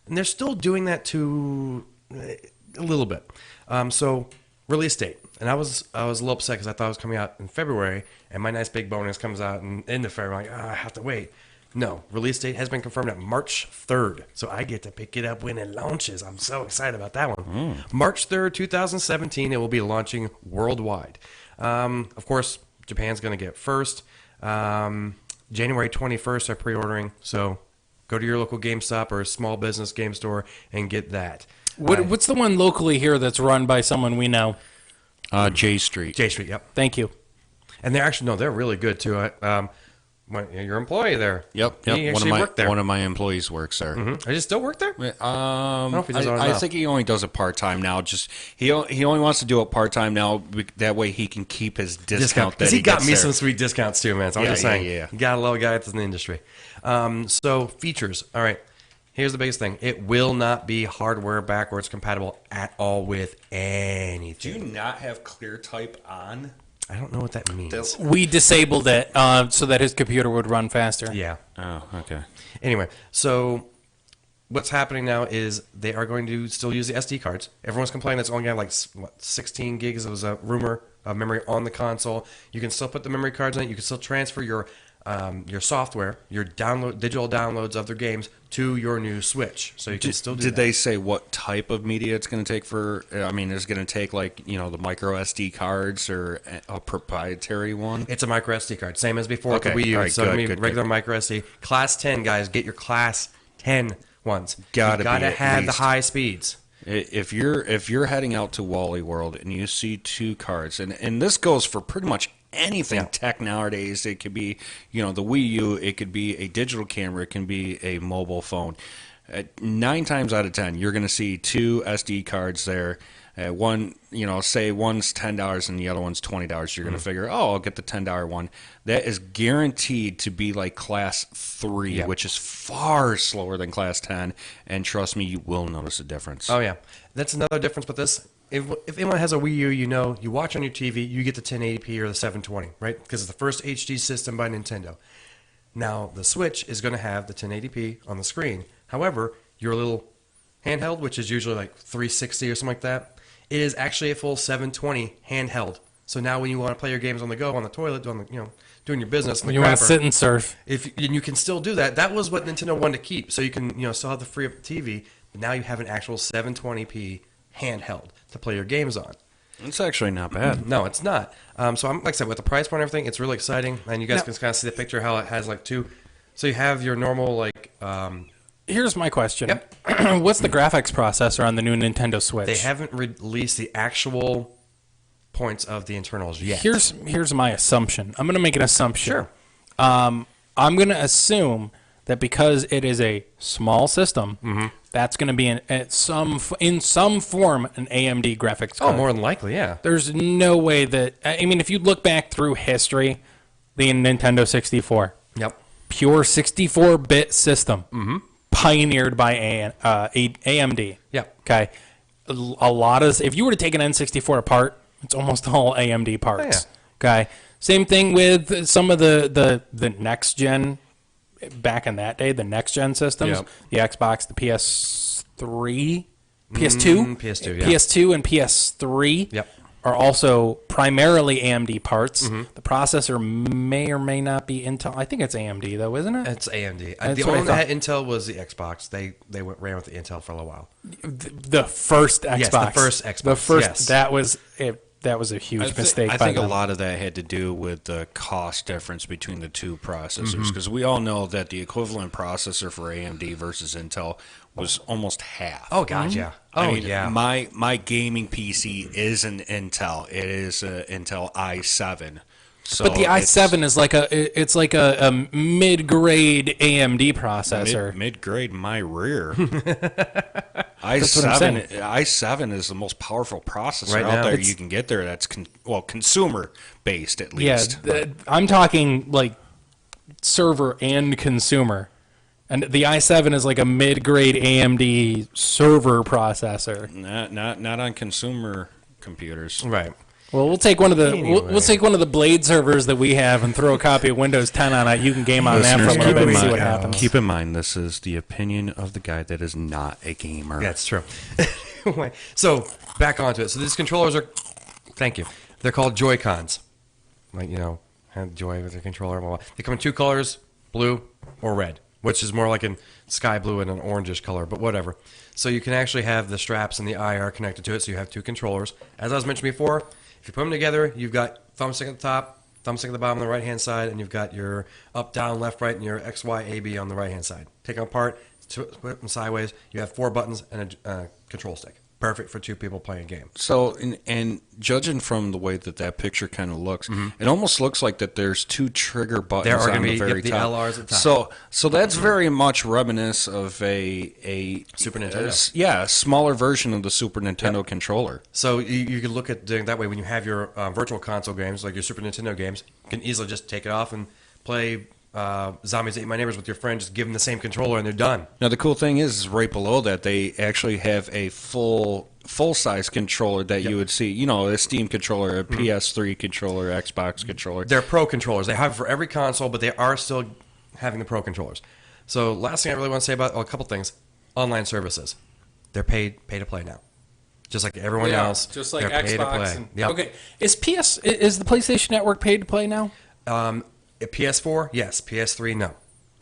And they're still doing that to a little bit. So release date, and I was a little upset because I thought it was coming out in February, and my nice big bonus comes out in end of February. I'm like, I have to wait. No, release date has been confirmed at March 3rd, so I get to pick it up when it launches. I'm so excited about that one. March 3rd, 2017, it will be launching worldwide. Of course, Japan's going to get first. January 21st, they're pre-ordering, so go to your local GameStop or a small business game store and get that.
What's the one locally here that's run by someone we know?
J Street.
J Street, yep.
Thank you.
And they're really good too. Your employee there.
Yep.
He actually worked there.
One of my employees works there.
Does he still work there?
I
don't know if he does it
I
now.
think he only does it part time now. Just he only wants to do it part time now. That way he can keep his discount.
Because he got me some sweet discounts too, man. So I'm just saying,
yeah.
you gotta love a guy that's in the industry. So features. All right. Here's the biggest thing. It will not be hardware backwards compatible at all with anything.
Do you not have clear type on?
I don't know what that means.
We disabled it so that his computer would run faster.
Yeah.
Oh, okay.
Anyway, so what's happening now is they are going to still use the SD cards. Everyone's complaining it's only got like 16 gigs. It was a rumor of memory on the console. You can still put the memory cards in it. You can still transfer your software, your digital downloads of their games to your new Switch. So you can still do that.
Did they say what type of media it's going to take for? I mean, is it going to take like the micro SD cards or a proprietary one?
It's a micro SD card, same as before
Okay.
with the Wii U.
All right,
So
good,
I mean,
good,
regular
good.
micro SD. Class 10, guys, get your Class 10 ones.
Gotta
you gotta
be
have
at
the
least.
high speeds.
If you're heading out to Wally World and you see two cards, and this goes for pretty much anything tech nowadays. It could be the Wii U, it could be a digital camera, it can be a mobile phone. 9 times out of 10, you're going to see two SD cards there. One, say one's $10 and the other one's $20. You're going to figure, I'll get the $10 one. That is guaranteed to be like Class 3, which is far slower than Class 10. And trust me, you will notice a difference.
Oh, yeah. That's another difference with this. if anyone has a Wii U, you know, you watch on your TV, you get the 1080p or the 720, right? Because it's the first HD system by Nintendo. Now, the Switch is going to have the 1080p on the screen. However, your little handheld, which is usually like 360 or something like that, it is actually a full 720 handheld. So now when you want to play your games on the go, on the toilet, doing your business,
When you want to sit and surf.
and you can still do that. That was what Nintendo wanted to keep. So you can, still have the free TV, but now you have an actual 720p handheld to play your games on.
It's actually not bad.
No, it's not. So I'm like I said, with the price point and everything, it's really exciting. And you guys can kind of see the picture how it has like two. So you have your normal like.
Here's my question. Yep. What's the graphics processor on the new Nintendo Switch?
They haven't released the actual points of the internals yet.
Here's my assumption. I'm going to make an assumption.
Sure.
I'm going to assume that because it is a small system, that's going to be in some form an AMD graphics card.
Oh, more than likely, yeah.
There's no way that... I mean, if you look back through history, the Nintendo 64.
Yep.
Pure 64-bit system. Pioneered by AMD.
Yep.
Okay. A lot of... If you were to take an N64 apart, it's almost all AMD parts. Okay. Same thing with some of the next-gen... Back in that day, the next-gen systems, the Xbox, the PS3, PS2, PS2 and PS3 are also primarily AMD parts. The processor may or may not be Intel. I think it's AMD, though, isn't it?
It's AMD. The only one that had Intel was the Xbox. They ran with the Intel for a little while.
The first Xbox.
Yes, the first Xbox.
The first, that was it. That was a huge mistake.
I think a lot of that had to do with the cost difference between the two processors, because we all know that the equivalent processor for AMD versus Intel was almost half.
Oh God, yeah.
I mean, my gaming PC is an Intel. It is an Intel i7. So
but the i7 is like a mid-grade AMD processor.
Mid-grade my rear. i7 is the most powerful processor out there you can get there. That's consumer based at least.
Yeah, I'm talking like server and consumer. And the i7 is like a mid-grade AMD server processor.
Not on consumer computers.
Right.
Well, we'll take one of the we'll take one of the Blade servers that we have and throw a copy of Windows 10 on it. You can game on that for a little bit and see what happens.
Keep in mind, this is the opinion of the guy that is not a gamer.
That's true. So back onto it. So these controllers are, thank you. They're called Joy-Cons. Like have joy with your controller. Blah, blah. They come in two colors, blue or red, which is more like a sky blue and an orangish color, but whatever. So you can actually have the straps and the IR connected to it. So you have two controllers. As I was mentioning before. If you put them together, you've got thumbstick at the top, thumbstick at the bottom on the right-hand side, and you've got your up, down, left, right, and your X, Y, A, B on the right-hand side. Take them apart, put them sideways. You have 4 buttons and a control stick. Perfect for 2 people playing a game.
So, and judging from the way that picture kind of looks, it almost looks like that there's 2 trigger buttons
there are
on the very
the
top.
LRs at the top.
So that's very much reminiscent of a
Super Nintendo.
Smaller version of the Super Nintendo controller.
So you can look at doing that way when you have your virtual console games, like your Super Nintendo games. You can easily just take it off and play Zombies Ate My Neighbors with your friend. Just give them the same controller and they're done.
Now the cool thing is right below that they actually have a full size controller that you would see. A Steam controller, a PS3 controller, Xbox controller.
They're pro controllers. They have it for every console, but they are still having the pro controllers. So last thing I really want to say about a couple things: online services. They're pay to play now, just like everyone else.
Just like
they're
Xbox.
Pay to play. Yep.
Okay, is the PlayStation Network paid to play now?
PS4, yes. PS3, no.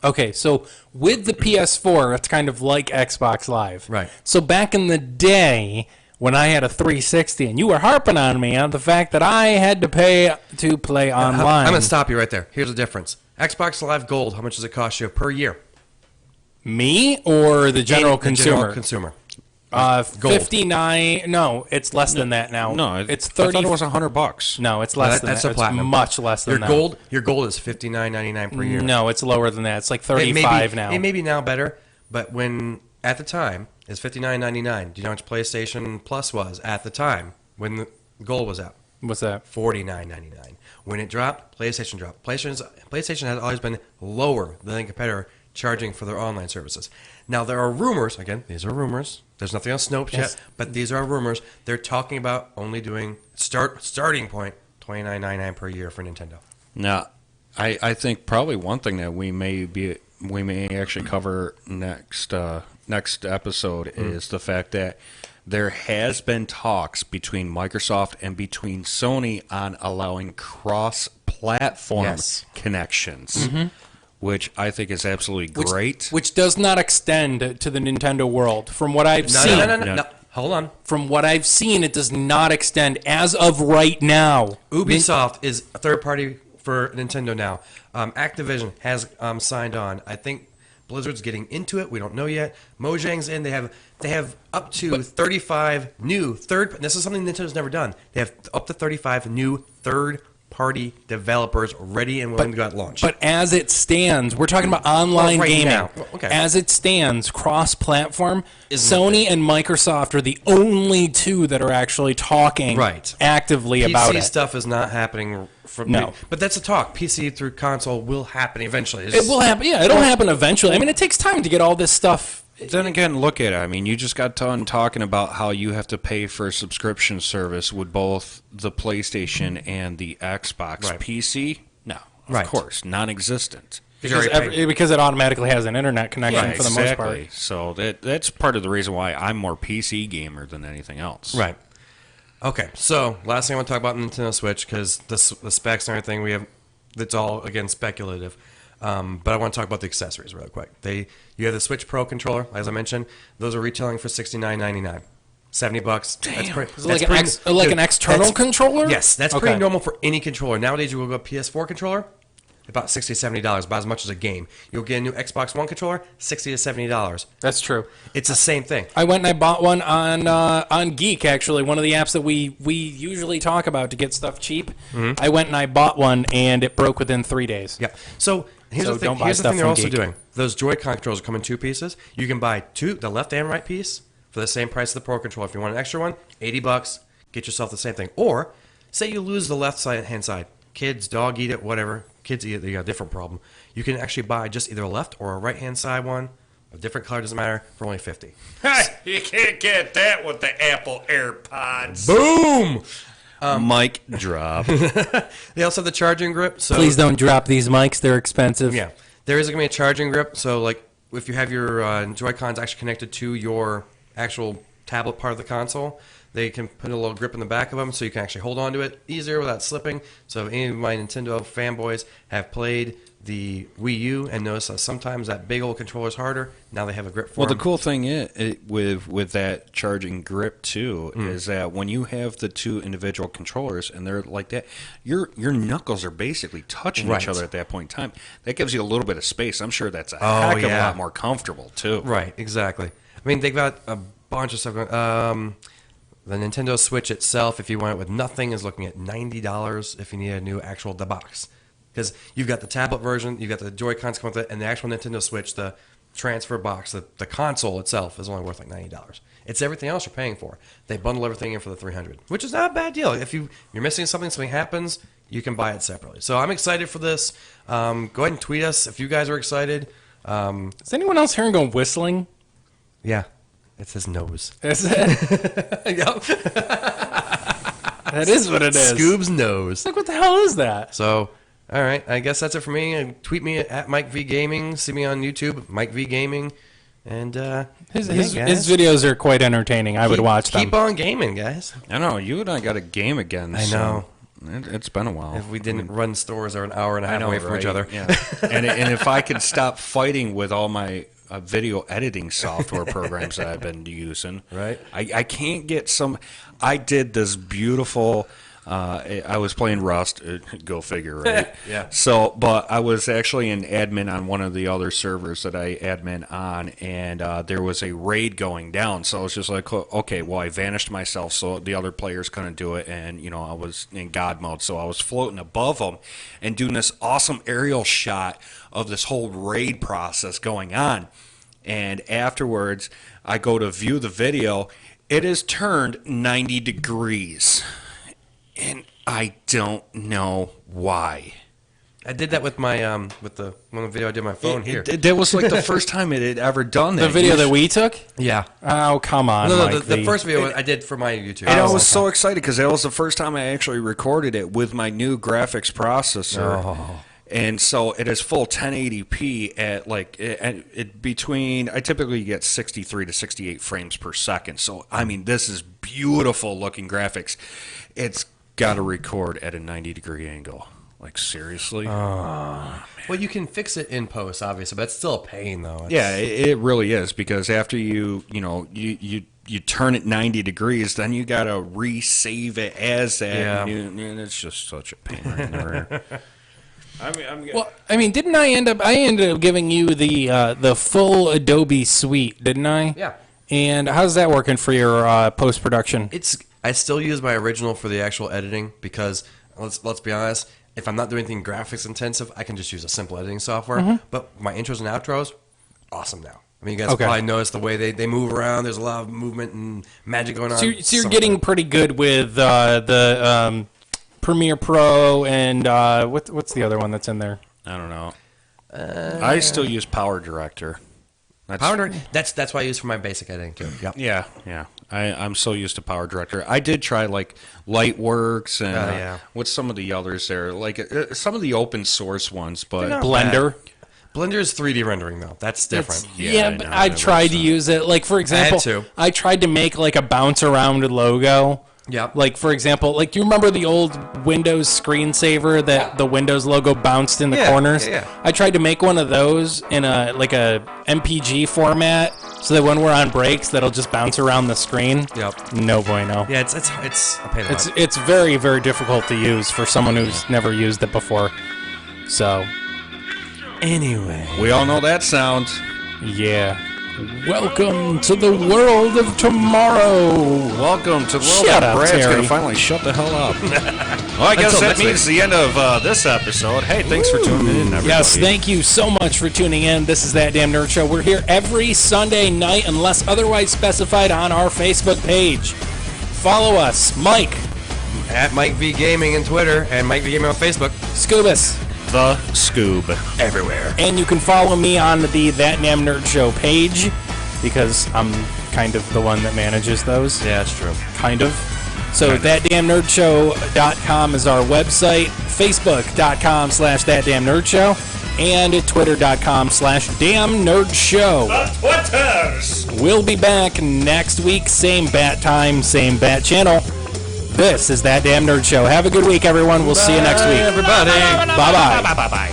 Okay, so with the PS4, it's kind of like Xbox Live.
Right.
So back in the day, when I had a 360, and you were harping on me on the fact that I had to pay to play online.
I'm going to stop you right there. Here's the difference. Xbox Live Gold, how much does it cost you per year?
Me or the general consumer?
The general consumer.
59. No, it's less than that now.
No,
it's 30.
I thought it was $100.
No, it's less than
that's
that.
a platinum.
It's much less than that.
Your gold is $59.99 per year.
No, it's lower than that. It's like 35 now.
It may be now better, but when at the time it's $59.99. Do you know how much PlayStation Plus was at the time when the gold was out?
What's that?
$49.99. When it dropped, PlayStation dropped. PlayStation has always been lower than a competitor charging for their online services. Now, there are rumors, again, these are rumors. There's nothing on Snopes yet, but these are rumors. They're talking about only doing starting point $29.99 per year for Nintendo.
Now, I think probably one thing that we may actually cover next episode is the fact that there has been talks between Microsoft and between Sony on allowing cross-platform connections, which I think is absolutely great.
Which does not extend to the Nintendo world. From what I've seen.
No. Hold on.
From what I've seen, it does not extend as of right now.
Ubisoft is a third party for Nintendo now. Activision has signed on. I think Blizzard's getting into it. We don't know yet. Mojang's in. They have up to 35 new this is something Nintendo's never done. They have up to 35 new third-party developers ready and willing to go at launch.
But as it stands, we're talking about online gaming.
Now. Okay.
As it stands, cross-platform, Sony and Microsoft are the only two that are actually talking actively about it.
PC stuff is not happening. But that's a talk. PC through console will happen eventually.
It will happen. Yeah, it'll happen eventually. I mean, it takes time to get all this stuff.
Then again, look at it. I mean, you just got done talking about how you have to pay for a subscription service with both the PlayStation and the Xbox. PC? No, of course, non-existent.
Because it automatically has an internet connection for the most part.
So that's part of the reason why I'm more PC gamer than anything else.
Right. Okay, so last thing I want to talk about Nintendo Switch, because the specs and everything it's all, again, speculative. But I want to talk about the accessories real quick. You have the Switch Pro controller, as I mentioned. Those are retailing for $69.99. $70.
Damn. That's an external controller?
Yes, that's pretty normal for any controller. Nowadays, you will go PS4 controller, about $60 to $70, about as much as a game. You'll get a new Xbox One controller, $60 to $70.
That's true.
It's the same thing.
I went and I bought one on Geek, actually, one of the apps that we usually talk about to get stuff cheap. I went and I bought one, and it broke within 3 days.
Yeah. So here's the thing they're also doing. Those Joy-Con controllers come in two pieces. You can buy the left and right piece for the same price as the Pro controller. If you want an extra one, $80. Get yourself the same thing. Or say you lose the left hand side. Kids, dog eat it, whatever. Kids eat it, they got a different problem. You can actually buy just either a left or a right-hand side one. A different color, doesn't matter, for only $50.
You can't get that with the Apple AirPods.
Boom!
Mic drop.
They also have the charging grip. So
please don't drop these mics. They're expensive.
Yeah. There is going to be a charging grip. So, like, if you have your Joy-Cons actually connected to your actual tablet part of the console, they can put a little grip in the back of them so you can actually hold on to it easier without slipping. So if any of my Nintendo fanboys have played the Wii U and noticed that sometimes that big old controller is harder, now they have a grip for them.
The cool thing is, with that charging grip, too, is that when you have the two individual controllers and they're like that, your knuckles are basically touching each other at that point in time. That gives you a little bit of space. I'm sure that's a heck of a lot more comfortable, too.
Right, exactly. I mean, they've got a bunch of stuff going the Nintendo Switch itself, if you want it with nothing, is looking at $90 if you need a new actual box. Because you've got the tablet version, you've got the Joy-Cons come with it, and the actual Nintendo Switch, the transfer box, the console itself is only worth like $90. It's everything else you're paying for. They bundle everything in for the $300, which is not a bad deal. If you're missing something happens, you can buy it separately. So I'm excited for this. Go ahead and tweet us if you guys are excited.
Is anyone else hearing going whistling?
Yeah. It's his nose.
Is it?
Yep.
That is what it is.
Skoob's nose.
Like, what the hell is that?
So, all right. I guess that's it for me. Tweet me at Mike V Gaming. See me on YouTube, Mike V Gaming. And
his videos are quite entertaining. I would watch them.
Keep on gaming, guys.
I know. You and I got a game again.
I know.
It's been a while.
If we didn't run stores that are an hour and a half away from each other.
Yeah. and if I could stop fighting with all my video editing software programs that I've been using.
Right.
I can't get some. I did this beautiful. I was playing Rust. Go figure, right?
Yeah.
So, but I was actually an admin on one of the other servers that I admin on, and there was a raid going down. So I was just like, okay, well, I vanished myself, so the other players couldn't do it, and I was in God mode, so I was floating above them and doing this awesome aerial shot of this whole raid process going on. And afterwards, I go to view the video. It is turned 90 degrees. And I don't know why.
I did that with my with the one video I did on my phone here.
That was like the first time it had ever done that.
The video that we took?
Yeah.
Oh, come on.
No,
Mike,
the first video I did for my YouTube.
And I was so excited because that was the first time I actually recorded it with my new graphics processor.
Oh.
And so it is full 1080p at like between. I typically get 63 to 68 frames per second. So I mean, this is beautiful looking graphics. It's got to record at a 90-degree angle. Like seriously.
Well, you can fix it in post, obviously, but it's still a pain though.
Yeah, it really is because after you turn it 90 degrees, then you got to resave it as that.
Yeah.
And it's just such a pain right there.
Didn't I end up giving you the full Adobe suite, didn't I?
Yeah.
And how's that working for your post production?
I still use my original for the actual editing because let's be honest, if I'm not doing anything graphics intensive, I can just use a simple editing software.
Mhm.
But my intros and outros, awesome now. I mean, you guys probably noticed the way they move around. There's a lot of movement and magic going on.
So you're getting pretty good with the Premiere Pro and what's the other one that's in there?
I don't know. I still use Power Director.
That's what I use for my basic editing too. Yep.
Yeah. I'm so used to Power Director. I did try like Lightworks and what's some of the others there, like some of the open source ones, but
Blender.
Blender is 3D rendering though. That's different.
But I tried to use it. Like for example, I tried to make like a bounce around logo.
Yeah.
Like for example, like do you remember the old Windows screensaver that the Windows logo bounced in the corners?
Yeah.
I tried to make one of those in a MPG format so that when we're on breaks that'll just bounce around the screen.
Yep.
No bueno.
Yeah, it's a pain in the butt.
It's very, very difficult to use for someone who's never used it before. So anyway.
We all know that sound.
Yeah. Welcome to the world of tomorrow.
Welcome to the world
Shut
that
up,
Brad's
Terry.
going to finally shut the hell up. Well, I guess
Until
that
next
means the end of this episode. Hey, thanks for tuning in, everybody.
Yes, thank you so much for tuning in. This is That Damn Nerd Show. We're here every Sunday night unless otherwise specified on our Facebook page. Follow us, Mike.
At Mike V Gaming on Twitter and Mike V Gaming on Facebook.
Scoobus.
The Skoob.
Everywhere.
And you can follow me on the That Damn Nerd Show page because I'm kind of the one that manages those.
Yeah, that's true.
Kind of. So thatdamnerdshow.com is our website, facebook.com/thatdamnerdshow, and twitter.com/damnerdshow.
The Twitters!
We'll be back next week, same bat time, same bat channel. This is That Damn Nerd Show. Have a good week, everyone. We'll see you next week.
Everybody.
Bye-bye.
Bye-bye.